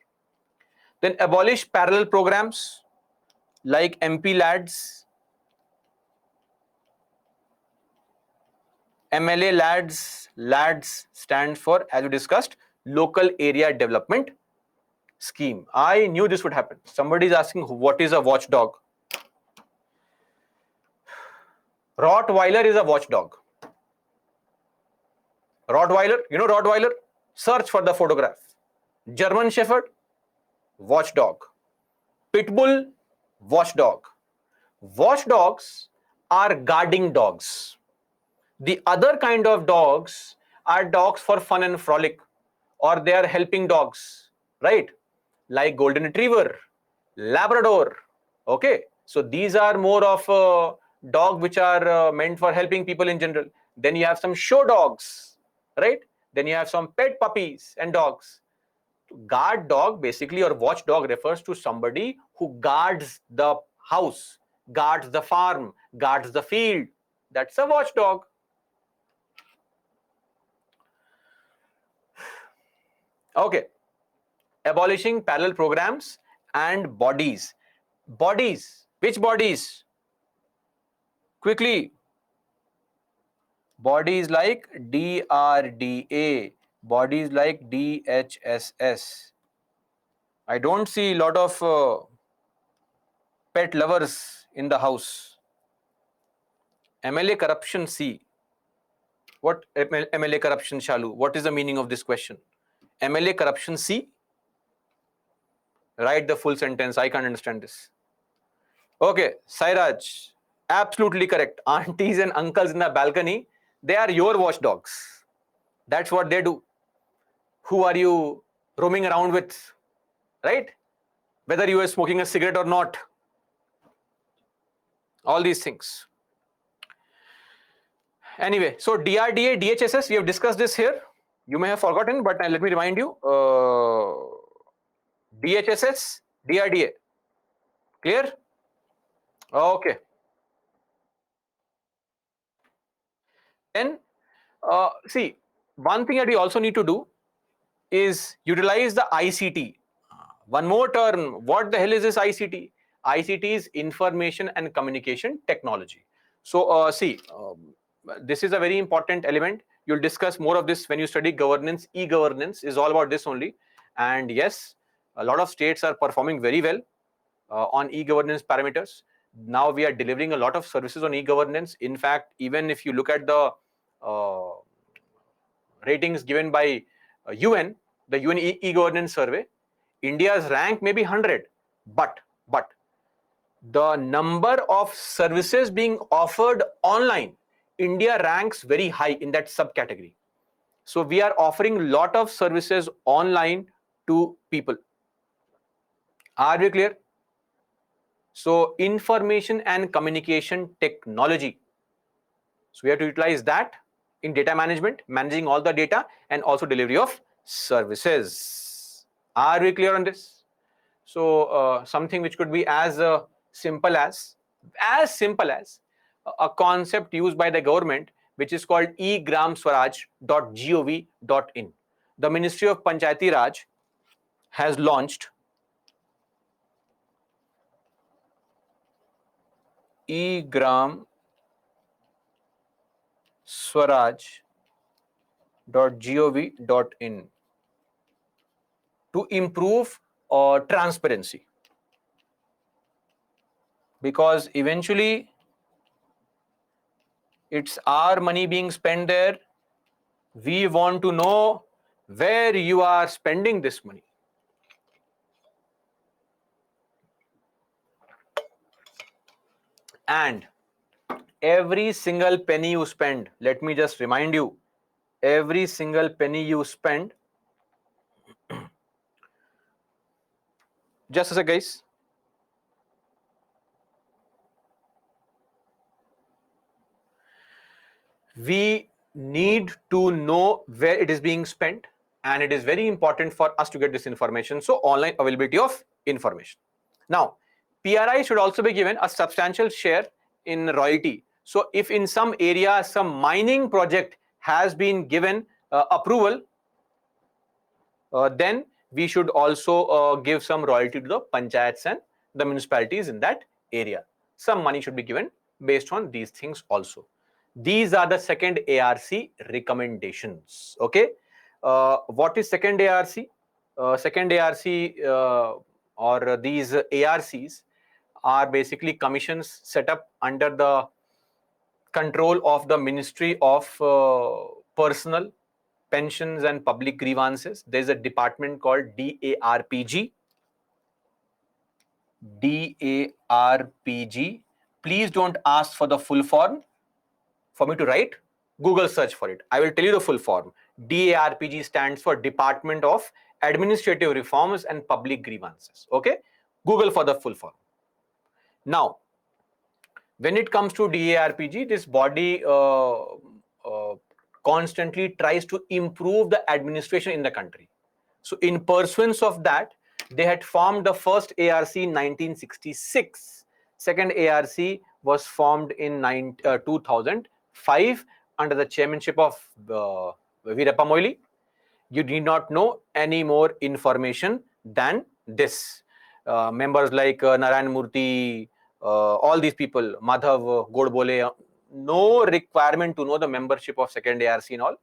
Speaker 1: Then abolish parallel programs like MP Lads, MLA Lads. Lads stands for, as we discussed, Local Area Development Scheme. I knew this would happen. Somebody is asking, what is a watchdog? Rottweiler is a watchdog. Rottweiler, you know Rottweiler? Search for the photograph. German Shepherd, watchdog. Pitbull, watchdog. Watchdogs are guarding dogs. The other kind of dogs are dogs for fun and frolic, or they are helping dogs, right? Like Golden Retriever, Labrador. Okay, so these are more of a dog which are meant for helping people in general. Then you have some show dogs, right? Then you have some pet puppies and dogs. Guard dog basically, or watchdog, refers to somebody who guards the house, guards the farm, guards the field. That's a watchdog. Okay, abolishing parallel programs and bodies. Bodies, which bodies? Quickly. Bodies like DRDA, bodies like DHSS. I don't see a lot of pet lovers in the house. MLA corruption C. What MLA corruption, Shalu? What is the meaning of this question? MLA corruption C? Write the full sentence. I can't understand this. Okay, Sairaj, absolutely correct. Aunties and uncles in the balcony, they are your watchdogs. That's what they do. Who are you roaming around with, right? Whether you are smoking a cigarette or not. All these things. Anyway, so DRDA, DHSS, we have discussed this here. You may have forgotten, but let me remind you. DHSS, DRDA. Clear? Okay. Then, see, one thing that we also need to do is utilize the ICT. One more term. What the hell is this ICT? ICT is information and communication technology. So, see, this is a very important element. You'll discuss more of this when you study governance. E-governance is all about this only. And yes, a lot of states are performing very well on e-governance parameters. Now we are delivering a lot of services on e-governance. In fact, even if you look at the ratings given by UN, the UN e-governance survey, India's rank may be 100, but the number of services being offered online, India ranks very high in that subcategory. So we are offering a lot of services online to people. Are we clear? So information and communication technology. So we have to utilize that in data management, managing all the data, and also delivery of services. Are we clear on this? So something which could be as simple as a concept used by the government, which is called egramswaraj.gov.in. The Ministry of Panchayati Raj has launched egramswaraj.gov.in to improve transparency, because eventually it's our money being spent there. We want to know where you are spending this money. And every single penny you spend, let me just remind you, every single penny you spend, just a sec guys, we need to know where it is being spent, and it is very important for us to get this information. So online availability of information. Now, PRI should also be given a substantial share in royalty. So if in some area some mining project has been given approval, then we should also give some royalty to the panchayats and the municipalities in that area. Some money should be given based on these things also. These are the second ARC recommendations. Okay, what is second ARC? Second ARC or these ARCs are basically commissions set up under the control of the Ministry of Personnel, pensions and public grievances, there's a department called DARPG. DARPG. Please don't ask for the full form for me to write. Google search for it. I will tell you the full form. DARPG stands for Department of Administrative Reforms and Public Grievances. Okay? Google for the full form. Now, when it comes to DARPG, this body constantly tries to improve the administration in the country. So in pursuance of that, they had formed the first ARC in 1966. Second ARC was formed in 2005 under the chairmanship of Veerappa Moily. You need not know any more information than this. Members like Narayan Murthy, all these people, Madhav, Godbole, no requirement to know the membership of second ARC and all.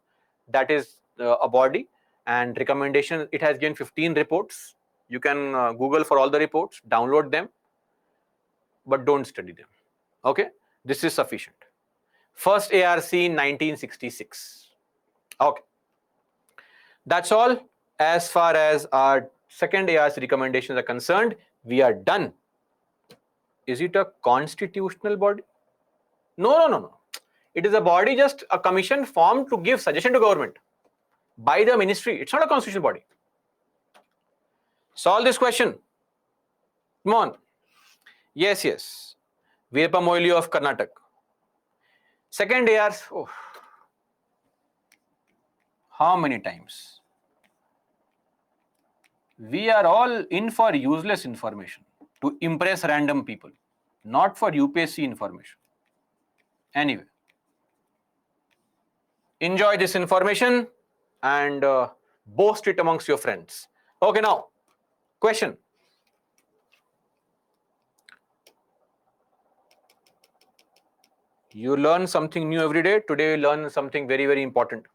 Speaker 1: That is a body and recommendation. It has given 15 reports. You can Google for all the reports, download them, but don't study them. Okay, this is sufficient. First ARC in 1966. Okay, that's all as far as our second ARC recommendations are concerned. We are done. Is it a constitutional body? No. It is a body, just a commission formed to give suggestion to government by the ministry. It's not a constitutional body. Solve this question. Come on. Yes. Veerappa Moily of Karnataka. Second ARC. Oh. How many times? We are all in for useless information to impress random people, not for UPSC information. Anyway, enjoy this information and boast it amongst your friends. Okay, now, question. You learn something new every day. Today, you learn something very, very important.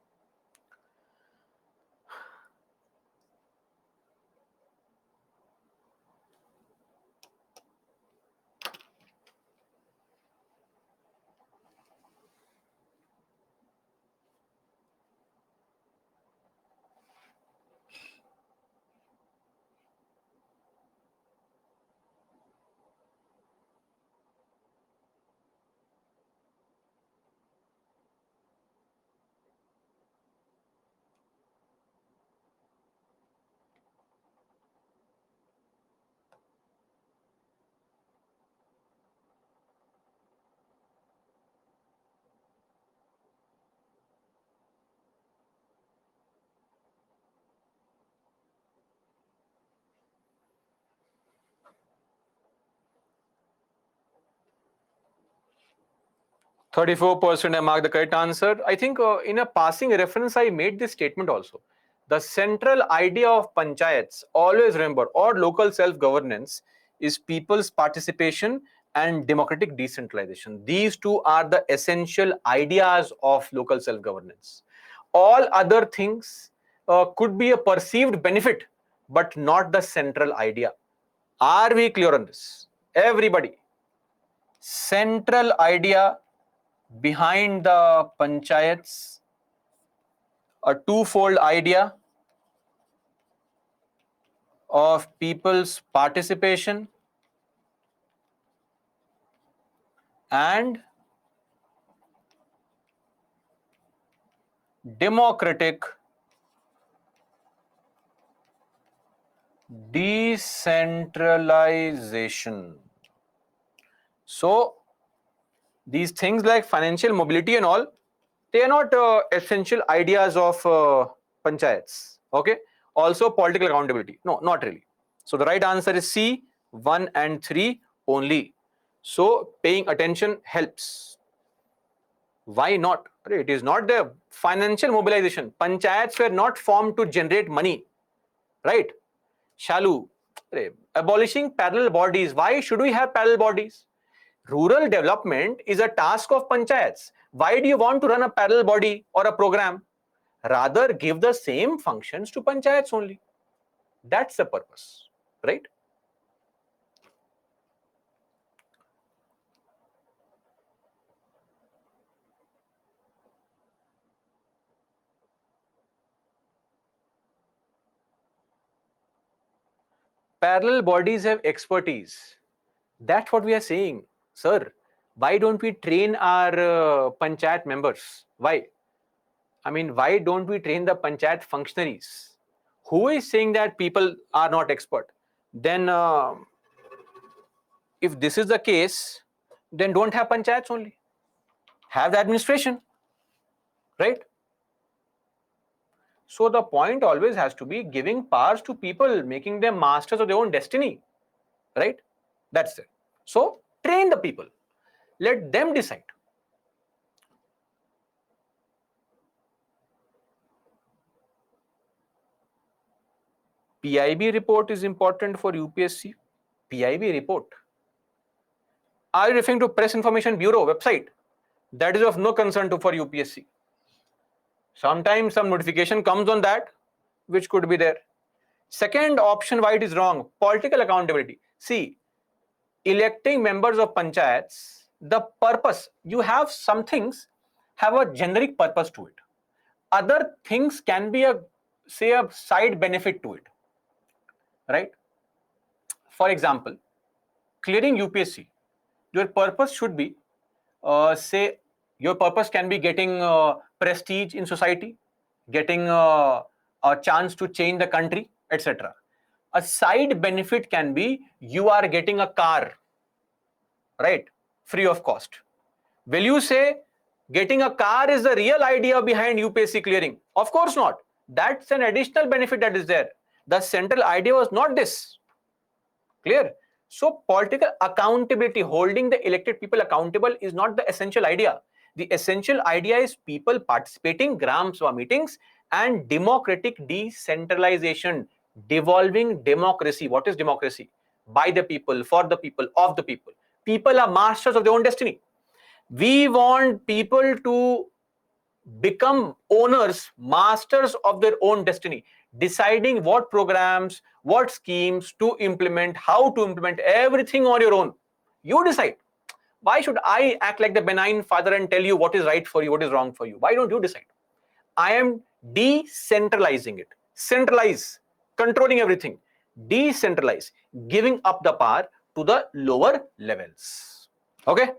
Speaker 1: %, I mark the correct answer. I think in a passing reference, I made this statement also. The central idea of panchayats, always remember, or local self-governance, is people's participation and democratic decentralization. These two are the essential ideas of local self-governance. All other things could be a perceived benefit, but not the central idea. Are we clear on this? Everybody. Central idea behind the panchayats, a twofold idea of people's participation and democratic decentralization. So these things like financial mobility and all, they are not essential ideas of panchayats. Okay. Also political accountability. No, not really. So the right answer is C, 1 and 3 only. So paying attention helps. Why not? It is not the financial mobilization. Panchayats were not formed to generate money. Right? Shalu, abolishing parallel bodies. Why should we have parallel bodies? Rural development is a task of panchayats. Why do you want to run a parallel body or a program? Rather, give the same functions to panchayats only. That's the purpose, right? parallel bodies have expertise. That's what we are saying, sir. Why don't we train our panchayat members? Why? I mean, why don't we train the panchayat functionaries? Who is saying that people are not expert? Then, if this is the case, then don't have panchayats only. Have the administration, right? So the point always has to be giving powers to people, making them masters of their own destiny, right? That's it. So train the people, let them decide. PIB report is important for UPSC. PIB report. Are you referring to Press Information Bureau website? That is of no concern for UPSC. Sometimes some notification comes on that, which could be there. Second option, why it is wrong, political accountability. See, electing members of panchayats, the purpose, you have some things have a generic purpose to it. Other things can be a side benefit to it, right? For example, clearing UPSC, your purpose should be, your purpose can be getting prestige in society, getting a chance to change the country, etc. A side benefit can be you are getting a car, right, free of cost. Will you say getting a car is the real idea behind UPSC clearing? Of course not. That's an additional benefit that is there. The central idea was not this. Clear? So political accountability, holding the elected people accountable, is not the essential idea. The essential idea is people participating, Gram Sabha meetings, and democratic decentralization, devolving democracy. What is democracy? By the people, for the people, of the people. People are masters of their own destiny. We want people to become owners, masters of their own destiny, deciding what programs, what schemes to implement, how to implement, everything on your own. You decide. Why should I act like the benign father and tell you what is right for you, what is wrong for you? Why don't you decide? I am decentralizing it. Centralize, controlling everything. Decentralize, giving up the power to the lower levels. Okay?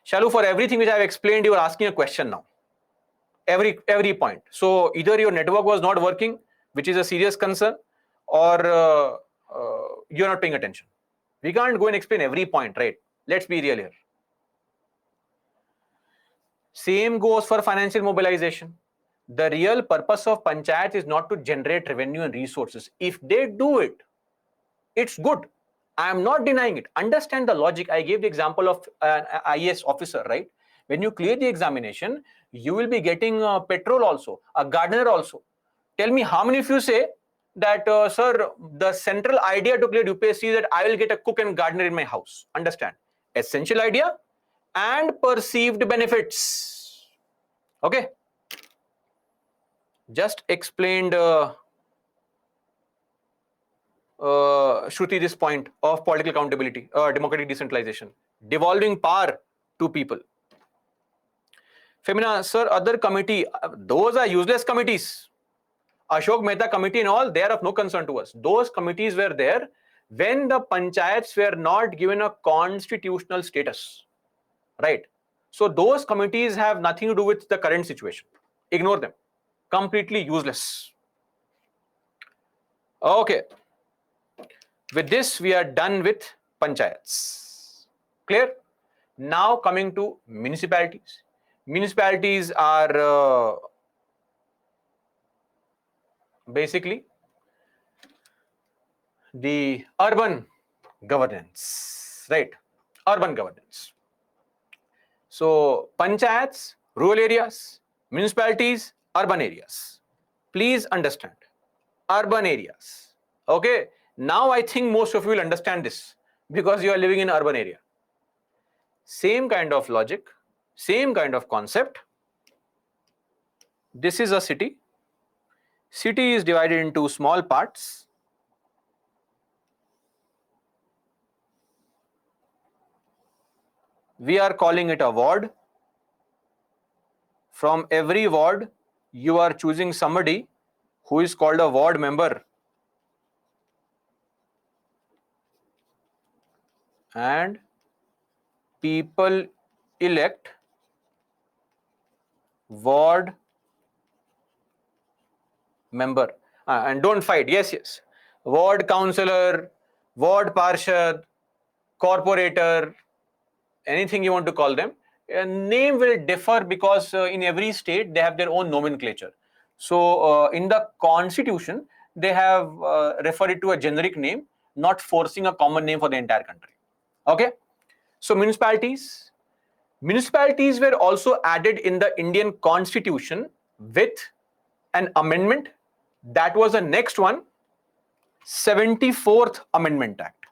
Speaker 1: Shalu, for everything which I have explained, you are asking a question now. Every point. So either your network was not working, which is a serious concern, or you're not paying attention. We can't go and explain every point, right? Let's be real here. Same goes for financial mobilization. The real purpose of panchayat is not to generate revenue and resources. If they do it, it's good. I am not denying it. Understand the logic. I gave the example of an IAS officer, right? When you clear the examination, you will be getting petrol also, a gardener also. Tell me how many of you say that, sir, the central idea to clear UPSC is that I will get a cook and gardener in my house. Understand? Essential idea and perceived benefits. Okay? Just explained Shruti this point of political accountability, democratic decentralization, devolving power to people. Femina, sir, other committee, those are useless committees. Ashok Mehta committee and all, they are of no concern to us. Those committees were there when the panchayats were not given a constitutional status, right? So those committees have nothing to do with the current situation. Ignore them. Completely useless. Okay. With this, we are done with panchayats. Clear? Now coming to municipalities. Municipalities are basically the urban governance, right? Urban governance. So panchayats, rural areas, municipalities, urban areas. Please understand, urban areas. Okay? Now I think most of you will understand this because you are living in urban area. Same kind of logic, same kind of concept. This is a city. City is divided into small parts. We are calling it a ward. From every ward, you are choosing somebody who is called a ward member, and people elect ward member. And don't fight. Yes, yes. Ward councillor, ward parshad, corporator, anything you want to call them. Name will differ because in every state they have their own nomenclature. So in the constitution, they have referred it to a generic name, not forcing a common name for the entire country. Okay. So municipalities were also added in the Indian constitution with an amendment. That was the next one, 74th Amendment Act.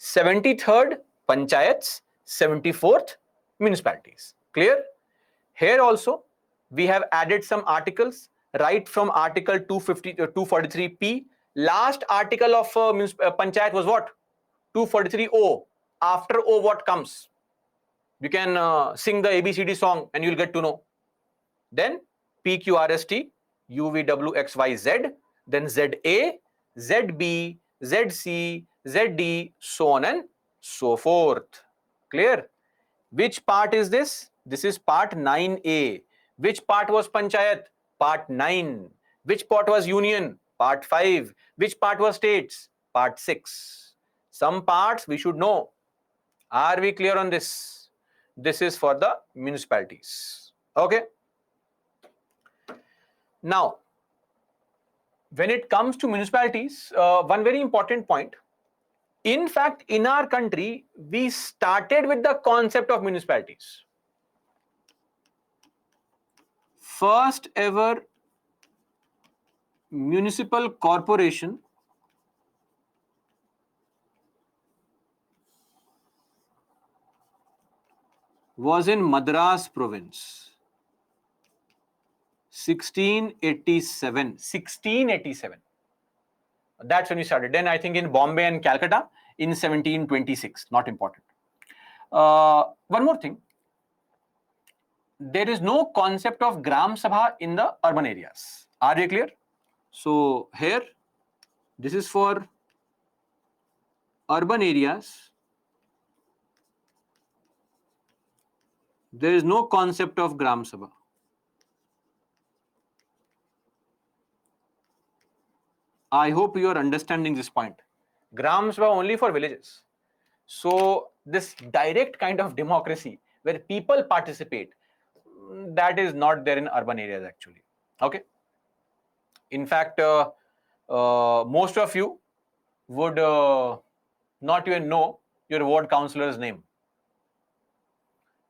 Speaker 1: 73rd panchayats, 74th municipalities. Clear? Here also we have added some articles right from article 250 to 243p. Last article of panchayat was what? 243o. After O, what comes? You can sing the ABCD song and you'll get to know. Then PQRST, UVWXYZ, then ZA, ZB, ZC, ZD, so on and so forth. Clear? Which part is this? This is part 9A. Which part was panchayat? Part 9. Which part was union? Part 5. Which part was states? Part 6. Some parts we should know. Are we clear on this? This is for the municipalities. Okay. Now, when it comes to municipalities, one very important point. In fact, in our country, we started with the concept of municipalities. First ever municipal corporation was in Madras province. 1687. 1687. That's when we started. Then I think in Bombay and Calcutta in 1726. Not important. One more thing. There is no concept of Gram Sabha in the urban areas. Are you clear? So here, this is for urban areas. There is no concept of Gram Sabha. I hope you are understanding this point. Gram Sabha only for villages. So this direct kind of democracy where people participate, that is not there in urban areas actually. Okay. In fact, most of you would not even know your ward councillor's name.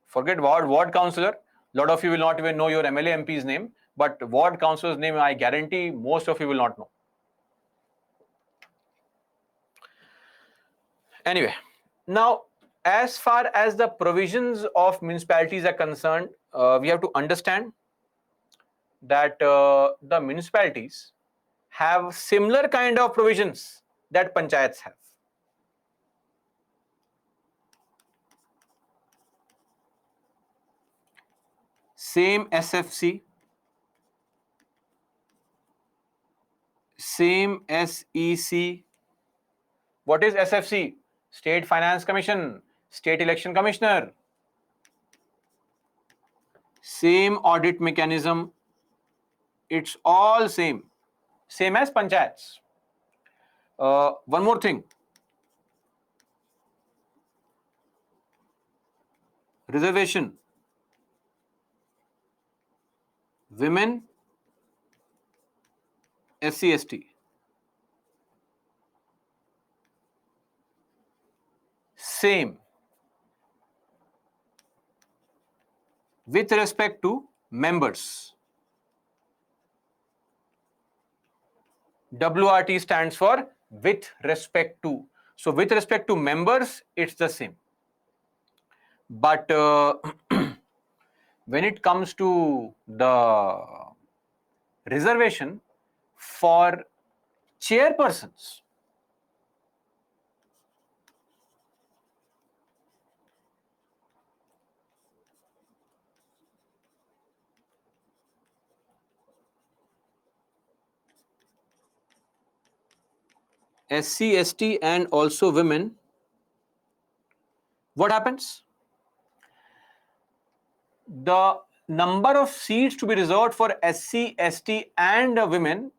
Speaker 1: Forget ward councillor. A lot of you will not even know your MLA MP's name, but ward councillor's name, I guarantee most of you will not know. Anyway, now as far as the provisions of municipalities are concerned, we have to understand that the municipalities have similar kind of provisions that panchayats have. Same SFC, same SEC. What is SFC? State Finance Commission, State Election Commissioner. Same audit mechanism. It's all same as panchayats. One more thing. Reservation. Women, SC/ST. Same. With respect to members. WRT stands for with respect to. So with respect to members, it's the same. But when it comes to the reservation for chairpersons, SC, ST and also women, what happens? The number of seats to be reserved for SC, ST and women,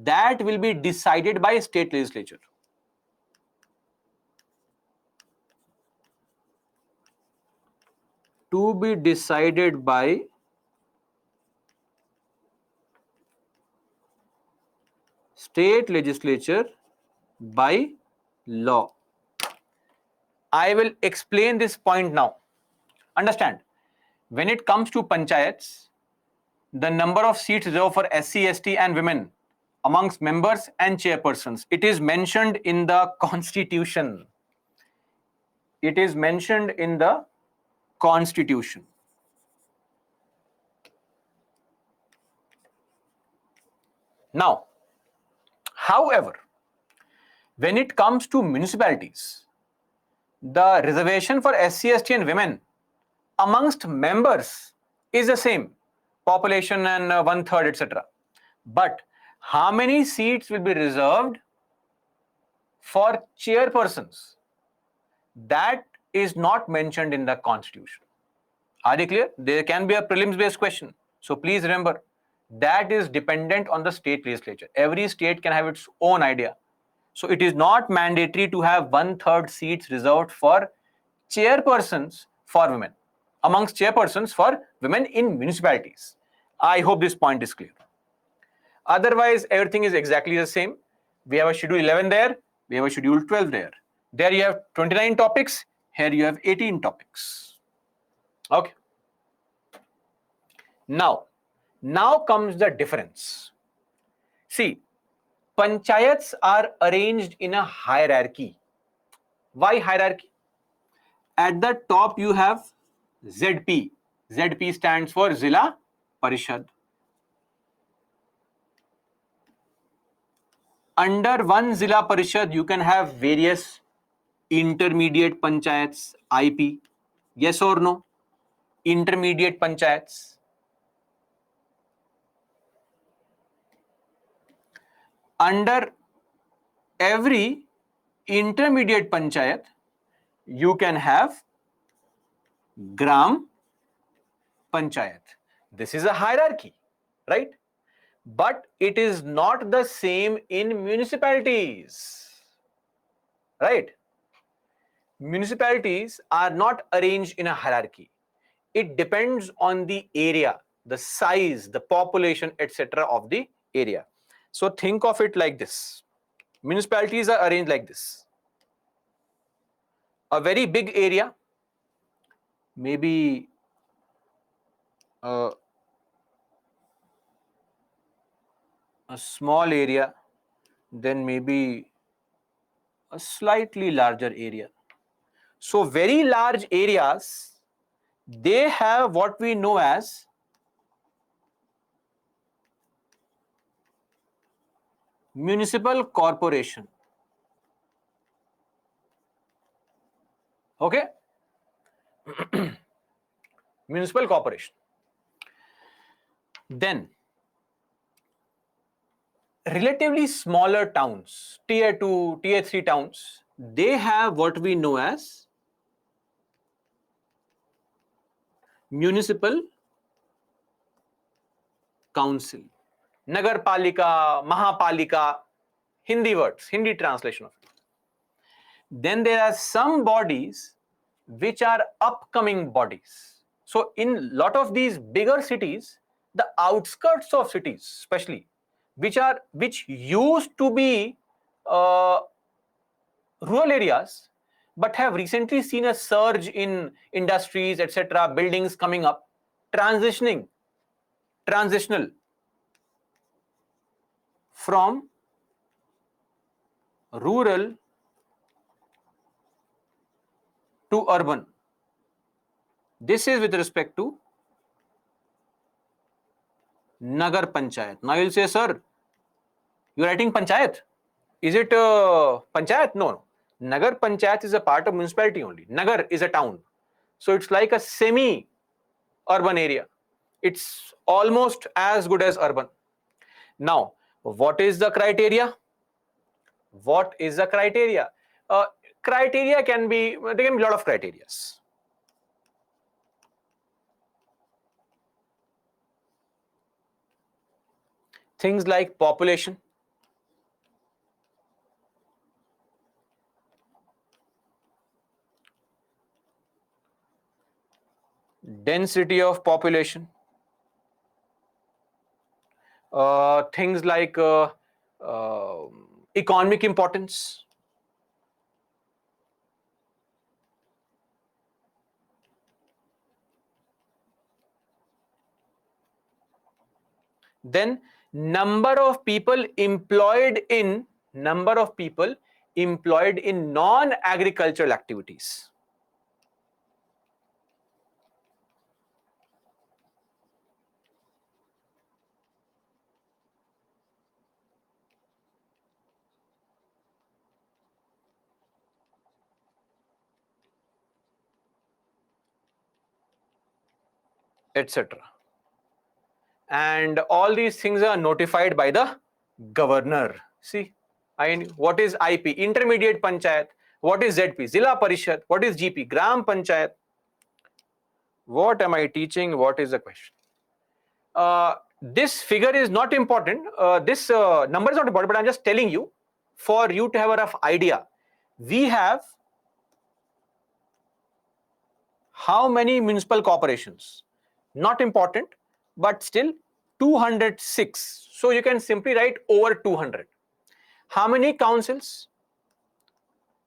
Speaker 1: that will be decided by state legislature. To be decided by state legislature by law. I will explain this point now. Understand, when it comes to panchayats, the number of seats reserved for SC, ST and women amongst members and chairpersons, it is mentioned in the constitution. It is mentioned in the constitution. Now, however, when it comes to municipalities, the reservation for SC, ST and women amongst members is the same, population and 1/3, etc. But how many seats will be reserved for chairpersons? That is not mentioned in the constitution. Are you clear? There can be a prelims based question. So please remember, that is dependent on the state legislature. Every state can have its own idea. So it is not mandatory to have 1/3 seats reserved for chairpersons for women, amongst chairpersons for women in municipalities. I hope this point is clear. Otherwise, everything is exactly the same. We have a schedule 11 there, we have a schedule 12 there. There you have 29 topics, here you have 18 topics. Okay. Now comes the difference. See, panchayats are arranged in a hierarchy. Why hierarchy? At the top you have ZP. ZP stands for Zilla Parishad. Under one Zilla Parishad, you can have various intermediate panchayats, IP. Yes or no? Intermediate panchayats. Under every intermediate panchayat, you can have Gram Panchayat. This is a hierarchy, right? But it is not the same in municipalities, right? Municipalities are not arranged in a hierarchy. It depends on the area, the size, the population, etc. of the area. So think of it like this. Municipalities are arranged like this. A very big area, maybe a small area, then maybe a slightly larger area. So very large areas, they have what we know as municipal corporation. Okay? Municipal corporation. Then, relatively smaller towns, tier 2, tier 3 towns, they have what we know as municipal council. Nagar Palika, Mahapalika, Hindi words, Hindi translation of it. Then there are some bodies which are upcoming bodies. So in lot of these bigger cities, the outskirts of cities especially, which used to be rural areas, but have recently seen a surge in industries, etc., buildings coming up, transitional from rural to urban. This is with respect to Nagar Panchayat. Now you'll say, sir, you're writing Panchayat. Is it Panchayat? No. Nagar Panchayat is a part of municipality only. Nagar is a town. So it's like a semi-urban area. It's almost as good as urban. Now, what is the criteria? What is the criteria? Criteria can be, there can be a lot of criteria. Things like population, density of population, things like uh, economic importance, then number of people employed in non-agricultural activities. Etc. And all these things are notified by the governor. See, what is IP? Intermediate Panchayat. What is ZP? Zilla Parishad. What is GP? Gram Panchayat. What am I teaching? What is the question? This figure is not important. This number is not important, but I'm just telling you for you to have a rough idea. We have how many municipal corporations? Not important, but still 206. So you can simply write over 200. How many councils?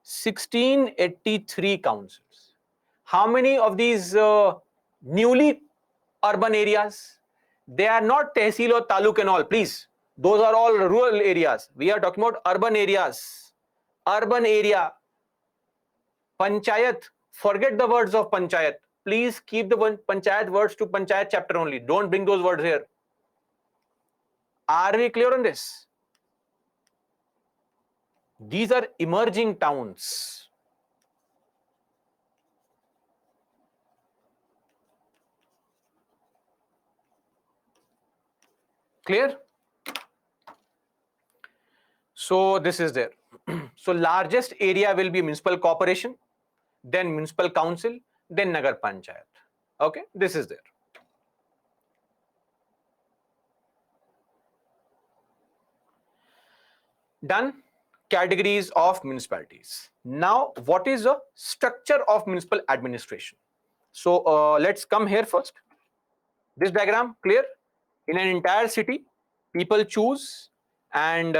Speaker 1: 1683 councils. How many of these newly urban areas? They are not tehsil or taluk and all, please. Those are all rural areas. We are talking about urban areas. Urban area. Panchayat. Forget the words of panchayat. Please keep the panchayat words to panchayat chapter only. Don't bring those words here. Are we clear on this? These are emerging towns. Clear? So this is there. So largest area will be municipal corporation, then municipal council, then Nagar Panchayat. Okay, this is there. Done. Categories of municipalities. Now, what is the structure of municipal administration? So let's come here first. This diagram, clear? In an entire city, people choose and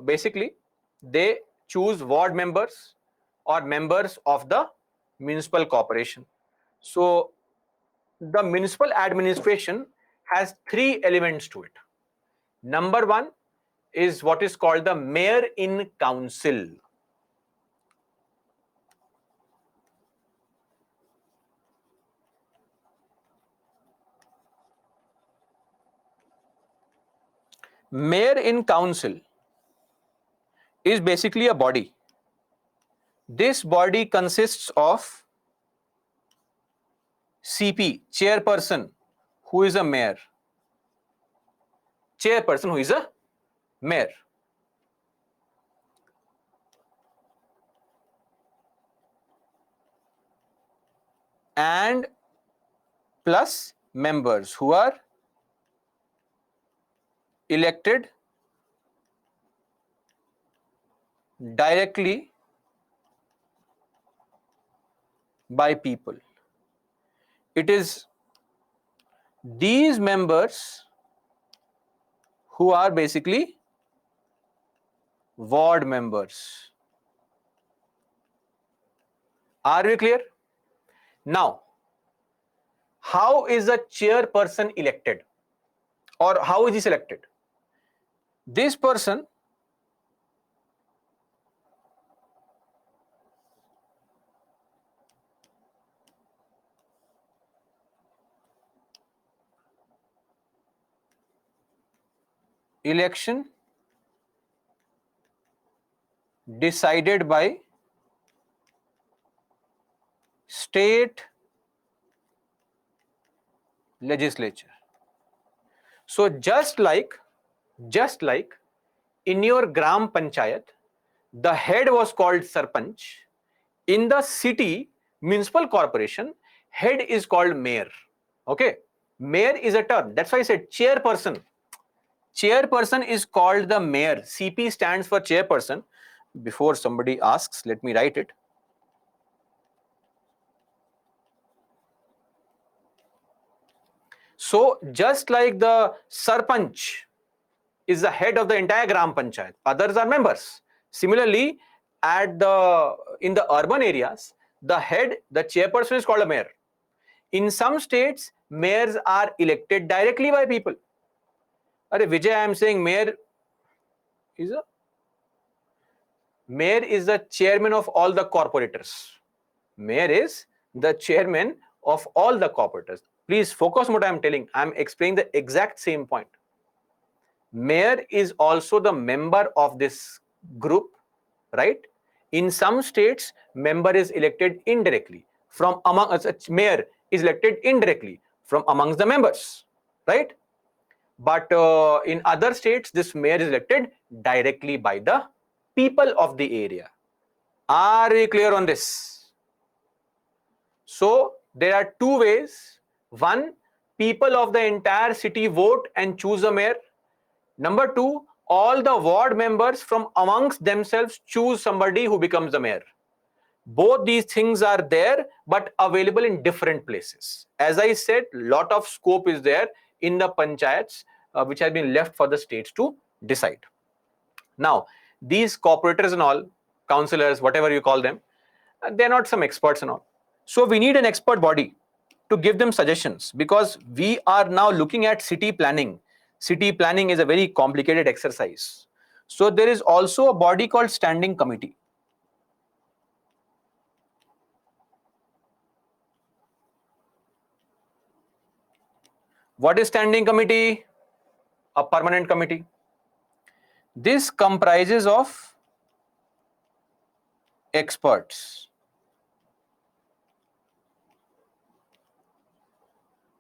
Speaker 1: basically they choose ward members or members of the municipal corporation. So the municipal administration has three elements to it. Number one is what is called the mayor in council. Mayor in council is basically a body. This body consists of CP, chairperson, who is a mayor. Chairperson who is a mayor. And plus members who are elected directly by people. It is these members who are basically ward members. Are we clear? Now, how is a chairperson elected? Or how is he selected? This person election decided by state legislature. So just like in your Gram Panchayat, the head was called Sarpanch. In the city municipal corporation, head is called mayor. Okay, mayor is a term. That's why I said chairperson. Chairperson is called the mayor. CP stands for chairperson. Before somebody asks, let me write it. So just like the Sarpanch is the head of the entire Gram Panchayat, others are members. Similarly, in the urban areas, the chairperson is called a mayor. In some states, mayors are elected directly by people. Arey Vijay, I am saying mayor is the chairman of all the corporators. Mayor is the chairman of all the corporators. Please focus on what I am telling. I am explaining the exact same point. Mayor is also the member of this group, right? In some states, member is elected indirectly from among us. Mayor is elected indirectly from amongst the members, right? But in other states, this mayor is elected directly by the people of the area. Are we clear on this? So there are two ways. One, people of the entire city vote and choose a mayor. Number two, all the ward members from amongst themselves choose somebody who becomes the mayor. Both these things are there, but available in different places. As I said, lot of scope is there in the panchayats, which has been left for the states to decide. Now, these corporators and all, councillors, whatever you call them, they're not some experts and all. So we need an expert body to give them suggestions, because we are now looking at city planning. City planning is a very complicated exercise. So there is also a body called standing committee. What is standing committee? A permanent committee. This comprises of experts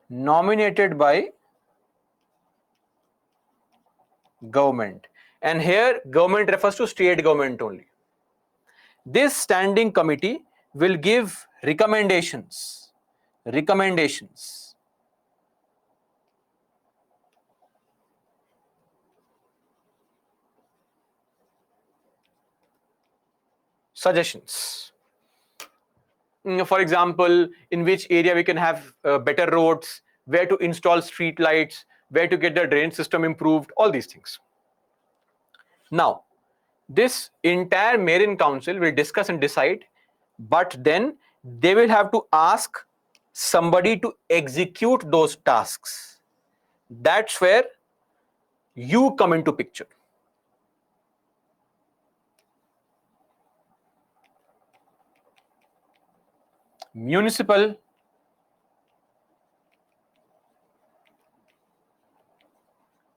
Speaker 1: nominated by government. And here government refers to state government only. This standing committee will give recommendations. Suggestions. For example, in which area we can have better roads, where to install street lights, where to get the drain system improved, all these things. Now, this entire mayor council will discuss and decide, but then they will have to ask somebody to execute those tasks. That's where you come into picture. Municipal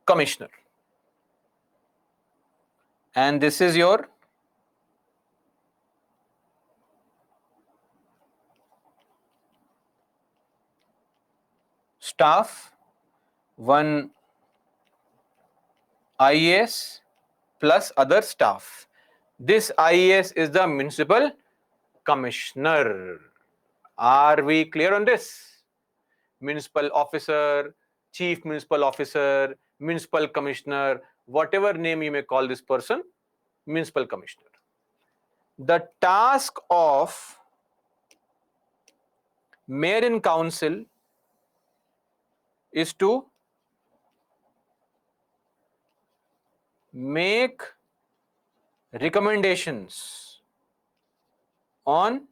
Speaker 1: commissioner. And this is your staff, one IAS plus other staff. This IAS is the municipal commissioner. Are we clear on this? Municipal officer, chief municipal officer, municipal commissioner, whatever name you may call this person, municipal commissioner. The task of mayor in council is to make recommendations on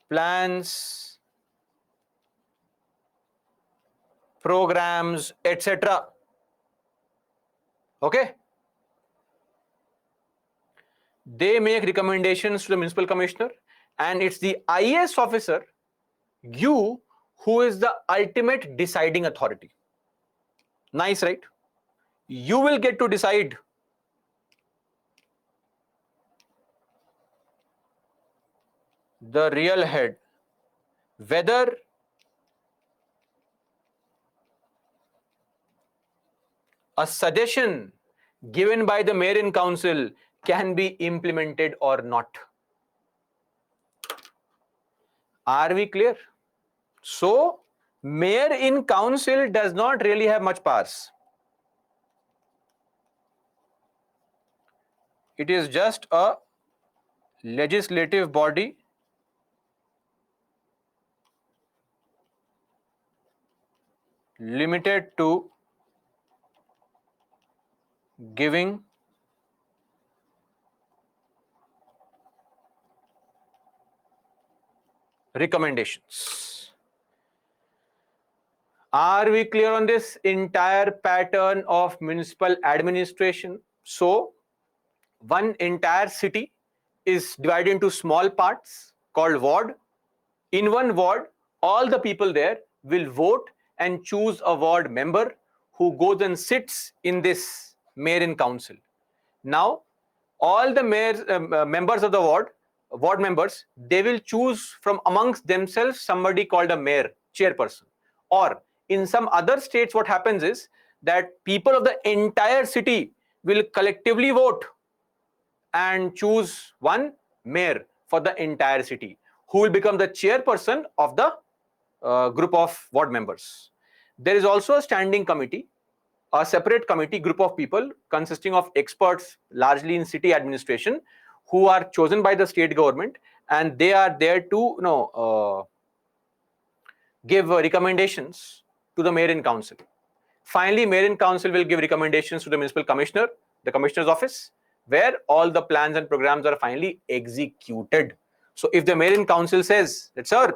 Speaker 1: plans, programs, etc. Okay? They make recommendations to the municipal commissioner, and it's the IAS officer, you, who is the ultimate deciding authority. Nice, right? You will get to decide the real head, whether a suggestion given by the mayor in council can be implemented or not. Are we clear? So, mayor in council does not really have much powers. It is just a legislative body limited to giving recommendations. Are we clear on this entire pattern of municipal administration? So, one entire city is divided into small parts called ward. In one ward, all the people there will vote and choose a ward member who goes and sits in this mayor in council. Now, all the members of the ward members, they will choose from amongst themselves somebody called a mayor, chairperson. Or in some other states, what happens is that people of the entire city will collectively vote and choose one mayor for the entire city, who will become the chairperson of the group of ward members. There is also a standing committee, a separate committee group of people consisting of experts largely in city administration, who are chosen by the state government, and they are there to give recommendations to the mayor in council. Finally, mayor in council will give recommendations to the municipal commissioner, the commissioner's office, where all the plans and programs are finally executed. So if the mayor in council says that, sir,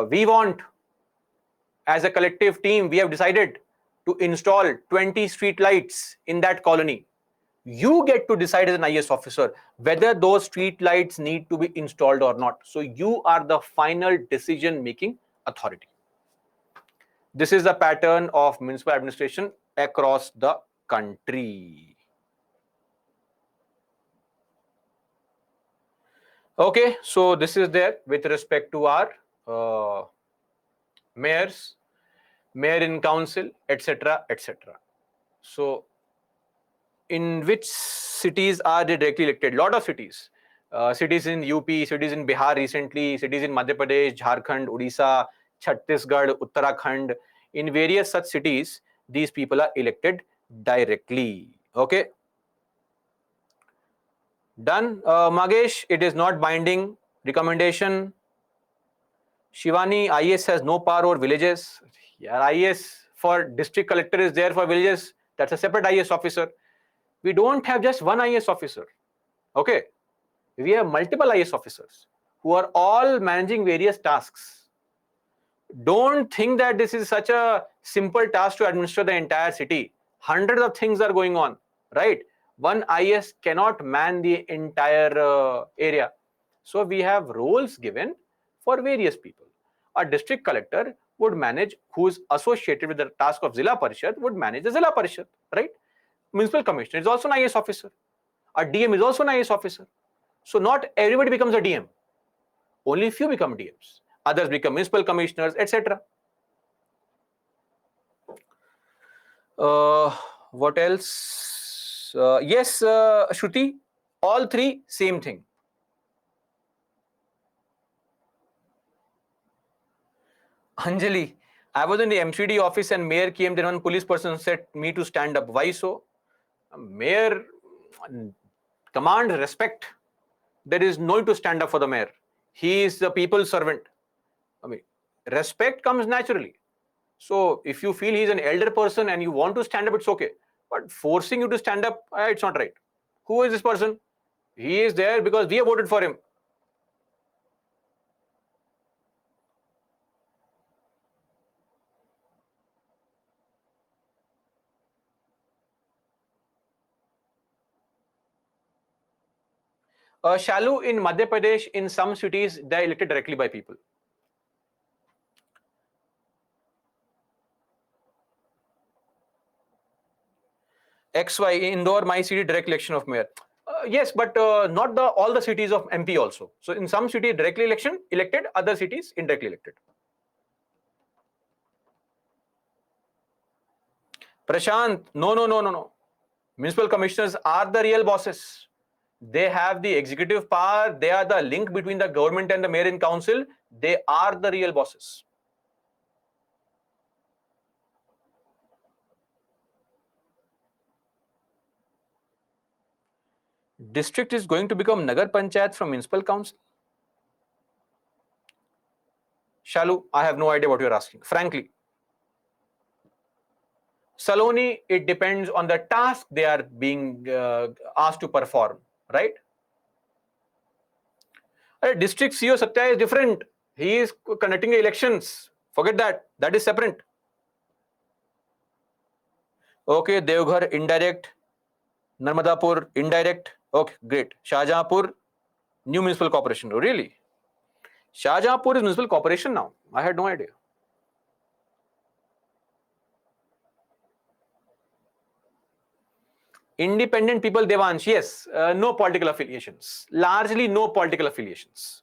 Speaker 1: we want, as a collective team, we have decided to install 20 street lights in that colony, you get to decide as an IS officer whether those street lights need to be installed or not. So you are the final decision making authority. This is the pattern of municipal administration across the country. Okay, so this is there with respect to our mayors, mayor in council, etc., etc. So, in which cities are they directly elected? Lot of cities. Cities in UP, cities in Bihar recently, cities in Madhya Pradesh, Jharkhand, Odisha, Chhattisgarh, Uttarakhand. In various such cities, these people are elected directly. Okay. Done. Magesh, it is not binding. Recommendation. Shivani, IS has no power over villages. Yeah, IS for district collector is there for villages. That's a separate IS officer. We don't have just one IS officer. Okay. We have multiple IS officers who are all managing various tasks. Don't think that this is such a simple task to administer the entire city. Hundreds of things are going on, right? One IS cannot man the entire area. So we have roles given for various people. A district collector would manage, who is associated with the task of Zilla Parishad, would manage the Zilla Parishad, right? Municipal commissioner is also an IS officer. A DM is also an IS officer. So not everybody becomes a DM. Only few become DMs. Others become municipal commissioners, etc. What else? Yes, Shruti, all three, same thing. Anjali, I was in the MCD office and mayor came, then one police person said me to stand up. Why so? Mayor command respect. There is no need to stand up for the mayor. He is the people's servant. I mean, respect comes naturally. So if you feel he's an elder person and you want to stand up, it's okay. But forcing you to stand up, it's not right. Who is this person? He is there because we have voted for him. Shalu, in Madhya Pradesh, in some cities, they are elected directly by people. XY, Indore, my city, direct election of mayor. Yes, but not all the cities of MP also. So in some cities, directly elected, other cities indirectly elected. Prashant, no. Municipal commissioners are the real bosses. They have the executive power. They are the link between the government and the mayor and council. They are the real bosses. District is going to become Nagar Panchayat from municipal council. Shalu, I have no idea what you're asking, frankly. Saloni, it depends on the task they are being asked to perform, right? District CEO Satya is different. He is conducting the elections. Forget that. That is separate. Okay, Devghar indirect, Narmadapur indirect. Okay, great. Shahjahanpur, new municipal corporation. Oh, really? Shahjahanpur is municipal corporation now. I had no idea. Independent people, Devansh, yes, no political affiliations. Largely no political affiliations.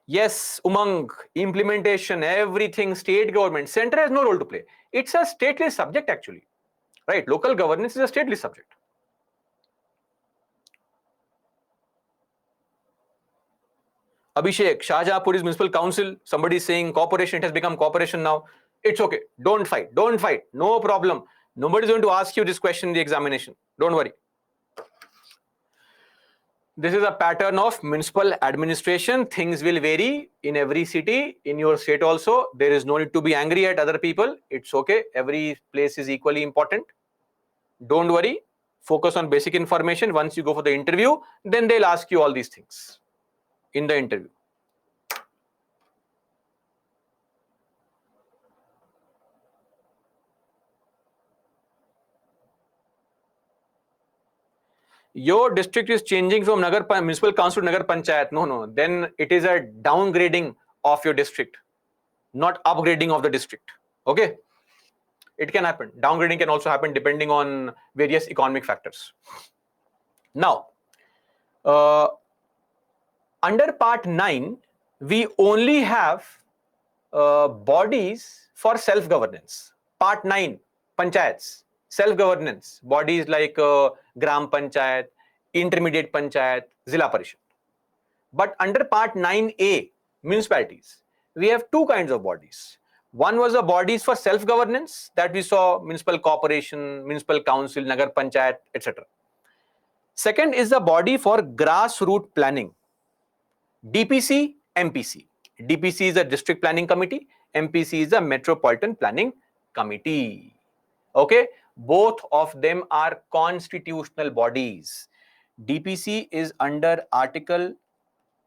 Speaker 1: Yes, Umang, implementation, everything, state government, center has no role to play. It's a stateless subject actually, right? Local governance is a stateless subject. Abhishek, Shahjahanpur is municipal council. Somebody is saying corporation, it has become corporation now. It's okay. Don't fight. No problem. Nobody's going to ask you this question in the examination. Don't worry. This is a pattern of municipal administration. Things will vary in every city, in your state also. There is no need to be angry at other people. It's okay. Every place is equally important. Don't worry. Focus on basic information. Once you go for the interview, then they'll ask you all these things in the interview. Your district is changing from municipal council to Nagar Panchayat. No. Then it is a downgrading of your district, not upgrading of the district. Okay? It can happen. Downgrading can also happen depending on various economic factors. Now, under Part 9, we only have bodies for self-governance. Part 9, Panchayats, self-governance, bodies like Gram Panchayat, Intermediate Panchayat, Zilla Parishad. But under Part 9A, municipalities, we have two kinds of bodies. One was the bodies for self-governance that we saw, municipal corporation, municipal council, Nagar Panchayat, etc. Second is the body for grassroots planning, DPC, MPC. DPC is the District Planning Committee, MPC is the Metropolitan Planning Committee. Okay, both of them are constitutional bodies. DPC is under Article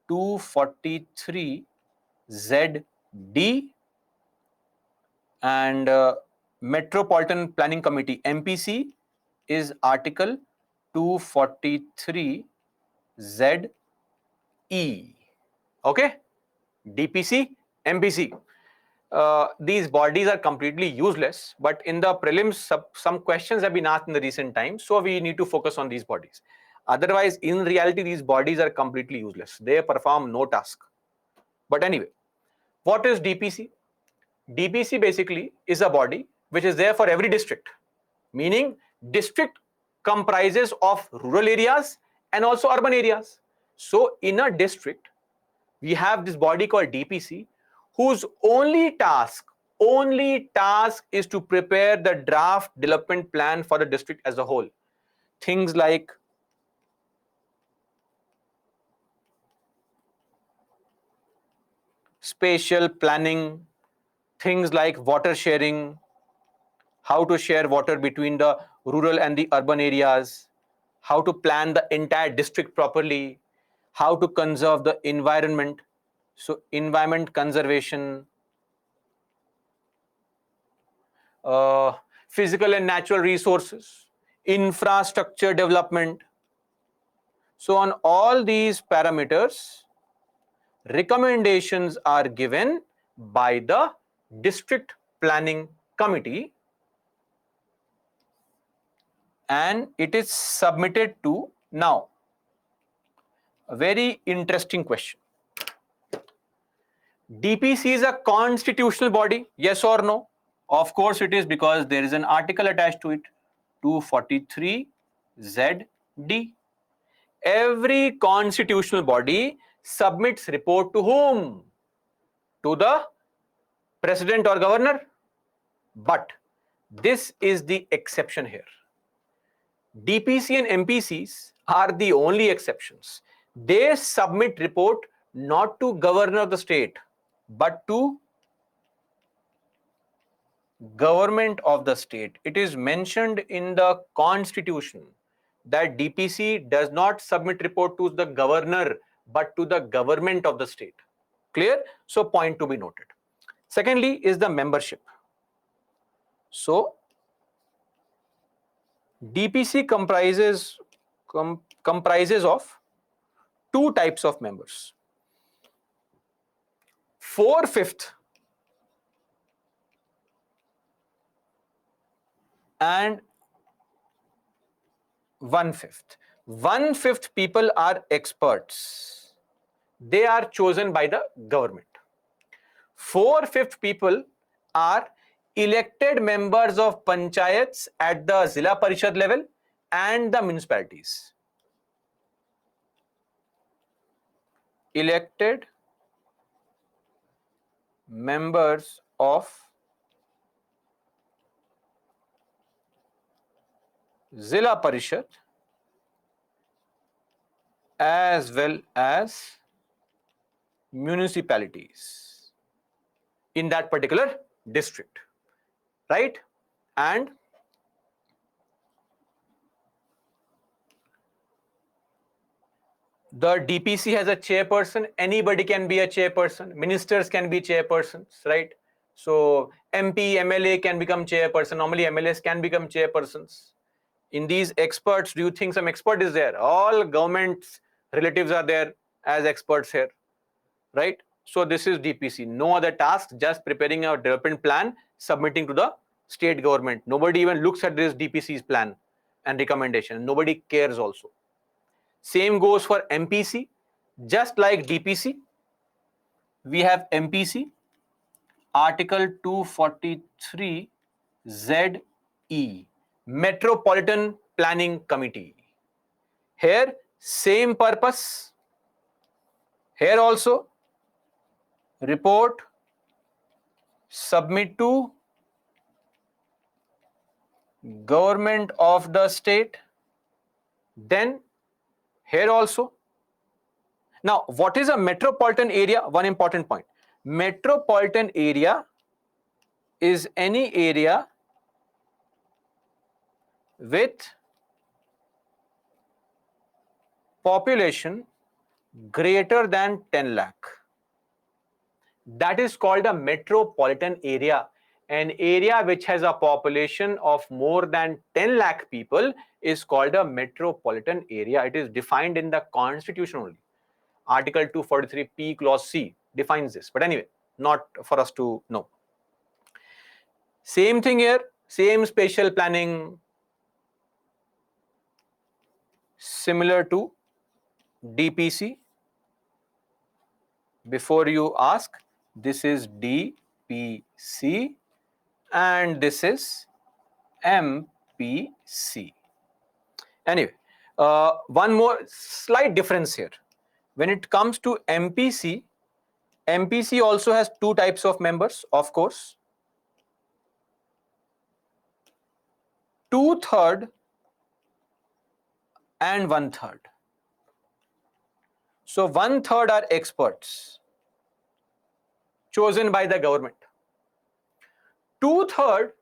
Speaker 1: 243 ZD and Metropolitan Planning Committee MPC is Article 243 ZE. Okay, DPC, MPC. These bodies are completely useless, but in the prelims, some questions have been asked in the recent times, so we need to focus on these bodies. Otherwise, in reality, these bodies are completely useless. They perform no task. But anyway, what is DPC? DPC basically is a body which is there for every district, meaning district comprises of rural areas and also urban areas. So in a district, we have this body called DPC, whose only task is to prepare the draft development plan for the district as a whole. Things like spatial planning, things like water sharing, how to share water between the rural and the urban areas, how to plan the entire district properly, how to conserve the environment. So environment conservation, physical and natural resources, infrastructure development. So on all these parameters, recommendations are given by the District Planning Committee and it is submitted to. Now, a very interesting question. DPC is a constitutional body, yes or no? Of course it is, because there is an article attached to it, 243 ZD. Every constitutional body submits report to whom? To the president or governor. But this is the exception here. DPC and MPCs are the only exceptions. They submit report not to governor of the state, but to government of the state. It is mentioned in the constitution that DPC does not submit report to the governor, but to the government of the state. Clear? So point to be noted. Secondly is the membership. So DPC comprises of two types of members. 4/5 and 1/5. 1/5 people are experts. They are chosen by the government. 4/5 people are elected members of panchayats at the Zilla Parishad level and the municipalities. Elected members of Zilla Parishad as well as municipalities in that particular district, right? And the DPC has a chairperson. Anybody can be a chairperson. Ministers can be chairpersons, right? So MP, MLA can become chairperson. Normally MLAs can become chairpersons. In these experts, do you think some expert is there? All government's relatives are there as experts here, right? So this is DPC. No other task, just preparing a development plan, submitting to the state government. Nobody even looks at this DPC's plan and recommendation. Nobody cares also. Same goes for MPC. Just like DPC, we have MPC, Article 243 ZE, Metropolitan Planning Committee. Here, same purpose. Here also, report, submit to government of the state. Then here also. Now, what is a metropolitan area? One important point. Metropolitan area is any area with population greater than 10 lakh. That is called a metropolitan area. An area which has a population of more than 10 lakh people is called a metropolitan area. It is defined in the constitution only. Article 243P clause C defines this. But anyway, not for us to know. Same thing here, same spatial planning, similar to DPC. Before you ask, this is DPC and this is MPC. Anyway, one more slight difference here. When it comes to MPC, MPC also has two types of members, of course. 2/3 and 1/3. So 1/3 are experts chosen by the government. 2/3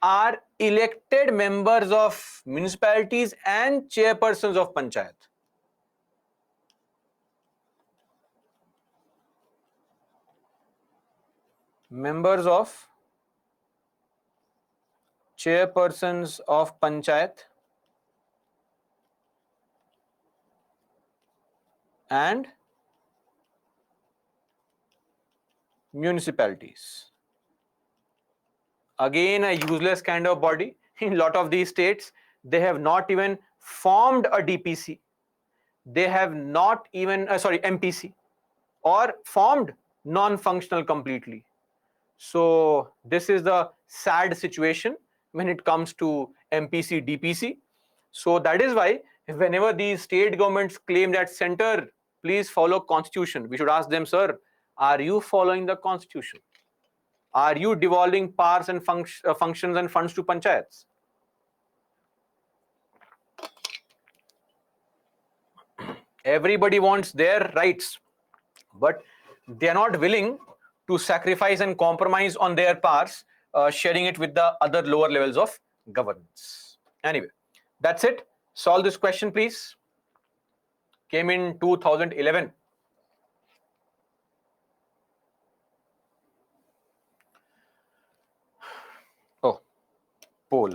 Speaker 1: are elected members of municipalities and chairpersons of panchayat. Members of chairpersons of panchayat and municipalities. Again, a useless kind of body. In a lot of these states, they have not even formed a DPC. They have not even, MPC, or formed non-functional completely. So this is the sad situation when it comes to MPC, DPC. So that is why whenever these state governments claim that center, please follow constitution, we should ask them, sir, are you following the constitution? Are you devolving powers and functions and funds to panchayats? Everybody wants their rights, but they are not willing to sacrifice and compromise on their powers, sharing it with the other lower levels of governance. Anyway, that's it. Solve this question, please. Came in 2011. Oh, poll.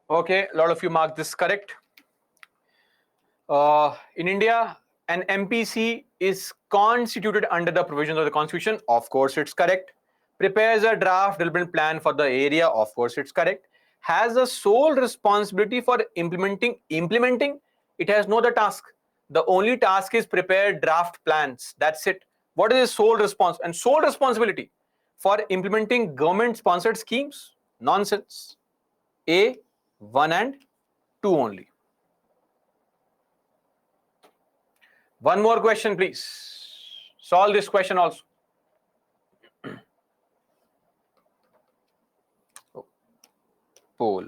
Speaker 1: Okay, a lot of you marked this correct. In India, an MPC is constituted under the provisions of the Constitution. Of course, it's correct. Prepares a draft development plan for the area. Of course, it's correct. Has the sole responsibility for implementing. It has no other task. The only task is prepare draft plans. That's it. What is his sole response and sole responsibility for implementing government-sponsored schemes? Nonsense. A, 1 and 2 only. One more question, please. Solve this question also. Poll.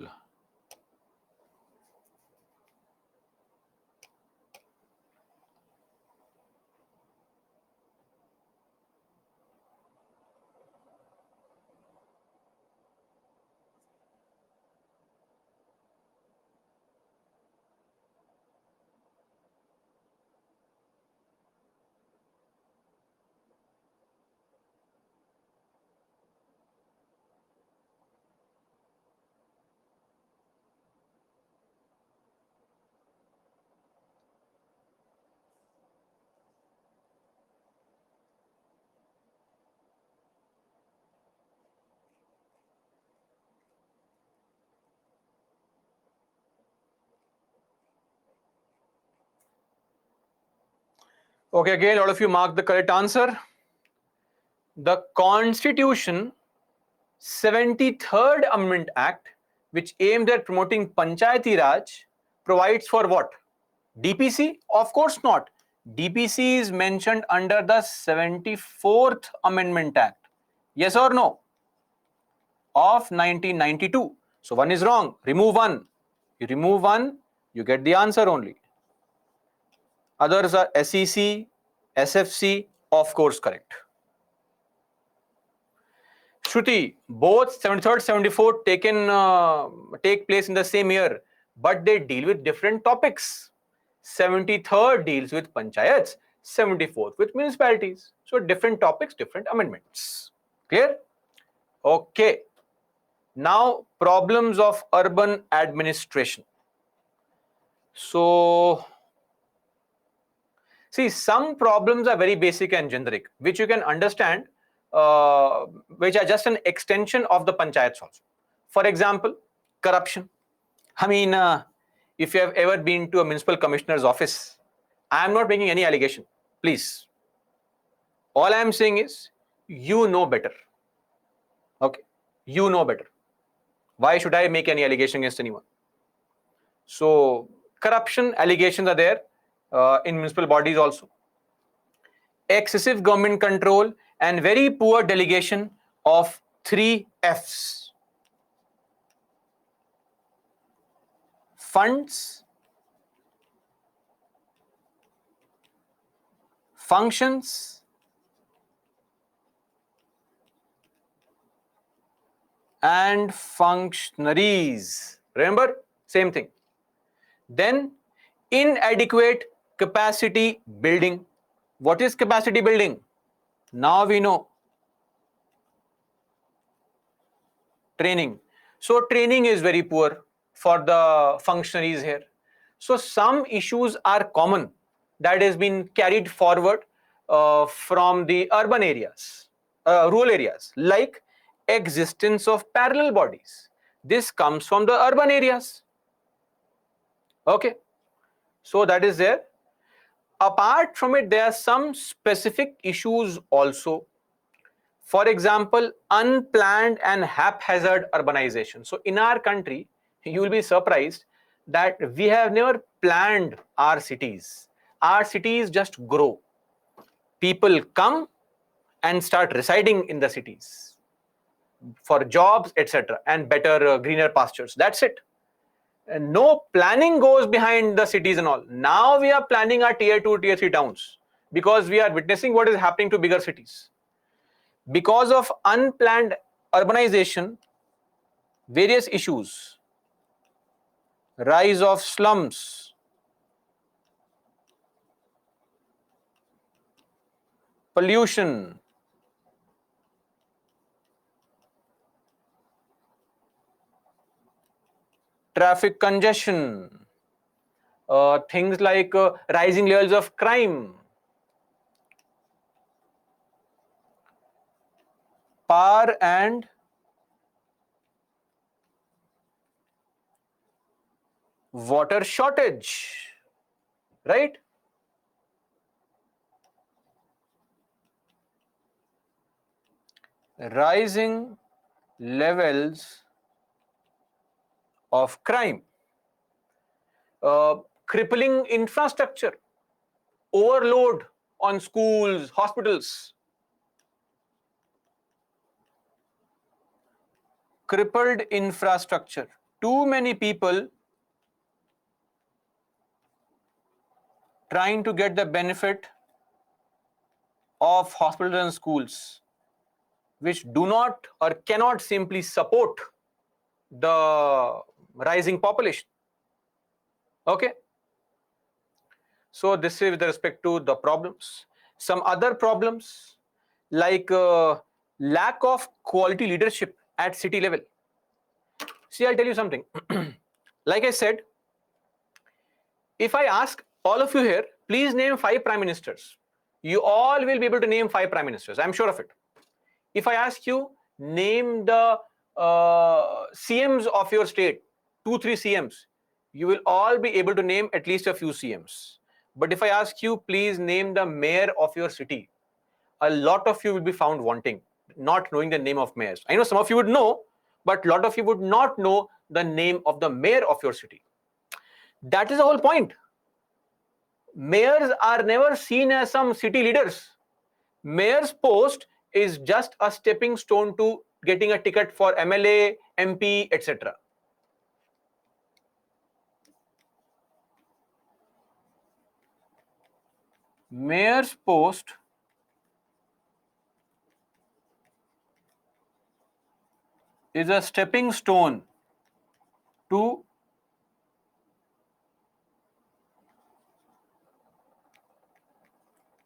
Speaker 1: Okay, again, all of you mark the correct answer. The Constitution 73rd Amendment Act, which aimed at promoting Panchayati Raj, provides for what? DPC? Of course not. DPC is mentioned under the 74th Amendment Act. Yes or no? Of 1992. So one is wrong. Remove one. You remove one, you get the answer only. Others are SEC, SFC, of course correct. Shruti, both 73rd, 74th take place in the same year, but they deal with different topics. 73rd deals with panchayats, 74th with municipalities. So different topics, different amendments. Clear? Okay. Now problems of urban administration. So see, some problems are very basic and generic, which you can understand, which are just an extension of the panchayats also. For example, corruption. I mean, if you have ever been to a municipal commissioner's office, I am not making any allegation, please. All I am saying is, you know better. Okay, you know better. Why should I make any allegation against anyone? So, corruption allegations are there in municipal bodies also. Excessive government control and very poor delegation of 3 Fs. Funds, functions and functionaries. Remember, same thing. Then inadequate capacity building. What is capacity building? Now we know. Training. So training is very poor for the functionaries here. So some issues are common that has been carried forward from the urban areas, rural areas, like existence of parallel bodies. This comes from the urban areas. Okay, so that is there. Apart from it, there are some specific issues also. For example, unplanned and haphazard urbanization. So in our country, you will be surprised that we have never planned our cities. Our cities just grow. People come and start residing in the cities for jobs, etc., and better greener pastures. That's it. And no planning goes behind the cities and all. Now we are planning our tier 2, tier 3 towns because we are witnessing what is happening to bigger cities. Because of unplanned urbanization, various issues, rise of slums, pollution, traffic congestion, things like rising levels of crime, power and water shortage, right? Rising levels of crime, crippling infrastructure, overload on schools, hospitals, crippled infrastructure. Too many people trying to get the benefit of hospitals and schools, which do not or cannot simply support the rising population. Okay. So this is with respect to the problems. Some other problems like lack of quality leadership at city level. See, I'll tell you something. Like I said, if I ask all of you here, please name 5 prime ministers. You all will be able to name 5 prime ministers. I'm sure of it. If I ask you, name the CMs of your state, 2-3 CMs, you will all be able to name at least a few CMs. But if I ask you, please name the mayor of your city, a lot of you will be found wanting, not knowing the name of mayors. I know some of you would know, but a lot of you would not know the name of the mayor of your city. That is the whole point. Mayors are never seen as some city leaders. Mayor's post is just a stepping stone to getting a ticket for MLA, MP, etc. Mayor's post is a stepping stone to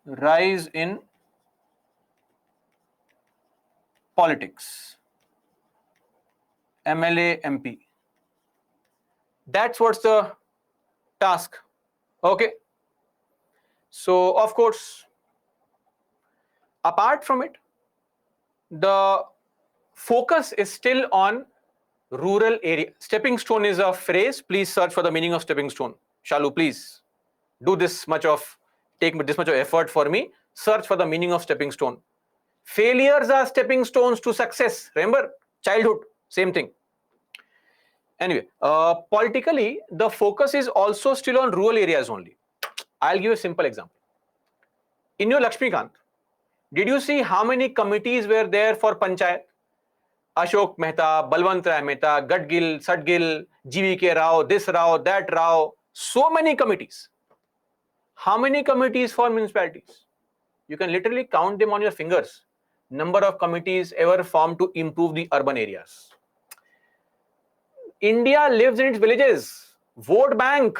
Speaker 1: rise in politics. MLA, MP. That's what's the task. Okay. So, of course, apart from it, the focus is still on rural area. Stepping stone is a phrase. Please search for the meaning of stepping stone. Shalu, please do this much of, take this much of effort for me. Search for the meaning of stepping stone. Failures are stepping stones to success. Remember, childhood, same thing. Anyway, politically, the focus is also still on rural areas only. I'll give you a simple example. In your Lakshmikant, did you see how many committees were there for Panchayat? Ashok Mehta, Balwant Rai Mehta, Gadgil, Sadgil, GVK Rao, this Rao, that Rao. So many committees. How many committees for municipalities? You can literally count them on your fingers. Number of committees ever formed to improve the urban areas. India lives in its villages. Vote bank.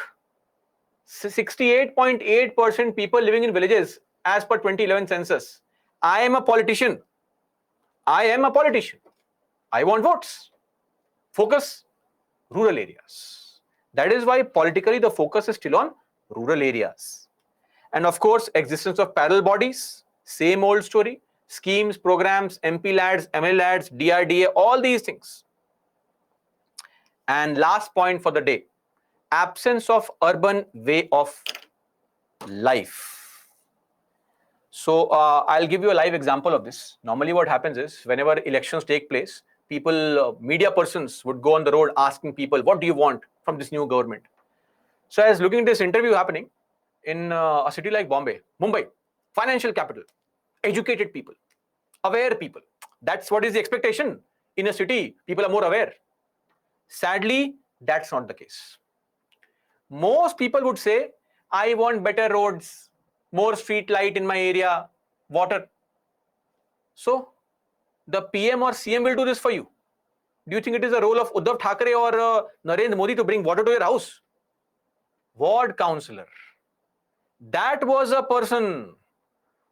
Speaker 1: 68.8% people living in villages as per 2011 census. I am a politician. I am a politician. I want votes. Focus rural areas. That is why politically the focus is still on rural areas. And of course, existence of parallel bodies, same old story, schemes, programs, MP lads, ML lads, DRDA, all these things. And last point for the day, absence of urban way of life. So I'll give you a live example of this. Normally what happens is whenever elections take place, people, media persons would go on the road asking people, what do you want from this new government? So I was looking at this interview happening in a city like Bombay, Mumbai, financial capital, educated people, aware people. That's what is the expectation. In a city, people are more aware. Sadly, that's not the case. Most people would say, I want better roads, more street light in my area, water. So, the PM or CM will do this for you. Do you think it is the role of Uddhav Thackeray or Narendra Modi to bring water to your house? Ward councillor. That was a person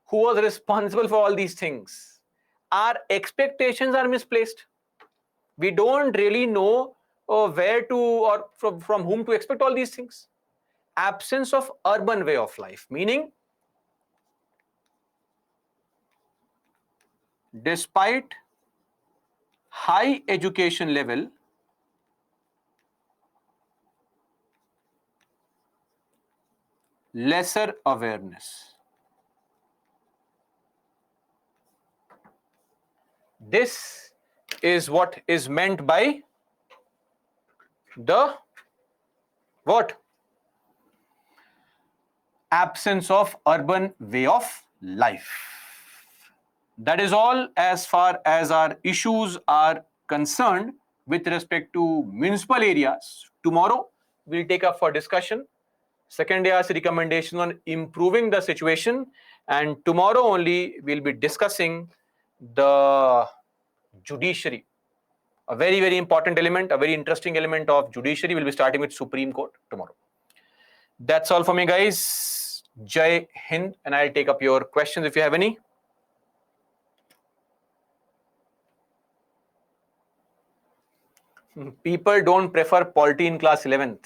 Speaker 1: who was responsible for all these things. Our expectations are misplaced. We don't really know where to or from whom to expect all these things. Absence of urban way of life, meaning despite high education level, lesser awareness. This is what is meant by the what? Absence of urban way of life. That is all as far as our issues are concerned with respect to municipal areas. Tomorrow we'll take up for discussion second year's recommendation on improving the situation, and tomorrow only we'll be discussing the judiciary, a very, very important element, a very interesting element of judiciary. We'll be starting with Supreme Court tomorrow. That's all for me, guys. Jai Hind, and I'll take up your questions if you have any. People don't prefer polity in class 11th.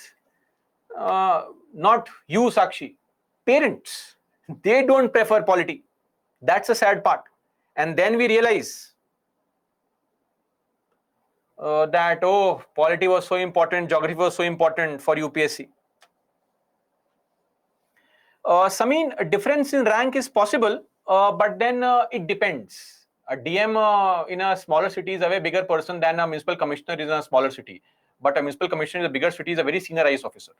Speaker 1: Not you, Sakshi. Parents, they don't prefer polity. That's a sad part. And then we realize that, oh, polity was so important, geography was so important for UPSC. Sameen, a difference in rank is possible, but then it depends. A DM in a smaller city is a way bigger person than a municipal commissioner is in a smaller city. But a municipal commissioner in a bigger city is a very senior IAS officer.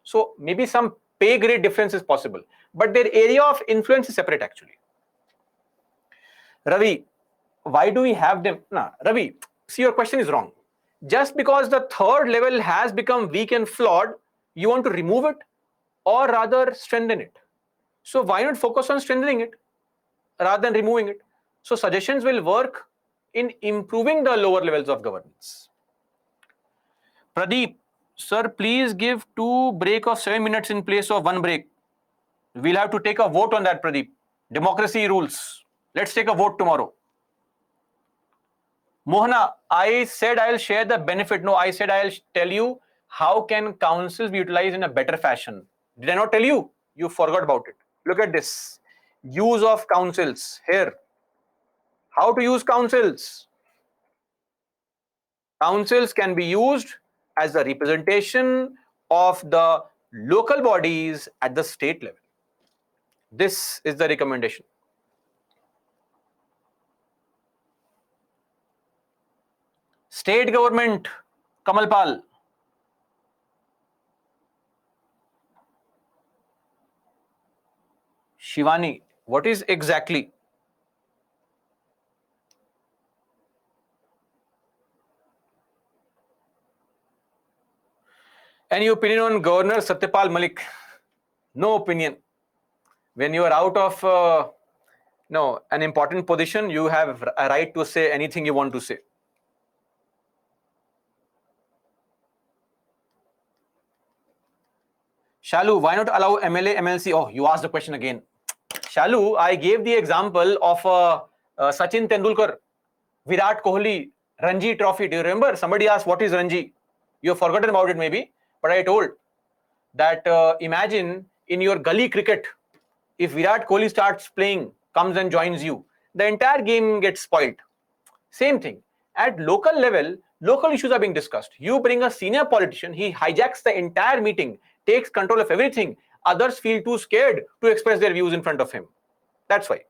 Speaker 1: So maybe some pay grade difference is possible, but their area of influence is separate actually. Ravi, why do we have them? Nah, Ravi, see, your question is wrong. Just because the third level has become weak and flawed, you want to remove it or rather strengthen it. So why not focus on strengthening it rather than removing it? So suggestions will work in improving the lower levels of governance. Pradeep, sir, please give 2 break of 7 minutes in place of 1 break. We'll have to take a vote on that, Pradeep. Democracy rules. Let's take a vote tomorrow. Mohana, I said I'll share the benefit. No, I said I'll tell you how can councils be utilized in a better fashion. Did I not tell you? You forgot about it. Look at this. Use of councils here. How to use councils? Councils can be used as a representation of the local bodies at the state level. This is the recommendation. State government, Kamal Pal. Shivani, what is exactly? Any opinion on Governor Satyapal Malik? No opinion. When you are out of No, an important position, you have a right to say anything you want to say. Shalu, why not allow MLA, MLC? Oh, you asked the question again. Shalu, I gave the example of Sachin Tendulkar, Virat Kohli, Ranji Trophy. Do you remember? Somebody asked, what is Ranji? You have forgotten about it maybe, but I told that imagine in your gully cricket, if Virat Kohli starts playing, comes and joins you, the entire game gets spoiled. Same thing. At local level, local issues are being discussed. You bring a senior politician, he hijacks the entire meeting, takes control of everything. Others feel too scared to express their views in front of him. That's why.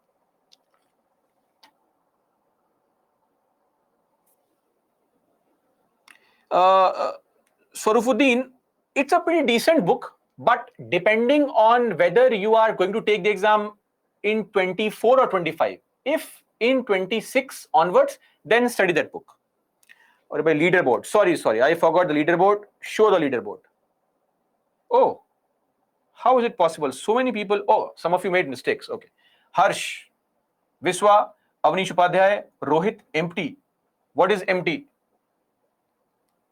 Speaker 1: Swarufuddin, it's a pretty decent book, but depending on whether you are going to take the exam in 24 or 25. If in 26 onwards, then study that book. Or by leaderboard. Sorry, I forgot the leaderboard. Show the leaderboard. Oh, how is it possible? So many people. Oh, some of you made mistakes. Okay. Harsh, Viswa, Avnish Upadhyay, Rohit, empty. What is empty?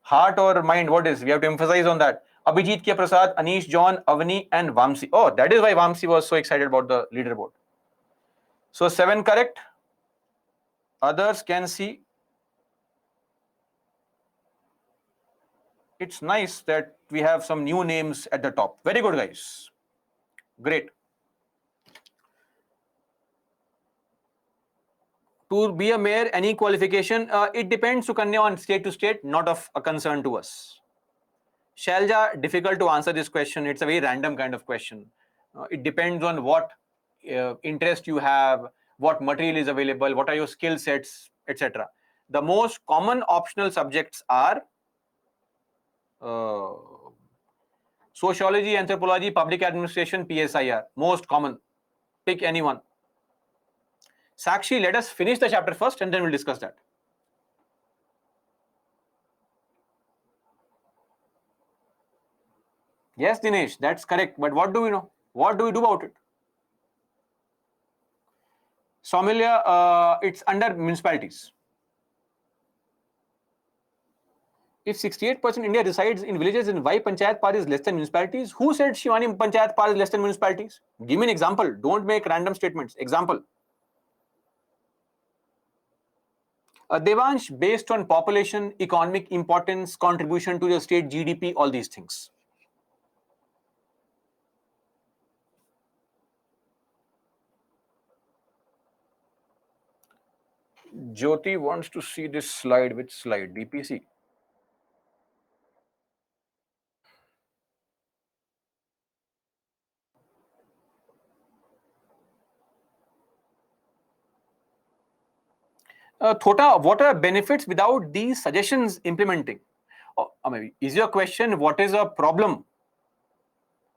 Speaker 1: Heart or mind? What is? We have to emphasize on that. Abhijit K. Prasad, Anish, John, Avni, and Vamsi. Oh, that is why Vamsi was so excited about the leaderboard. So 7 correct. Others can see. It's nice that we have some new names at the top. Very good, guys. Great. To be a mayor, any qualification? It depends, Sukanya, on state to state, not of a concern to us. Shalja, difficult to answer this question. It's a very random kind of question. It depends on what interest you have, what material is available, what are your skill sets, etc. The most common optional subjects are uh, sociology, anthropology, public administration, PSIR. Most common. Pick anyone. Sakshi, let us finish the chapter first and then we'll discuss that. Yes, Dinesh, that's correct. But what do we know? What do we do about it? Somalia, it's under municipalities. If 68% India resides in villages, and why Panchayat Par is less than municipalities? Who said, Shivani, Panchayat Par is less than municipalities? Give me an example. Don't make random statements. Example. Devansh, based on population, economic importance, contribution to the state GDP, all these things. Jyoti wants to see this slide. Which slide? DPC. Thota, what are benefits without these suggestions implementing? I mean, is your question what is a problem?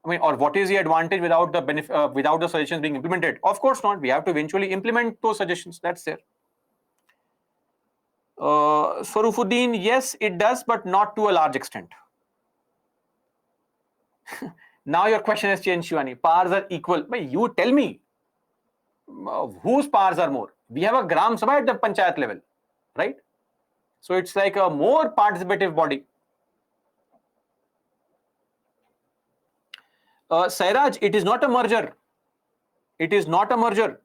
Speaker 1: I mean, or what is the advantage without the benefit, without the suggestions being implemented? Of course not. We have to eventually implement those suggestions. That's there. Swarufuddin, yes, it does, but not to a large extent. Now your question has changed, Shivani. Pars are equal. But you tell me, whose pars are more? We have a Gram Sabha at the Panchayat level, right? So it's like a more participative body. Sairaj, it is not a merger. It is not a merger.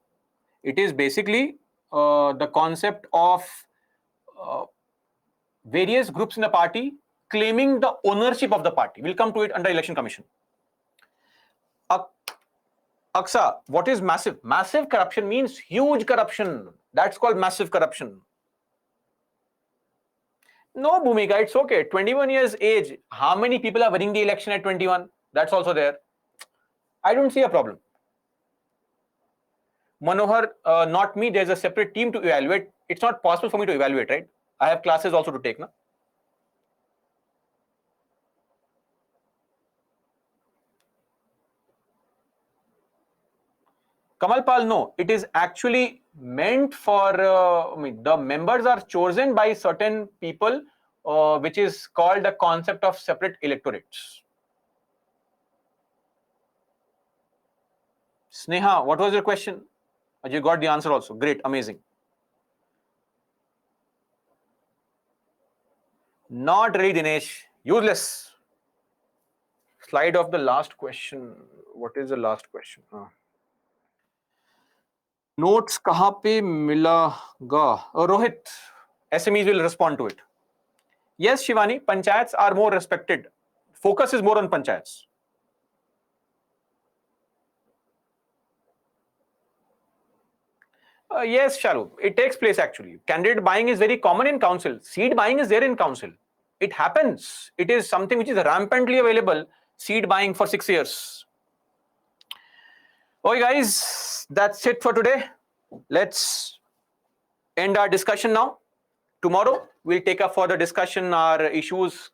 Speaker 1: It is basically the concept of various groups in the party claiming the ownership of the party. We'll come to it under Election Commission. Aksa, what is massive? Massive corruption means huge corruption. That's called massive corruption. No, Bhumika, it's okay. 21 years age. How many people are winning the election at 21? That's also there. I don't see a problem. Manohar, not me. There's a separate team to evaluate. It's not possible for me to evaluate, right? I have classes also to take, no? Kamalpal, no. It is actually meant for, I mean, the members are chosen by certain people, which is called the concept of separate electorates. Sneha, what was your question? You got the answer also. Great, amazing. Not really, Dinesh. Useless. Slide of the last question. What is the last question? Notes कहाँ पे मिलेगा? Rohit, SMEs will respond to it. Yes, Shivani, panchayats are more respected. Focus is more on panchayats. Yes, Shalu, it takes place actually. Candidate buying is very common in council. Seed buying is there in council. It happens. It is something which is rampantly available. Seed buying for 6 years. Okay, guys, that's it for today. Let's end our discussion now. Tomorrow, we'll take up further discussion our issues,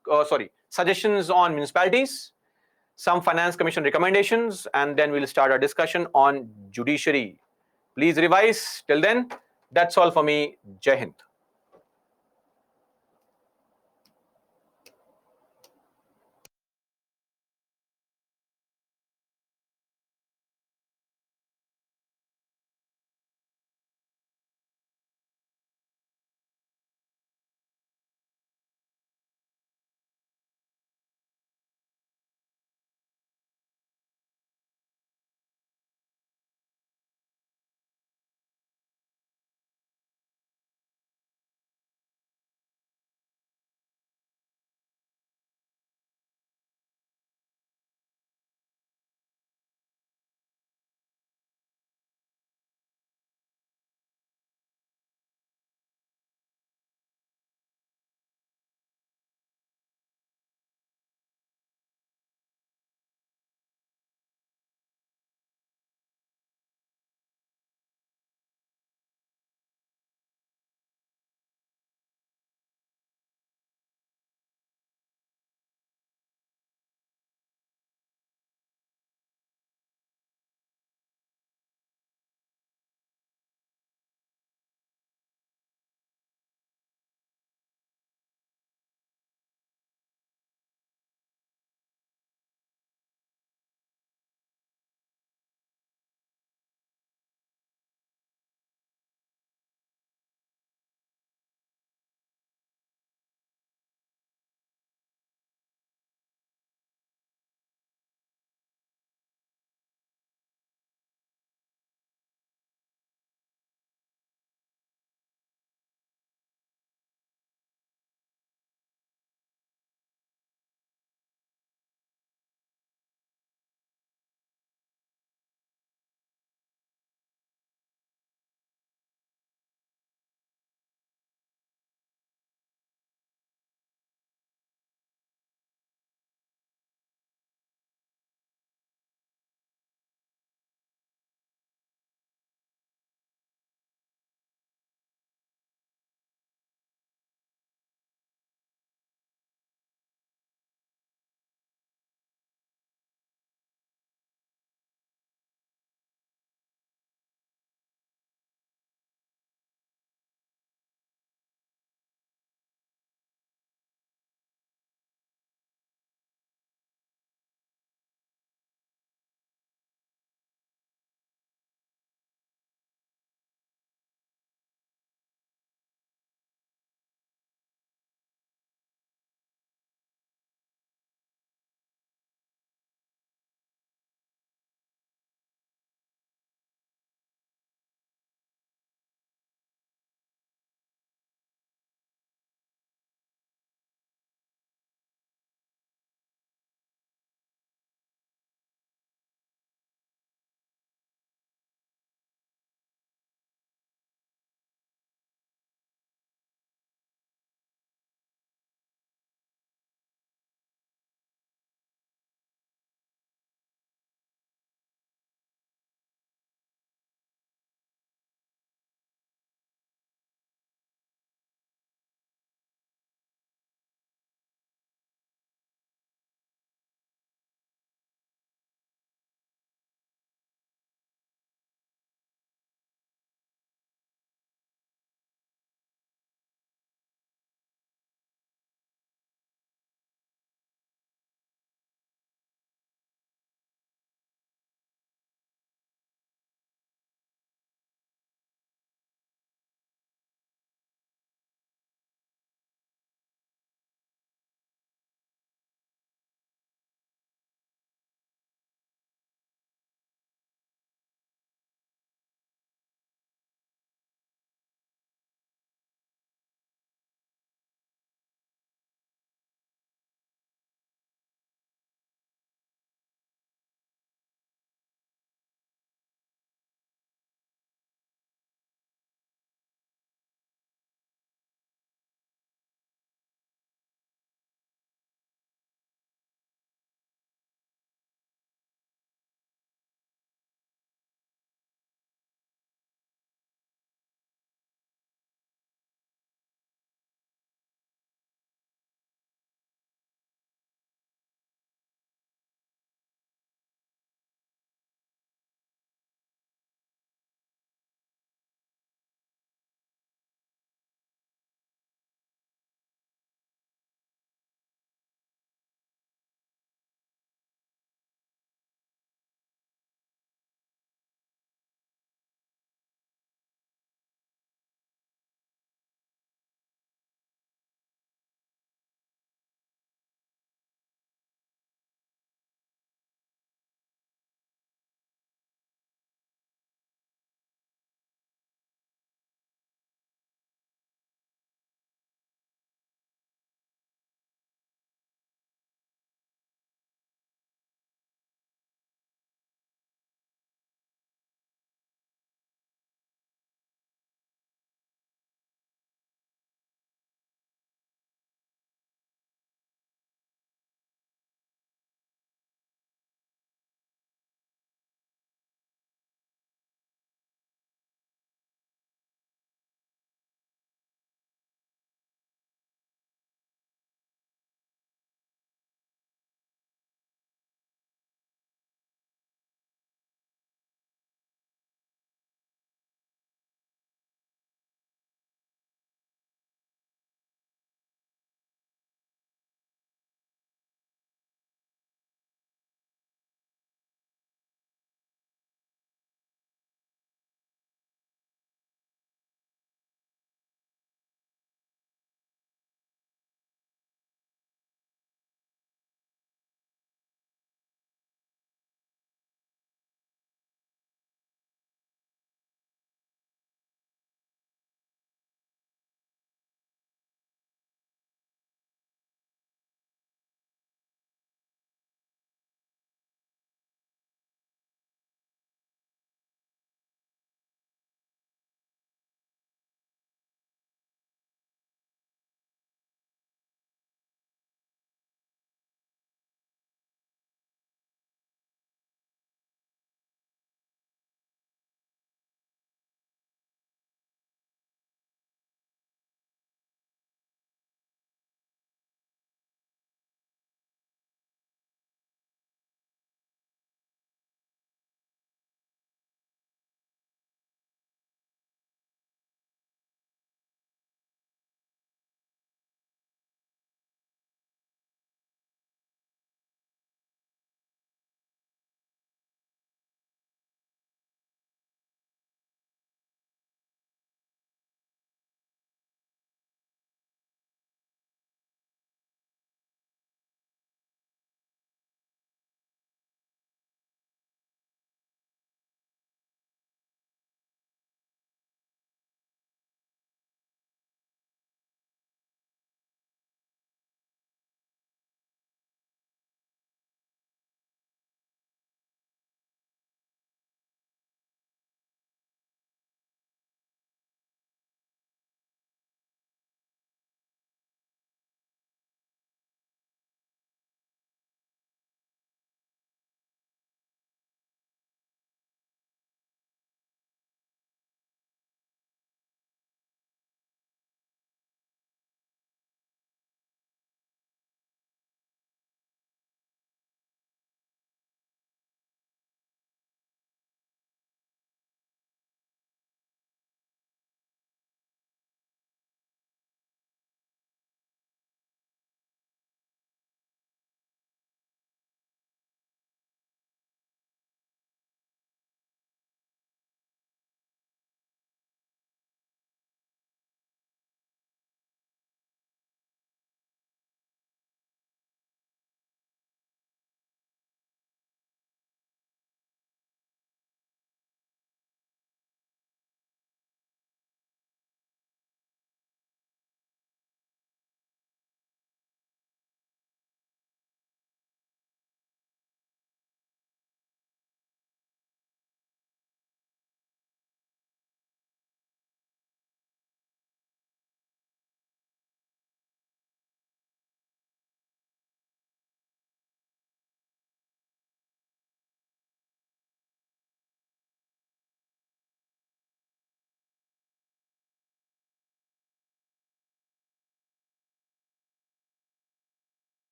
Speaker 1: suggestions on municipalities, some finance commission recommendations, and then we'll start our discussion on judiciary. Please revise. Till then, that's all for me. Jai Hind.